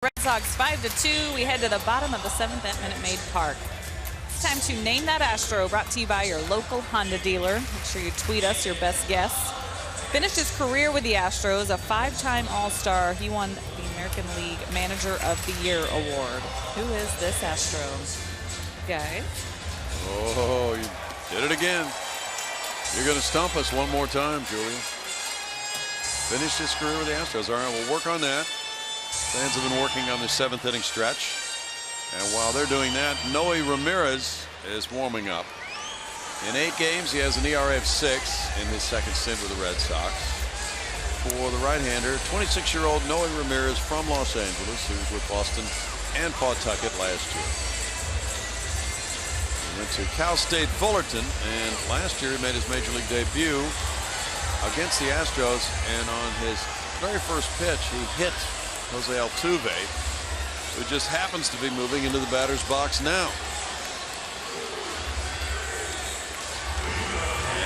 Speaker 3: Red Sox 5-2. We head to the bottom of the 7th at Minute Maid Park. It's time to name that Astro, brought to you by your local Honda dealer. Make sure you tweet us your best guess. Finished his career with the Astros, a 5-time All-Star. He won the American League Manager of the Year award. Who is this Astro? Guys?
Speaker 1: Oh, you did it again. You're going to stump us one more time, Julia. Finished his career with the Astros. All right, we'll work on that. Fans have been working on the 7th inning stretch. And while they're doing that, Noe Ramirez is warming up. In 8 games, he has an ERA of 6 in his second stint with the Red Sox. For the right-hander, 26-year-old Noe Ramirez from Los Angeles, who was with Boston and Pawtucket last year. He went to Cal State Fullerton, and last year he made his major league debut against the Astros, and on his very first pitch, he hit Jose Altuve, who just happens to be moving into the batter's box now.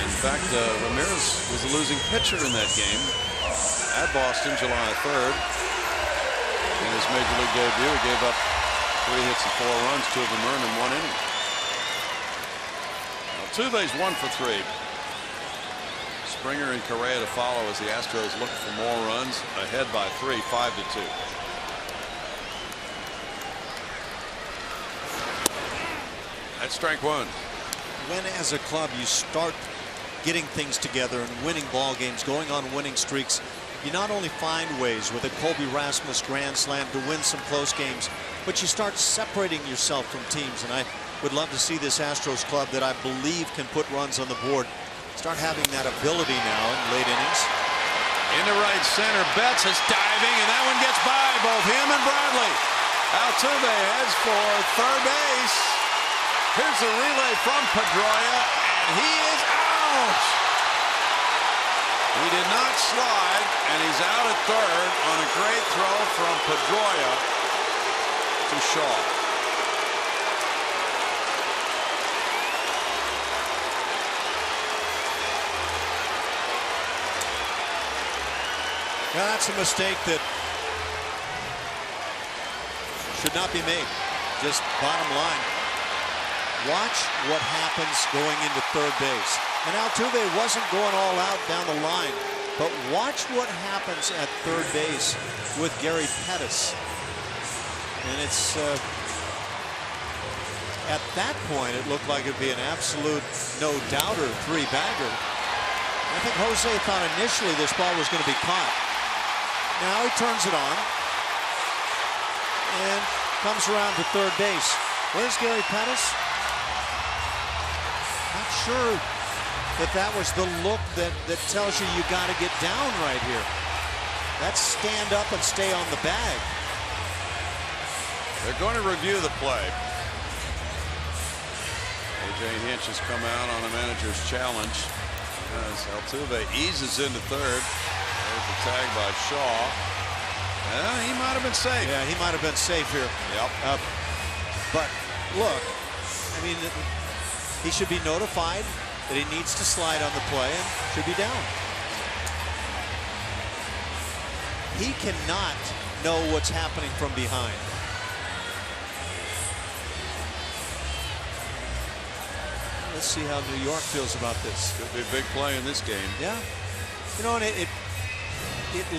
Speaker 1: In fact, Ramirez was the losing pitcher in that game at Boston, July 3rd. In his major league debut, he gave up 3 hits and 4 runs, 2 of them earned in 1 inning. Altuve's 1 for 3. Springer and Correa to follow as the Astros look for more runs, ahead by 3, 5-2. That's strike 1.
Speaker 2: When as a club you start getting things together and winning ball games, going on winning streaks, you not only find ways with a Colby Rasmus grand slam to win some close games, but you start separating yourself from teams. And I would love to see this Astros club that I believe can put runs on the board start having that ability now in late innings.
Speaker 1: Into right center, Betts is diving, and that one gets by both him and Bradley. Altuve heads for third base. Here's the relay from Pedroia, and he is out. He did not slide, and he's out at third on a great throw from Pedroia to Shaw.
Speaker 2: Now that's a mistake that should not be made. Just bottom line. Watch what happens going into third base. And Altuve wasn't going all out down the line, but watch what happens at third base with Gary Pettis. And it's at that point it looked like it'd be an absolute no-doubter 3-bagger. I think Jose thought initially this ball was going to be caught. Now he turns it on and comes around to third base. Where's Gary Pettis? Not sure that was the look that tells you got to get down right here. That's stand up and stay on the bag.
Speaker 1: They're going to review the play. A.J. Hinch has come out on a manager's challenge as Altuve eases into third. There's the tag by Shaw. He might have been safe.
Speaker 2: Yeah, he might have been safe here.
Speaker 1: Yep.
Speaker 2: But look, I mean, he should be notified that he needs to slide on the play and should be down. He cannot know what's happening from behind. Let's see how New York feels about this.
Speaker 1: Could be a big play in this game.
Speaker 2: Yeah. You know, and it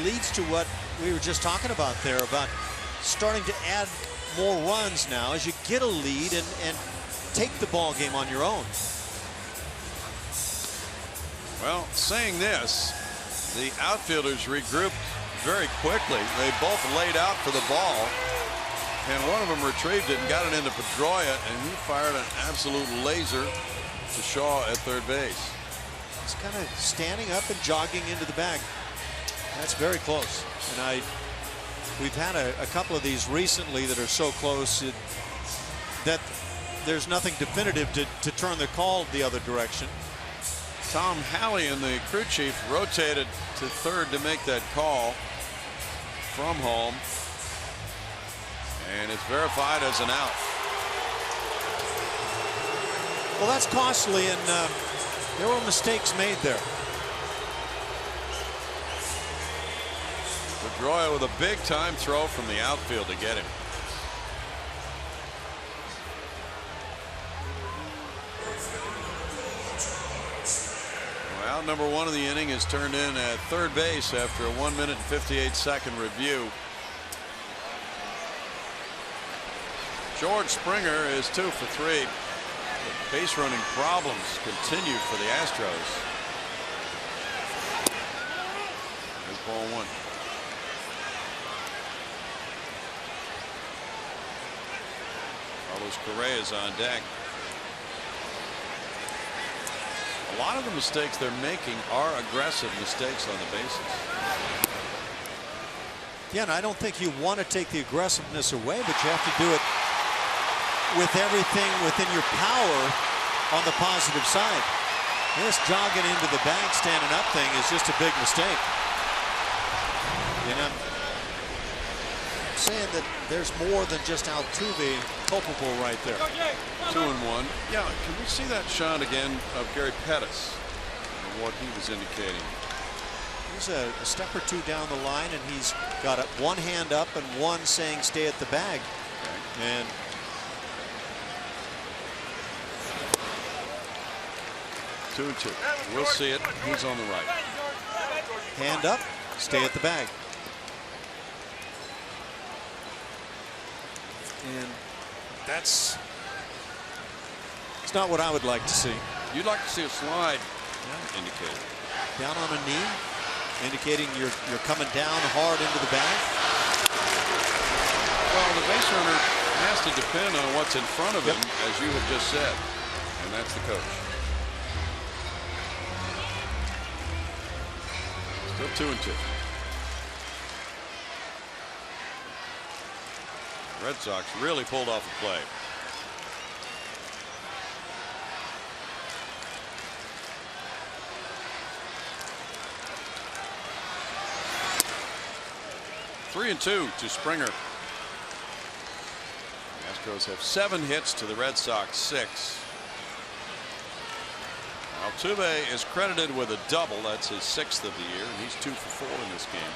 Speaker 2: leads to what we were just talking about there, about starting to add more runs now as you get a lead and take the ball game on your own.
Speaker 1: Well, saying this, the outfielders regrouped very quickly. They both laid out for the ball, and one of them retrieved it and got it into Pedroia, and he fired an absolute laser to Shaw at third base.
Speaker 2: He's kind of standing up and jogging into the bag. That's very close. And we've had a couple of these recently that are so close that there's nothing definitive to turn the call the other direction.
Speaker 1: Tom Halley and the crew chief rotated to third to make that call from home, and it's verified as an out.
Speaker 2: Well, that's costly, and there were mistakes made there.
Speaker 1: Pedroia with a big time throw from the outfield to get him. Well, number 1 of the inning is turned in at third base after a 1-minute and 58-second review. George Springer is 2 for 3. Base running problems continue for the Astros. There's ball 1. Carlos Correa is on deck. A lot of the mistakes they're making are aggressive mistakes on the bases.
Speaker 2: Yeah, and I don't think you want to take the aggressiveness away, but you have to do it with everything within your power on the positive side. This jogging into the bag, standing up thing is just a big mistake. You know, I'm saying that there's more than just Altuve culpable right there.
Speaker 1: 2-1. Yeah, can we see that shot again of Gary Pettis and what he was indicating?
Speaker 2: He's a step or two down the line, and he's got one hand up and one saying stay at the bag. Okay. And
Speaker 1: two and two. We'll see it. He's on the right.
Speaker 2: Hand up, stay at the bag. And it's not what I would like to see.
Speaker 1: You'd like to see a slide indicated.
Speaker 2: Down on a knee, indicating you're coming down hard into the bag.
Speaker 1: Well, the base runner has to depend on what's in front of him, as you have just said, and that's the coach. Still 2 and 2. Red Sox really pulled off a play. Three and 2 to Springer. The Astros have 7 hits to the Red Sox 6. Altuve is credited with a double. That's his 6th of the year, and he's 2 for 4 in this game.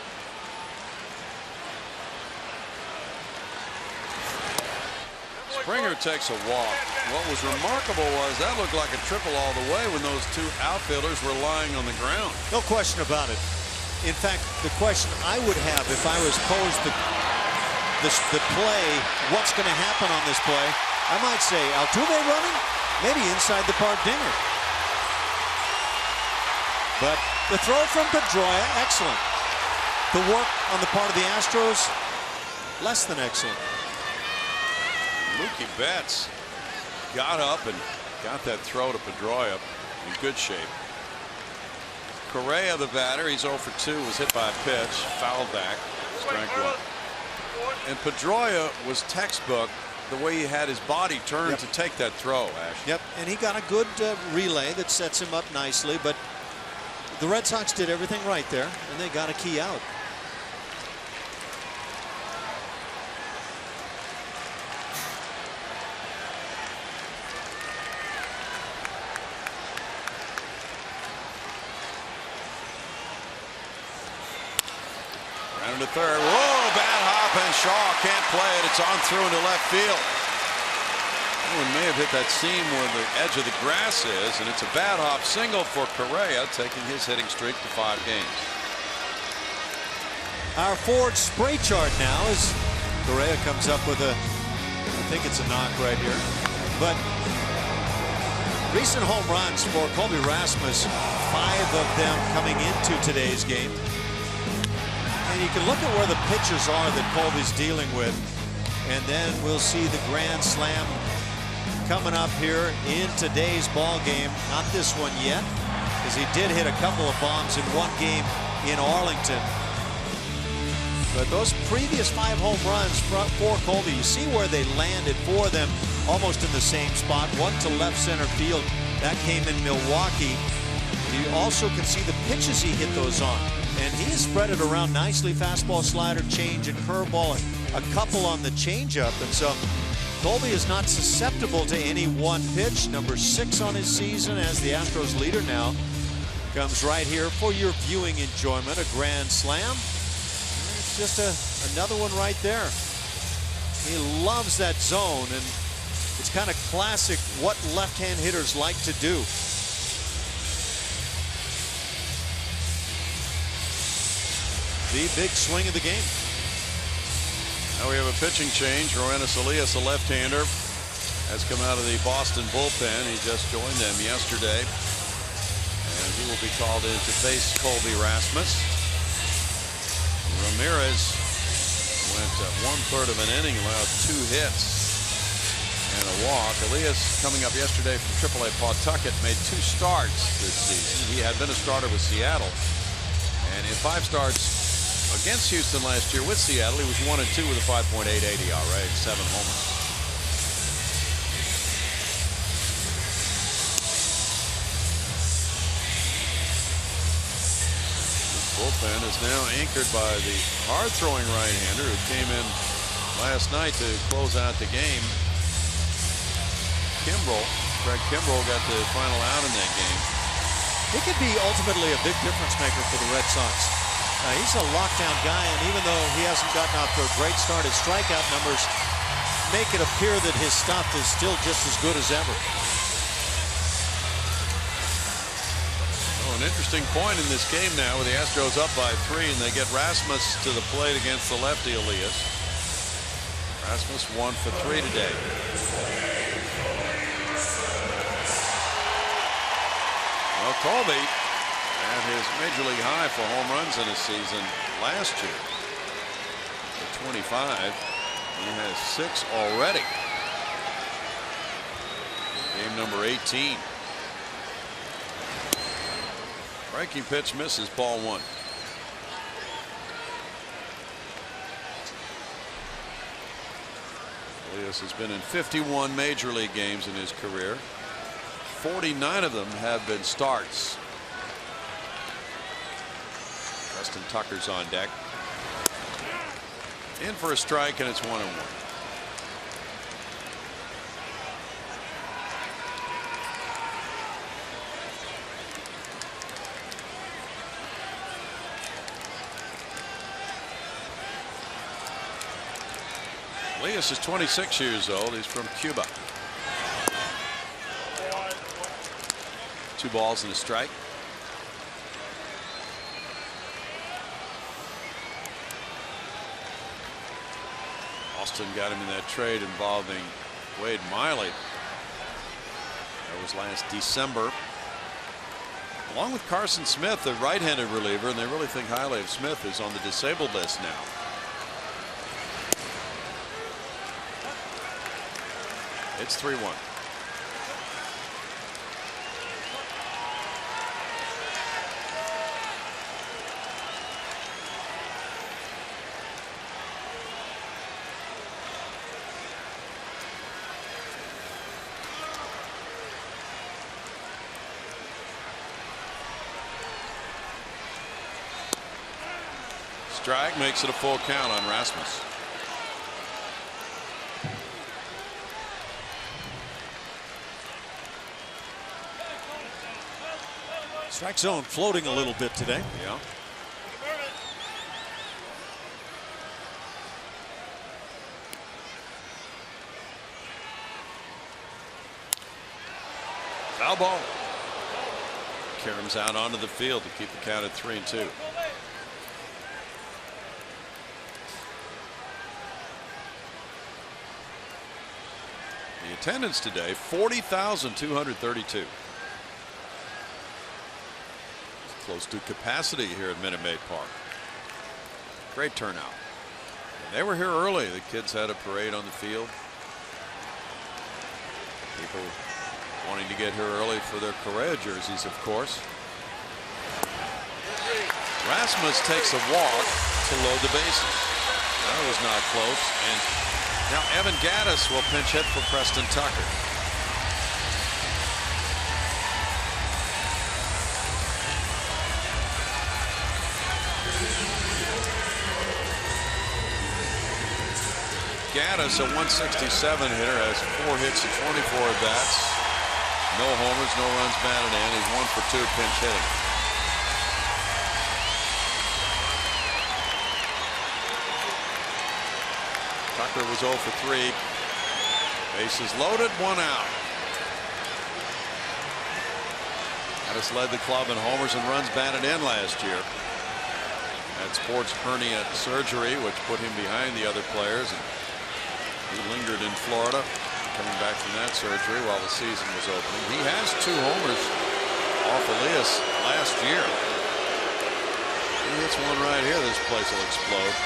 Speaker 1: Springer takes a walk. What was remarkable was that looked like a triple all the way when those 2 outfielders were lying on the ground.
Speaker 2: No question about it. In fact, the question I would have if I was posed the play, what's going to happen on this play, I might say Altuve running, maybe inside the park dinger. But the throw from Pedroia, excellent. The work on the part of the Astros, less than excellent.
Speaker 1: Mookie Betts got up and got that throw to Pedroia in good shape. Correa, the batter, he's 0 for 2, was hit by a pitch, fouled back, strike 1. And Pedroia was textbook the way he had his body turned to take that throw, Ash.
Speaker 2: Yep, and he got a good relay that sets him up nicely, but the Red Sox did everything right there, and they got a key out.
Speaker 1: To third. Whoa, bad hop, and Shaw can't play it. It's on through into left field. One may have hit that seam where the edge of the grass is, and it's a bad hop single for Correa, taking his hitting streak to 5 games.
Speaker 2: Our Ford spray chart now as Correa comes up with I think it's a knock right here. But recent home runs for Colby Rasmus, 5 of them coming into today's game. And you can look at where the pitchers are that Colby's dealing with, and then we'll see the grand slam coming up here in today's ball game. Not this one yet, because he did hit a couple of bombs in one game in Arlington. But those previous 5 home runs for Colby, you see where they landed for them, almost in the same spot. One to left center field, that came in Milwaukee. You also can see the pitches he hit those on. And he has spread it around nicely. Fastball, slider, change, and curveball. A couple on the changeup. And so Colby is not susceptible to any one pitch. Number 6 on his season as the Astros leader now. Comes right here for your viewing enjoyment. A grand slam. It's just another one right there. He loves that zone. And it's kind of classic what left-hand hitters like to do. The big swing of the game.
Speaker 1: Now we have a pitching change. Roenis Elias, a left-hander, has come out of the Boston bullpen. He just joined them yesterday, and he will be called in to face Colby Rasmus. Ramirez went 1/3 of an inning, allowed 2 hits and a walk. Elias, coming up yesterday from AAA Pawtucket, made 2 starts this season. He had been a starter with Seattle, and in 5 starts against Houston last year with Seattle, he was 1 and 2 with a 5.88 ERA, 7 homers. This bullpen is now anchored by the hard-throwing right-hander who came in last night to close out the game. Craig Kimbrell got the final out in that game.
Speaker 2: He could be ultimately a big difference maker for the Red Sox. He's a lockdown guy, and even though he hasn't gotten off to a great start, his strikeout numbers make it appear that his stuff is still just as good as ever.
Speaker 1: Oh, an interesting point in this game now with the Astros up by 3, and they get Rasmus to the plate against the lefty Elias. Rasmus 1 for 3 today. Well, Colby at his major league high for home runs in a season last year. At 25, he has 6 already. Game number 18. Breaking pitch misses, ball 1. Elias has been in 51 major league games in his career. 49 of them have been starts. Preston Tucker's on deck. In for a strike, and it's 1-1. Elias is 26 years old. He's from Cuba. 2 balls and a strike. Austin got him in that trade involving Wade Miley. That was last December. Along with Carson Smith, the right-handed reliever, and they really think highly of Smith, is on the disabled list now. It's 3-1. Strike makes it a full count on Rasmus.
Speaker 2: Strike zone floating a little bit today.
Speaker 1: Yeah. Foul ball. Karam's out onto the field to keep the count at 3-2. The attendance today, 40,232. Close to capacity here at Minute Maid Park. Great turnout. And they were here early. The kids had a parade on the field. People wanting to get here early for their Correa jerseys, of course. Rasmus takes a walk to load the bases. That was not close. And now Evan Gattis will pinch hit for Preston Tucker. Gattis, a 167 hitter, has 4 hits and 24 at bats. No homers, no runs batted in. He's 1 for 2 pinch hitting. Tucker was 0 for 3. Bases loaded, 1 out. Gattis led the club in homers and runs batted in last year. Had sports hernia surgery, which put him behind the other players. And he lingered in Florida, coming back from that surgery while the season was opening. He has 2 homers off Elias last year. He hits one right here, this place will explode.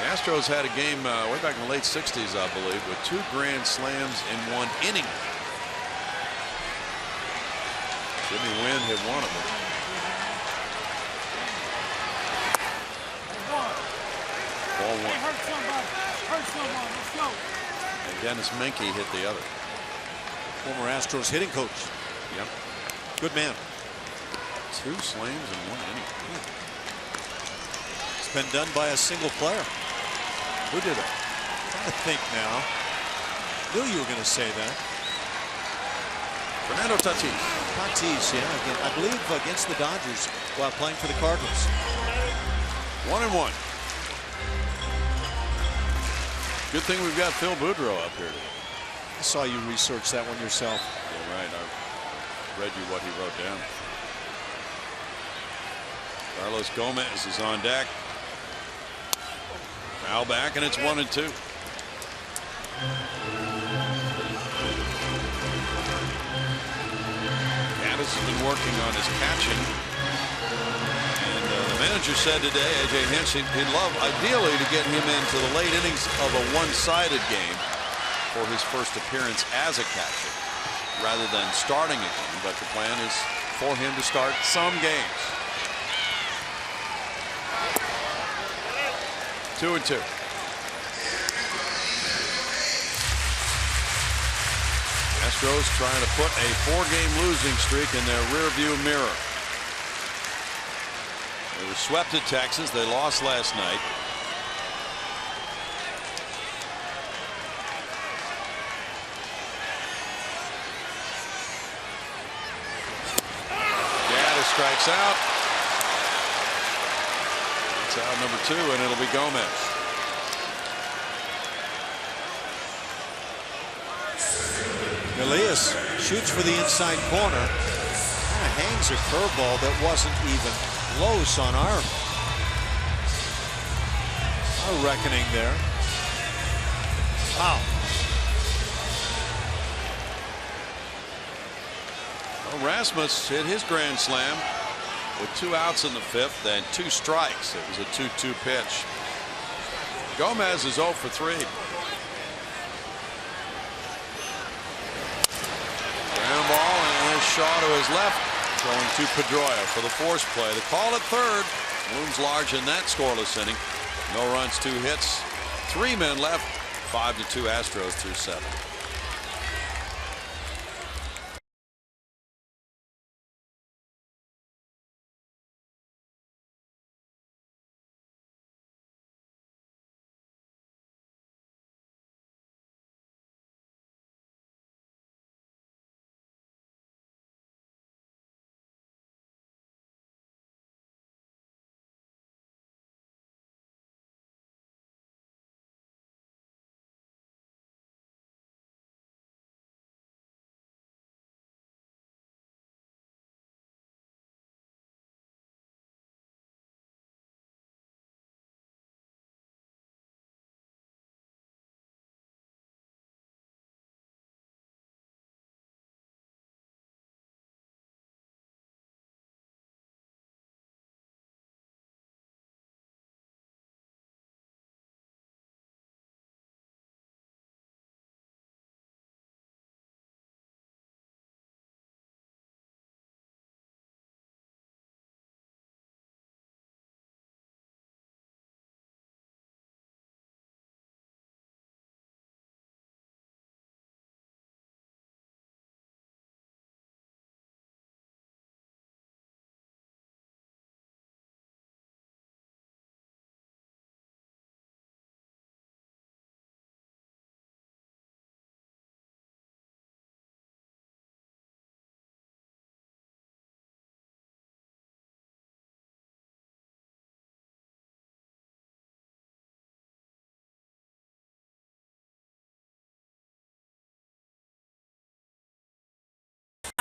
Speaker 1: The Astros had a game way back in the late 60s, I believe, with 2 grand slams in 1 inning. Jimmy Wynn hit one of them. Ball 1. And Dennis Menke hit the other.
Speaker 2: Former Astros hitting coach.
Speaker 1: Yep.
Speaker 2: Good man.
Speaker 1: 2 slams in 1 inning.
Speaker 2: It's been done by a single player.
Speaker 1: Who did it?
Speaker 2: I'm trying to think now. Knew you were going to say that.
Speaker 1: Fernando Tatis.
Speaker 2: Tatis, yeah, again, I believe against the Dodgers while playing for the Cardinals.
Speaker 1: 1-1. Good thing we've got Phil Boudreau up here today.
Speaker 2: I saw you research that one yourself.
Speaker 1: Yeah, right. I read you what he wrote down. Carlos Gomez is on deck. Foul back, and it's 1-2. Gaddis has been working on his catching. And the manager said today, A.J. Hinch, he'd love ideally to get him into the late innings of a one-sided game for his first appearance as a catcher rather than starting a game. But the plan is for him to start some games. 2-2. Astros trying to put a 4-game losing streak in their rearview mirror. They were swept at Texas. They lost last night. Gaddis strikes out. It's out number 2, and it'll be Gomez.
Speaker 2: Elias shoots for the inside corner. Kind of hangs a curveball that wasn't even close on our reckoning there. Wow.
Speaker 1: Well, Rasmus hit his grand slam with 2 outs in the 5th and 2 strikes. It was a 2-2 pitch. Gomez is 0 for 3. Ground ball, and there's Shaw to his left, going to Pedroia for the force play. The call at third looms large in that scoreless inning. No runs, 2 hits, 3 men left. 5-2 Astros through 7.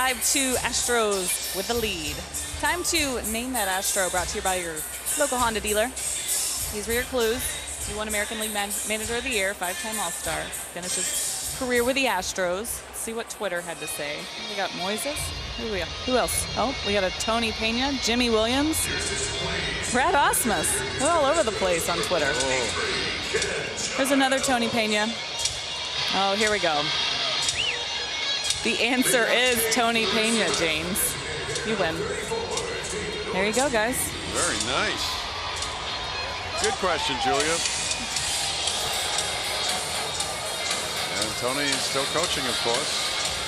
Speaker 3: To Astros with the lead. Time to name that Astro, brought to you by your local Honda dealer. These were your clues. He won American League Manager of the Year, 5-time All-Star. Finished his career with the Astros. Let's see what Twitter had to say. We got Moises. Who else? Oh, we got a Tony Pena, Jimmy Williams, Brad Osmus. They're all over the place on Twitter. There's another Tony Pena. Oh, here we go. The answer is Tony Pena, James. You win. There you go, guys.
Speaker 1: Very nice. Good question, Julia. And Tony's still coaching, of course,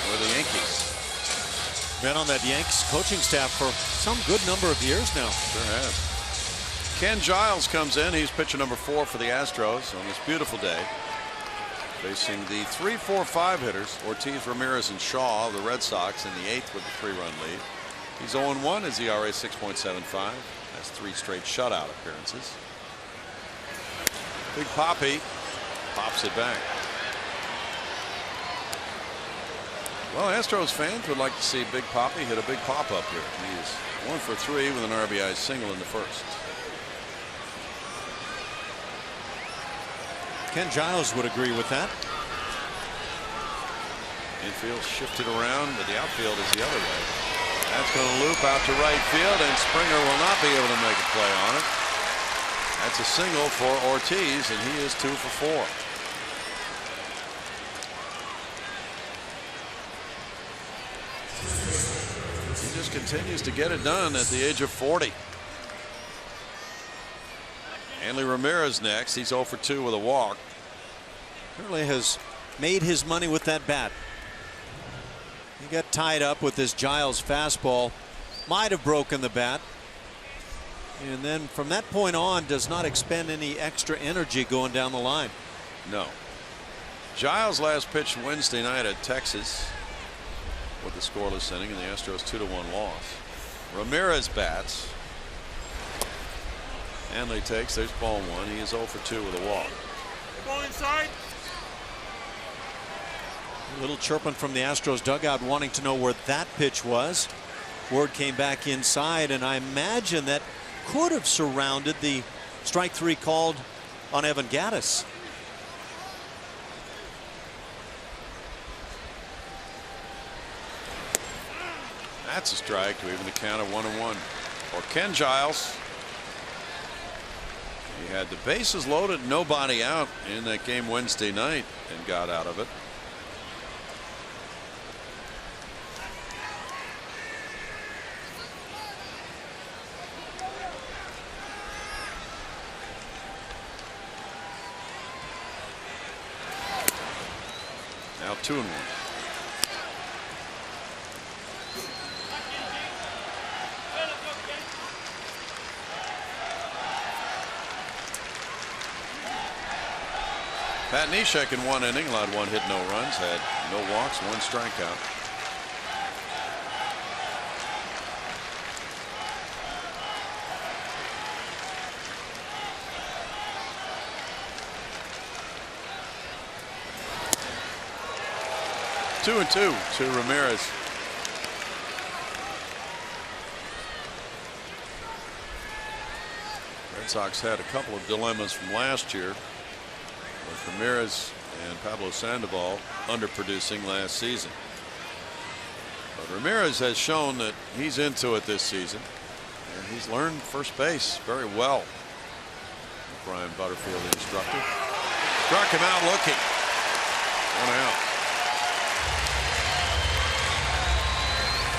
Speaker 1: with the Yankees.
Speaker 2: Been on that Yanks coaching staff for some good number of years now.
Speaker 1: Sure has. Ken Giles comes in. He's pitcher number 4 for the Astros on this beautiful day. facing the 3-4-5 hitters, Ortiz, Ramirez, and Shaw, the Red Sox, in the 8th with the 3-run lead. He's 0-1. His ERA 6.75. Has 3 straight shutout appearances. Big Papi pops it back. Well, Astros fans would like to see Big Papi hit a big pop up here. He is 1 for 3 with an RBI single in the first.
Speaker 2: Ken Giles would agree with that.
Speaker 1: Infield shifted around, but the outfield is the other way. That's going to loop out to right field, and Springer will not be able to make a play on it. That's a single for Ortiz, and he is 2 for 4. He just continues to get it done at the age of 40. Hanley Ramirez next. He's 0 for 2 with a walk.
Speaker 2: Curly has made his money with that bat. He got tied up with this Giles fastball. Might have broken the bat. And then from that point on does not expend any extra energy going down the line.
Speaker 1: No. Giles last pitched Wednesday night at Texas with the scoreless inning, and the Astros 2-1 loss. Ramirez bats. Hanley takes. There's ball 1. He is 0 for 2 with a walk.
Speaker 6: Ball inside.
Speaker 2: A little chirping from the Astros dugout wanting to know where that pitch was. Word came back inside, and I imagine that could have surrounded the strike 3 called on Evan Gattis.
Speaker 1: That's a strike to even the count of 1-1 for Ken Giles. He had the bases loaded, nobody out in that game Wednesday night, and got out of it. Now 2-1. Pat Neshek in 1 inning allowed 1 hit, no runs, had no walks, 1 strikeout. Two and 2 to Ramirez. Red Sox had a couple of dilemmas from last year, with Ramirez and Pablo Sandoval underproducing last season. But Ramirez has shown that he's into it this season, and he's learned first base very well. Brian Butterfield, the instructor, struck him out looking. 1 out.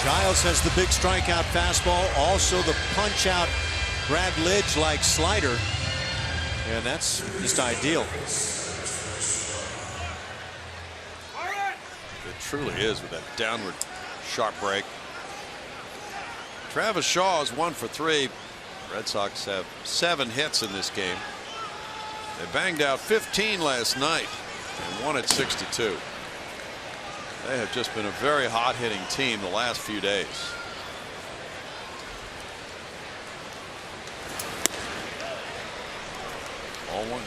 Speaker 2: Giles has the big strikeout fastball, also the punch out Brad Lidge like slider, and that's just ideal.
Speaker 1: It truly is, with that downward sharp break. Travis Shaw is 1 for 3. Red Sox have 7 hits in this game. They banged out 15 last night and won at 62. They have just been a very hot hitting team the last few days. All 1.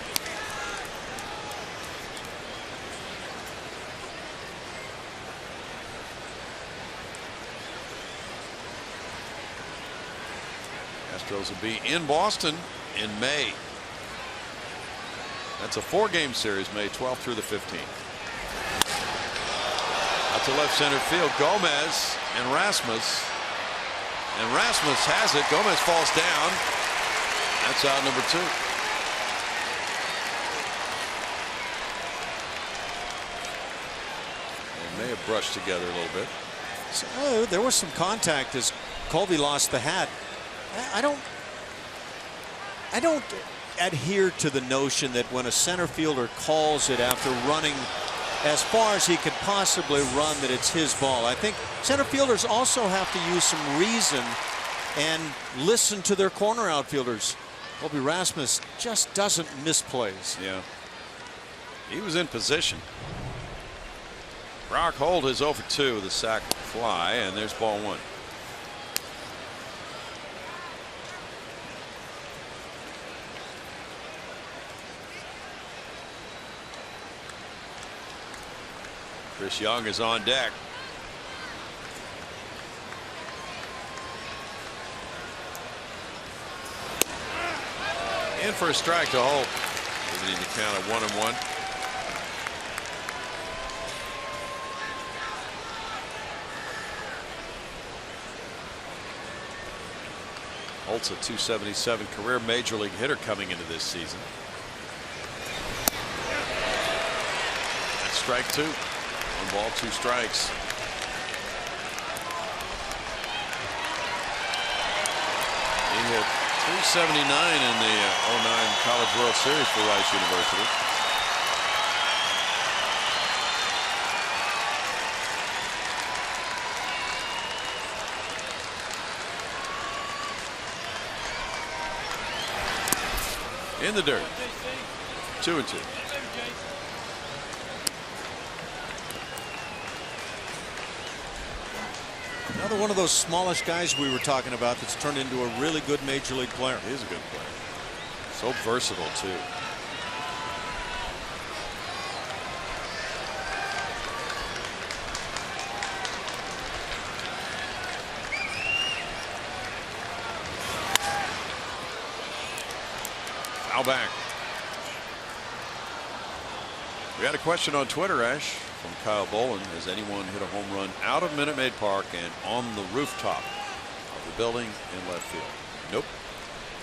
Speaker 1: Astros will be in Boston in May. That's a 4-game series, May 12th through the 15th. Out to left center field, Gomez and Rasmus. And Rasmus has it. Gomez falls down. That's out number 2. They may have brushed together a little bit.
Speaker 2: So, there was some contact as Colby lost the hat. I don't adhere to the notion that when a center fielder calls it after running as far as he could possibly run, that it's his ball. I think center fielders also have to use some reason and listen to their corner outfielders. Colby Rasmus just doesn't miss plays.
Speaker 1: Yeah. He was in position. Brock Holt is 0 for 2 with a sac fly, and there's ball 1. Chris Young is on deck. In for a strike to Holt. Giving him the count of 1-1. Holt's a .277 career major league hitter coming into this season. That's strike 2. 1 ball, 2 strikes. He hit .379 in the 09 College World Series for Rice University. In the dirt. 2-2.
Speaker 2: Another one of those smallish guys we were talking about that's turned into a really good major league player.
Speaker 1: He is a good player. So versatile too. Foul back. We had a question on Twitter, Ash, from Kyle Bolin. Has anyone hit a home run out of Minute Maid Park and on the rooftop of the building in left field? Nope.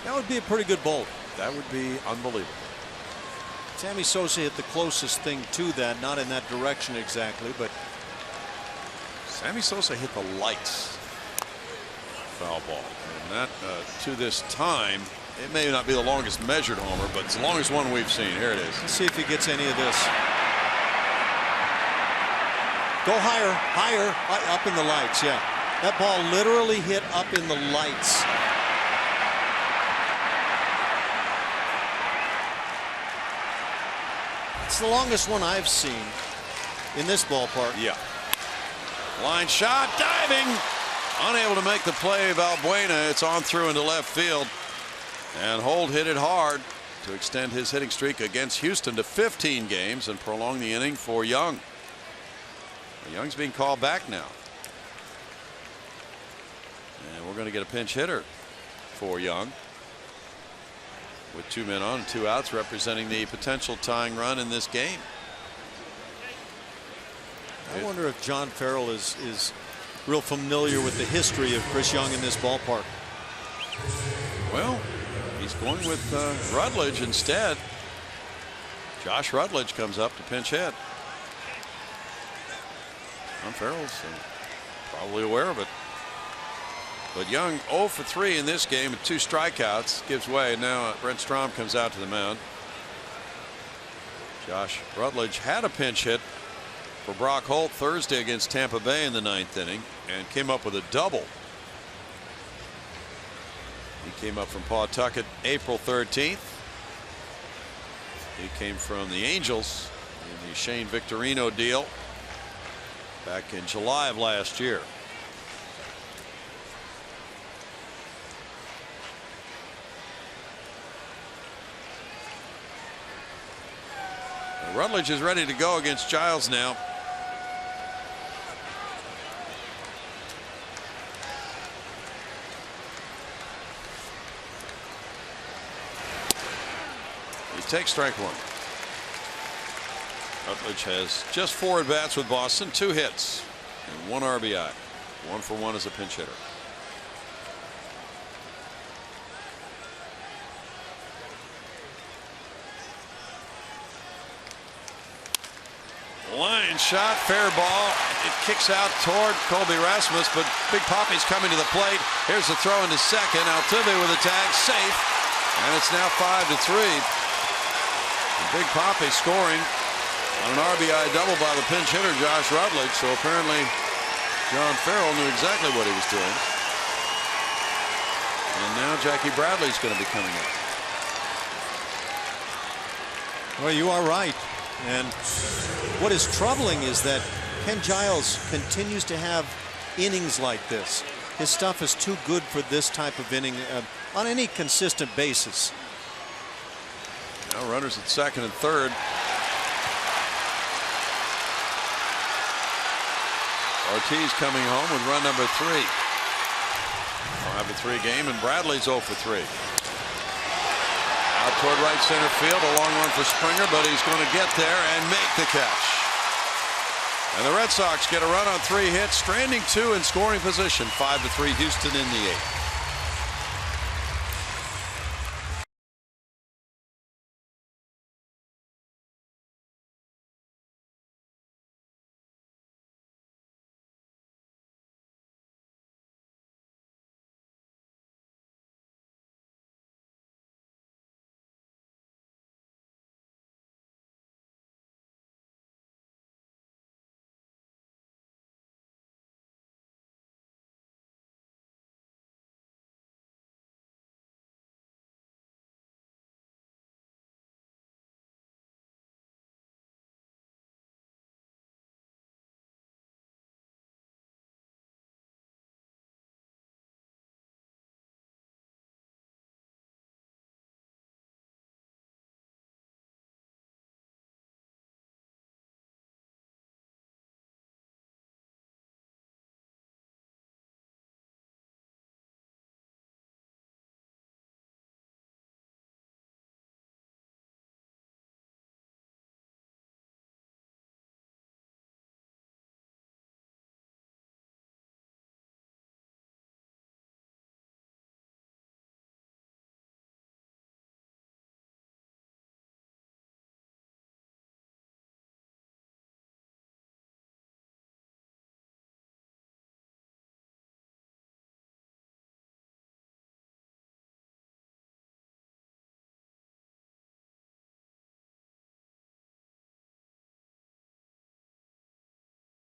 Speaker 2: That would be a pretty good bolt.
Speaker 1: That would be unbelievable.
Speaker 2: Sammy Sosa hit the closest thing to that, not in that direction exactly, but
Speaker 1: Sammy Sosa hit the lights. Foul ball. And that, to this time, it may not be the longest measured homer, but it's the longest one we've seen. Here it is.
Speaker 2: Let's see if he gets any of this. Go higher, higher, up in the lights. Yeah, that ball literally hit up in the lights. It's the longest one I've seen in this ballpark.
Speaker 1: Yeah. Line shot, diving, unable to make the play. Valbuena. It's on through into left field, and Holt hit it hard to extend his hitting streak against Houston to 15 games and prolong the inning for Young. Young's being called back now, and we're going to get a pinch hitter for Young with 2 men on and 2 outs, representing the potential tying run in this game.
Speaker 2: I wonder if John Farrell is real familiar with the history of Chris Young in this ballpark.
Speaker 1: Well, he's going with Rutledge instead. Josh Rutledge comes up to pinch hit. John Farrell's probably aware of it. But Young 0 for 3 in this game with 2 strikeouts. Gives way. Now Brent Strom comes out to the mound. Josh Rutledge had a pinch hit for Brock Holt Thursday against Tampa Bay in the 9th inning and came up with a double. He came up from Pawtucket April 13th. He came from the Angels in the Shane Victorino deal back in July of last year. Rutledge is ready to go against Giles now. He takes strike 1. Rutledge has just 4 at bats with Boston, 2 hits and 1 RBI. 1 for 1 as a pinch hitter. Line shot, fair ball. It kicks out toward Colby Rasmus, but Big Papi's coming to the plate. Here's the throw into second. Altuve with a tag, safe, and it's now 5-3. And Big Papi scoring on an RBI double by the pinch hitter Josh Rutledge. So apparently John Farrell knew exactly what he was doing. And now Jackie Bradley's going to be coming up.
Speaker 2: Well, you are right. And what is troubling is that Ken Giles continues to have innings like this. His stuff is too good for this type of inning on any consistent basis.
Speaker 1: Now runners at second and third. Ortiz coming home with run number 3. 5-3 game, and Bradley's 0 for 3. Out toward right center field, a long run for Springer, but he's going to get there and make the catch. And the Red Sox get a run on 3 hits, stranding 2 in scoring position. 5-3 Houston in the 8th.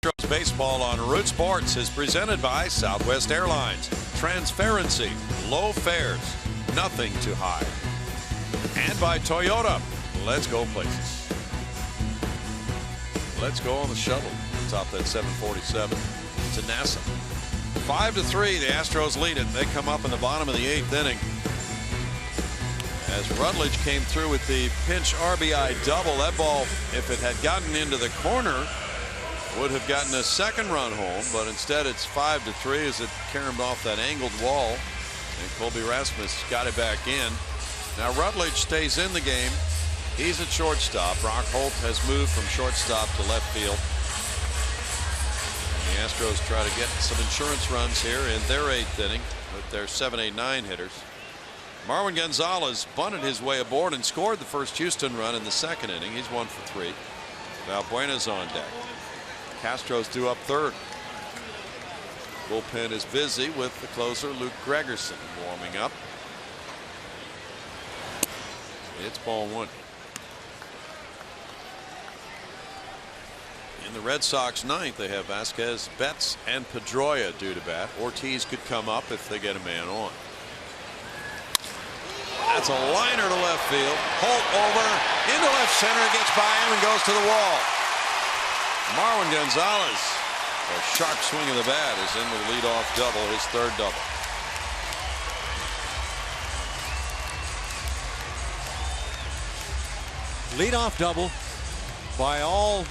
Speaker 1: Astros baseball on Root Sports is presented by Southwest Airlines. Transparency, low fares, nothing to hide. And by Toyota. Let's go places. Let's go on the shuttle. Top that 747 to NASA. 5-3, the Astros lead it. They come up in the bottom of the 8th inning. As Rutledge came through with the pinch RBI double. That ball, if it had gotten into the corner, would have gotten a second run home, but instead it's 5-3 as it caromed off that angled wall, and Colby Rasmus got it back in. Now Rutledge stays in the game. He's at shortstop. Brock Holt has moved from shortstop to left field. And the Astros try to get some insurance runs here in their 8th inning with their 7, 8, 9 hitters. Marwin Gonzalez bunted his way aboard and scored the first Houston run in the 2nd inning. He's 1 for 3. Valbuena's on deck. Castro's due up 3rd. Bullpen is busy with the closer Luke Gregerson warming up. It's ball 1. In the Red Sox 9th, they have Vasquez, Betts, and Pedroia due to bat. Ortiz could come up if they get a man on. That's a liner to left field. Holt over into left center, gets by him and goes to the wall. Marwin Gonzalez, a sharp swing of the bat, is in with a leadoff double, his 3rd double.
Speaker 2: Leadoff double, by all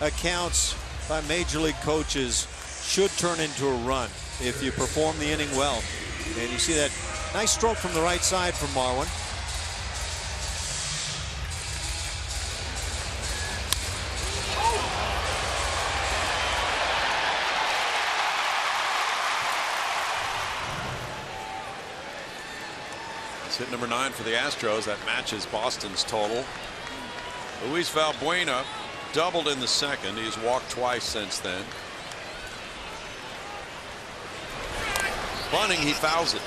Speaker 2: accounts, by major league coaches, should turn into a run if you perform the inning well. And you see that nice stroke from the right side from Marwin.
Speaker 1: Hit number 9 for the Astros. That matches Boston's total. Luis Valbuena doubled in the 2nd. He's walked twice since then. Bunting, he fouls it.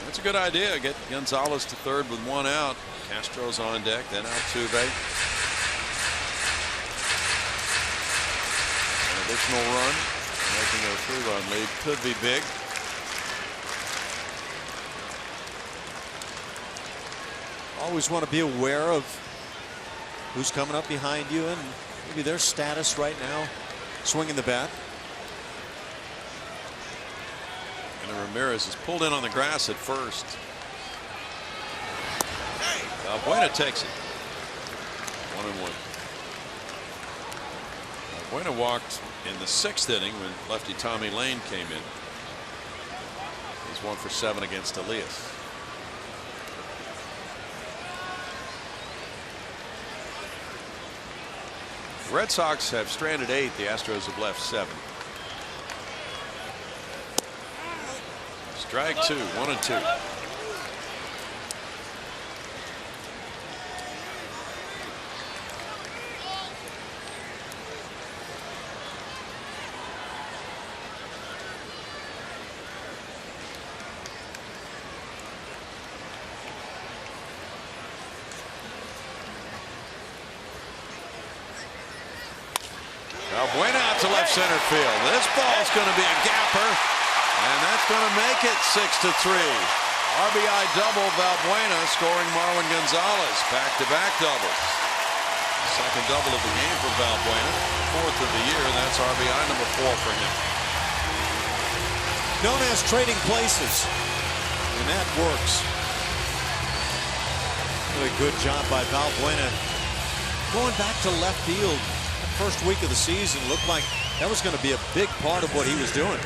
Speaker 1: That's a good idea. Get Gonzalez to 3rd with 1 out. Castro's on deck. Then Altuve. An additional run, making a 3-run lead could be big.
Speaker 2: Always want to be aware of who's coming up behind you and maybe their status right now swinging the bat.
Speaker 1: And Ramirez is pulled in on the grass at first. Valbuena takes it. 1-1. Valbuena walked in the 6th inning when lefty Tommy Lane came in. He's 1 for 7 against Elias. The Red Sox have stranded 8. The Astros have left 7. Strike 2, 1-2. Valbuena out to left center field. This ball's going to be a gapper, and that's going to make it 6-3. RBI double. Valbuena scoring Marwin Gonzalez. Back-to-back doubles. Second double of the game for Valbuena. 4th of the year, and that's RBI number 4 for him.
Speaker 2: Known as trading places, and that works. Really good job by Valbuena. Going back to left field. First week of the season looked like that was going to be a big part of what he was doing.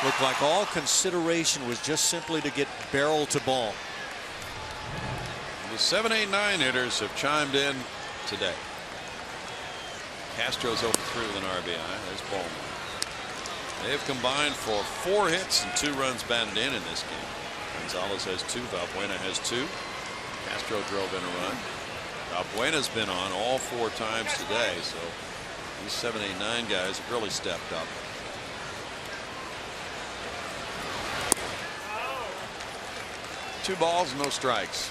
Speaker 2: Looked like all consideration was just simply to get barrel to ball.
Speaker 1: The 7, 8, 9 hitters have chimed in today. Castro's over 3 with an RBI. There's Ballmer. They have combined for 4 hits and 2 runs batted in this game. Gonzalez has 2. Valbuena has 2. Castro drove in a run. Valbuena's been on all 4 times today, so these 7, 8, 9 guys have really stepped up. Two balls, no strikes.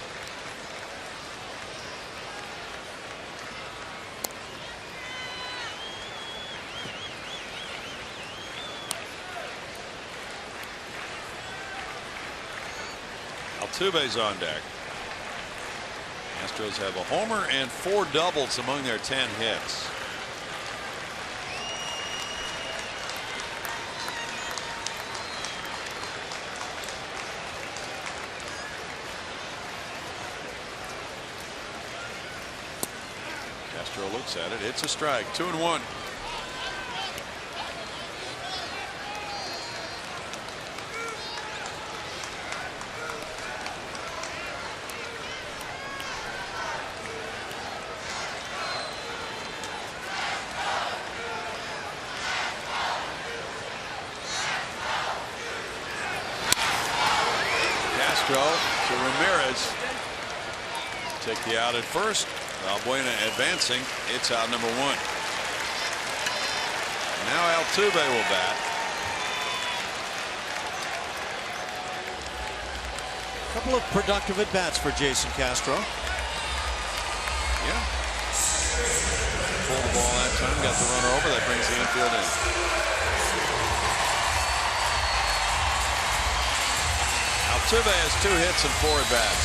Speaker 1: Altuve's on deck. Astros have a homer and 4 doubles among their 10 hits. Castro looks at it. It's a strike. 2-1. To Ramirez. Take the out at first. Valbuena advancing. It's out number 1. Now Altuve will bat.
Speaker 2: A couple of productive at bats for Jason Castro.
Speaker 1: Yeah. Pulled the ball that time. Got the runner over. That brings the infield in. Altuve has 2 hits and 4 at bats.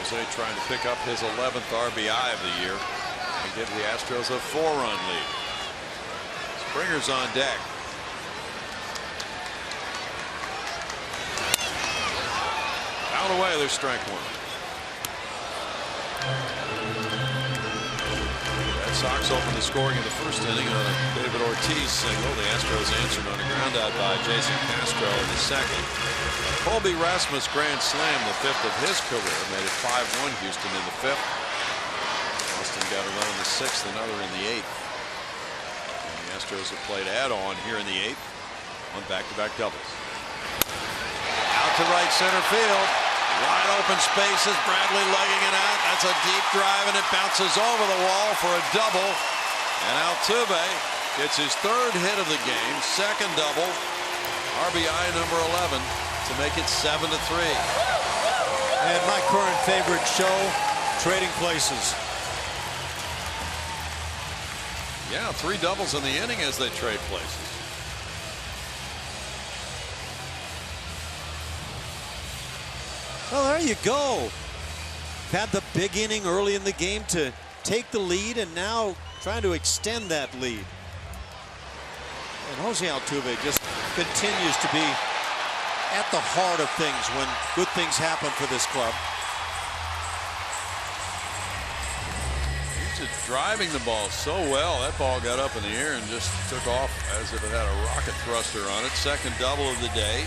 Speaker 1: Jose trying to pick up his 11th RBI of the year and give the Astros a 4-run lead. Springer's on deck. Out away, there's strike 1. Sox opened the scoring in the first inning on a David Ortiz single. The Astros answered on a ground out by Jason Castro in the second. Colby Rasmus grand slam, the 5th of his career, made it 5-1 Houston in the 5th. Austin got a run in the 6th, another in the 8th. And the Astros have played add-on here in the 8th on back-to-back doubles. Out to right center field. Wide open spaces. Bradley legging it out. That's a deep drive, and it bounces over the wall for a double. And Altuve gets his 3rd hit of the game, 2nd double, RBI number 11 to make it 7-3.
Speaker 2: And my current favorite show, trading places.
Speaker 1: Yeah, 3 doubles in the inning as they trade places.
Speaker 2: Well, there you go. Had the big inning early in the game to take the lead, and now trying to extend that lead. And Jose Altuve just continues to be at the heart of things when good things happen for this club.
Speaker 1: He's just driving the ball so well. That ball got up in the air and just took off as if it had a rocket thruster on it. Second double of the day.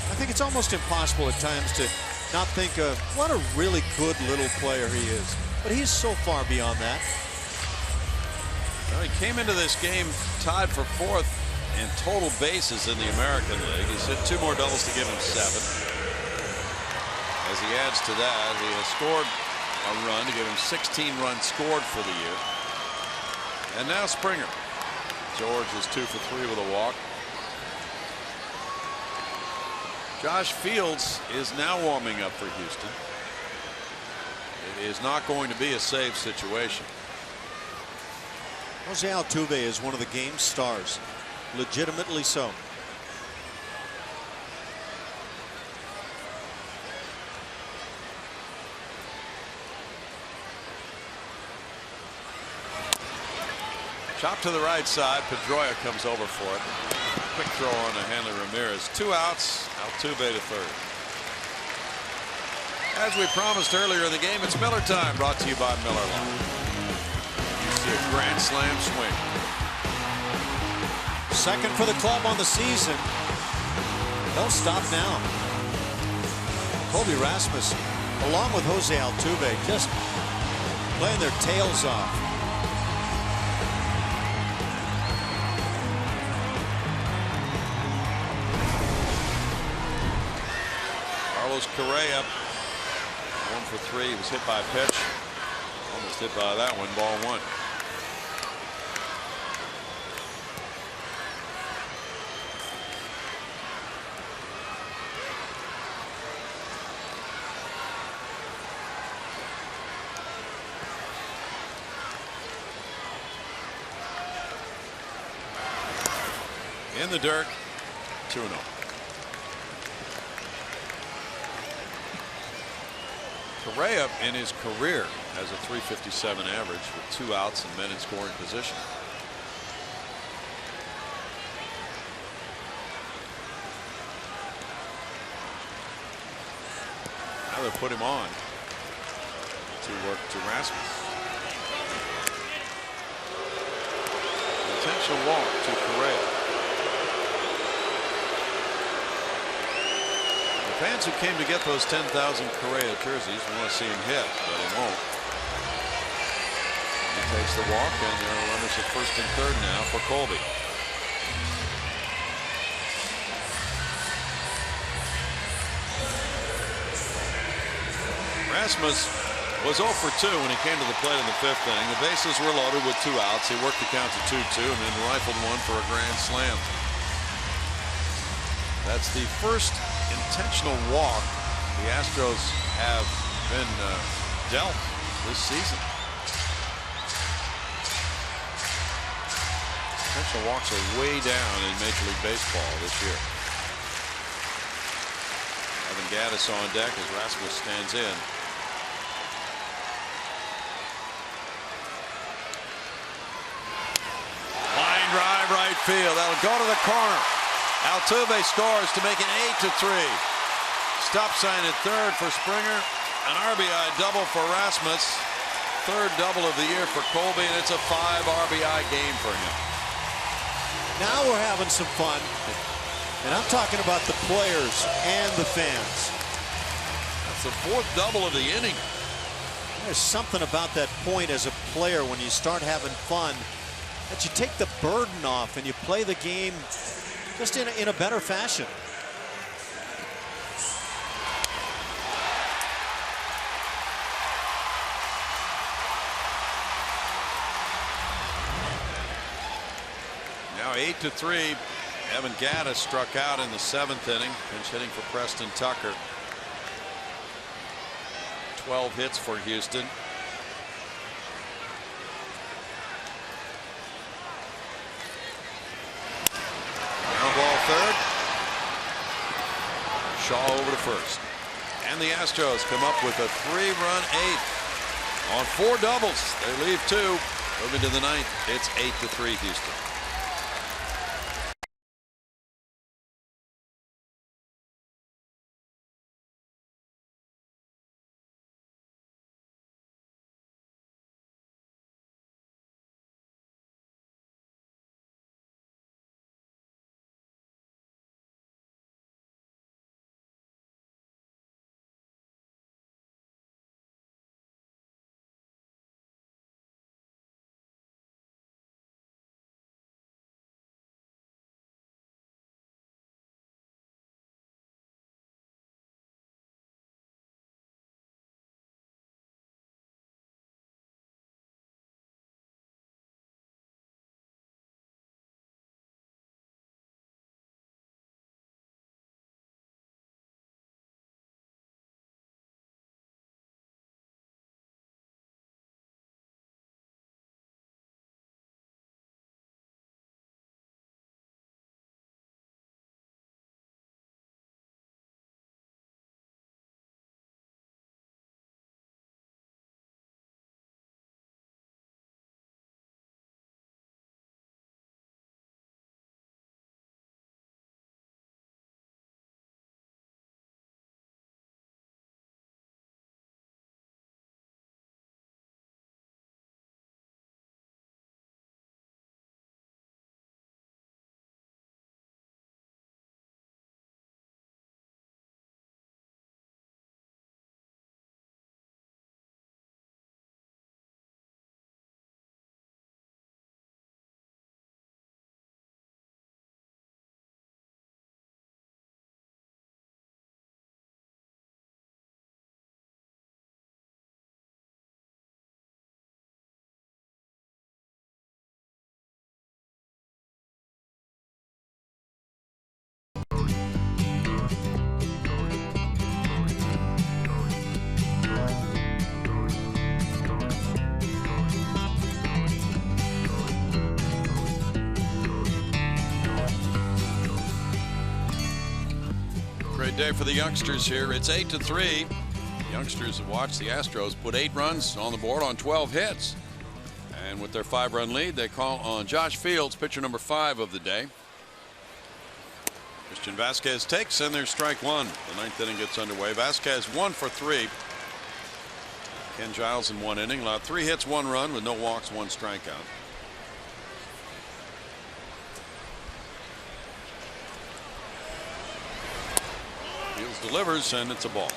Speaker 2: I think it's almost impossible at times to not think of what a really good little player he is. But he's so far beyond that.
Speaker 1: Well, he came into this game tied for 4th in total bases in the American League. He's hit 2 more doubles to give him 7. As he adds to that, he has scored a run to give him 16 runs scored for the year. And now Springer. George is 2 for 3 with a walk. Josh Fields is now warming up for Houston. It is not going to be a save situation.
Speaker 2: Jose Altuve is one of the game's stars. Legitimately so.
Speaker 1: Chop to the right side. Pedroia comes over for it. Quick throw on to Hanley Ramirez. 2 outs. Altuve to third. As we promised earlier in the game, it's Miller time. Brought to you by Miller Law. You see a grand slam swing.
Speaker 2: Second for the club on the season. Don't stop now. Colby Rasmus, along with Jose Altuve, just playing their tails off.
Speaker 1: Carlos Correa, 1 for 3. He was hit by a pitch. Almost hit by that one. Ball 1. In the dirt, 2-0. Correa in his career has a .357 average with 2 outs and men in scoring position. Now they put him on to work to Rasmus. Intentional walk to Correa. Fans who came to get those 10,000 Correa jerseys want to see him hit, but he won't. He takes the walk, and there are runners at first and third now for Colby. Rasmus was 0 for 2 when he came to the plate in the 5th inning. The bases were loaded with 2 outs. He worked the count to 2-2 and then rifled one for a grand slam. That's the first intentional walk the Astros have been dealt this season. Intentional walks are way down in Major League Baseball this year. Evan Gattis on deck as Rasmus stands in. Line drive right field. That'll go to the corner. Altuve scores to make it 8-3. Stop sign at third for Springer. An RBI double for Rasmus. 3rd double of the year for Colby, and it's a 5 RBI game for him.
Speaker 2: Now we're having some fun. And I'm talking about the players and the fans.
Speaker 1: That's the 4th double of the inning.
Speaker 2: There's something about that point as a player when you start having fun that you take the burden off and you play the game just in a better fashion.
Speaker 1: Now 8-3. Evan Gattis struck out in the 7th inning. Pinch hitting for Preston Tucker. 12 hits for Houston. Ground ball third. Shaw over to first. And the Astros come up with a 3-run eighth on 4 doubles. They leave 2. Moving to the ninth. It's 8-3 Houston. Great day for the youngsters here. It's 8-3. Youngsters have watched the Astros put 8 runs on the board on 12 hits. And with their 5-run lead, they call on Josh Fields, pitcher number 5 of the day. Christian Vasquez takes, and there's strike 1. The 9th inning gets underway. Vasquez 1 for 3. Ken Giles in 1 inning allowed 3 hits, 1 run with no walks, 1 strikeout. Fields delivers, and it's a ball.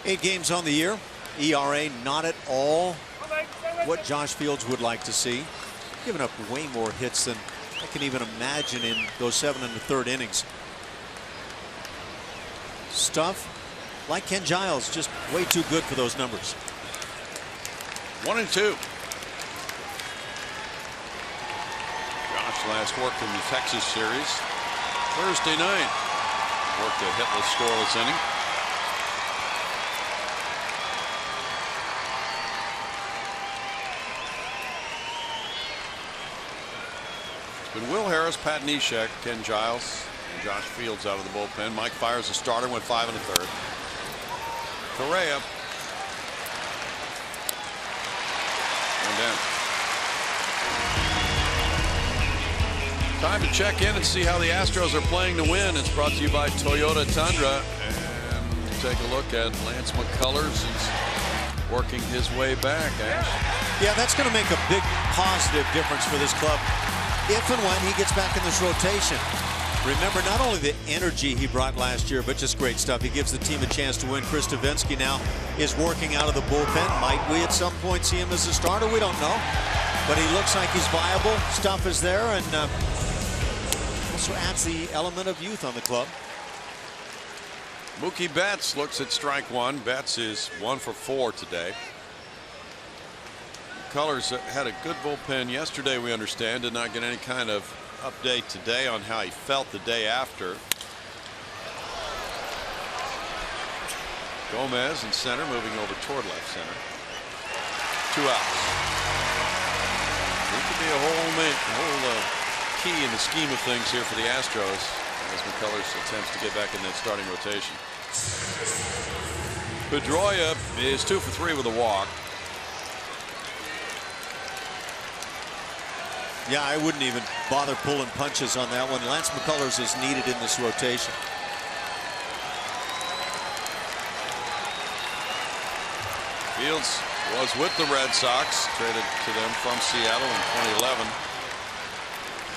Speaker 2: 8 games on the year. ERA not at all what Josh Fields would like to see. Giving up way more hits than I can even imagine in those 7 1/3 innings. Stuff like Ken Giles, just way too good for those numbers.
Speaker 1: 1-2. Josh last worked in the Texas series Thursday night. Worked a hitless, scoreless inning. It's been Will Harris, Pat Neshek, Ken Giles, and Josh Fields out of the bullpen. Mike Fiers, the starter, went 5 1/3. Correa went down. Time to check in and see how the Astros are playing to win. It's brought to you by Toyota Tundra. And we'll take a look at Lance McCullers. He's working his way back, Ash.
Speaker 2: Yeah, that's going to make a big positive difference for this club if and when he gets back in this rotation. Remember, not only the energy he brought last year, but just great stuff. He gives the team a chance to win. Chris Davinsky now is working out of the bullpen. Might we at some point see him as a starter? We don't know. But he looks like he's viable. Stuff is there, and also adds the element of youth on the club.
Speaker 1: Mookie Betts looks at strike 1. Betts is 1 for 4 today. McCullers had a good bullpen yesterday, we understand. Did not get any kind of update today on how he felt the day after. Gomez in center, moving over toward left center. 2 outs. It could be a whole key in the scheme of things here for the Astros as McCullers attempts to get back in that starting rotation. Pedroia is 2 for 3 with a walk.
Speaker 2: Yeah, I wouldn't even bother pulling punches on that one. Lance McCullers is needed in this rotation.
Speaker 1: Fields was with the Red Sox, traded to them from Seattle in 2011.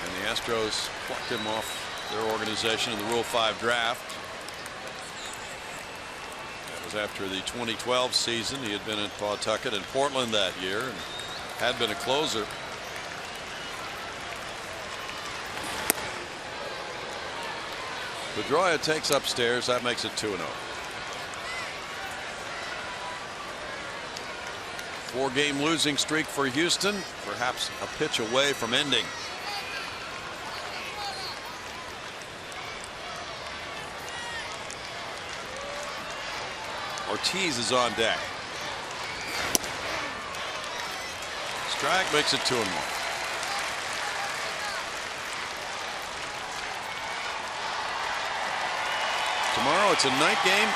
Speaker 1: And the Astros plucked him off their organization in the Rule 5 draft. That was after the 2012 season. He had been at Pawtucket and Portland that year and had been a closer. Pedroia takes upstairs. That makes it 2-0. 4-game losing streak for Houston, perhaps a pitch away from ending. Ortiz is on deck. Strike makes it 2-1. Tomorrow it's a night game.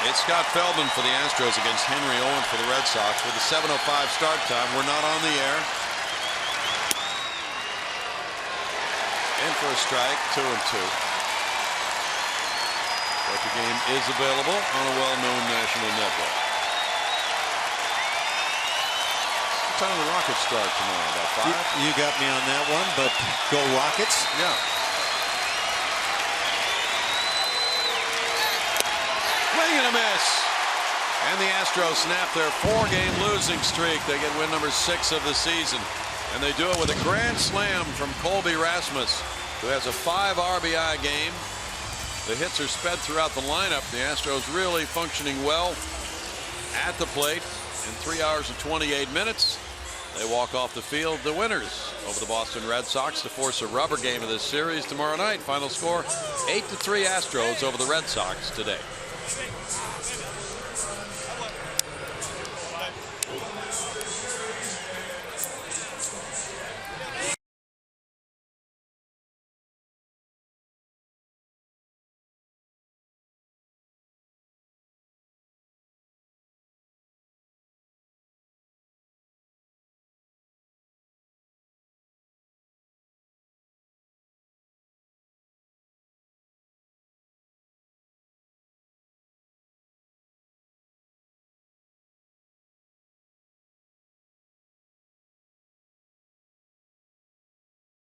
Speaker 1: It's Scott Feldman for the Astros against Henry Owen for the Red Sox with a 7:05 start time. We're not on the air. In for a strike, 2-2. But the game is available on a well-known national network. What time do the Rockets start tomorrow? About 5?
Speaker 2: You got me on that one, but go Rockets.
Speaker 1: Yeah. Swing and a miss. And the Astros snap their 4-game losing streak. They get win number 6 of the season. And they do it with a grand slam from Colby Rasmus, who has a 5 RBI game. The hits are sped throughout the lineup. The Astros really functioning well at the plate. In 3 hours and 28 minutes, they walk off the field the winners over the Boston Red Sox to force a rubber game of this series tomorrow night. Final score 8-3 Astros over the Red Sox today.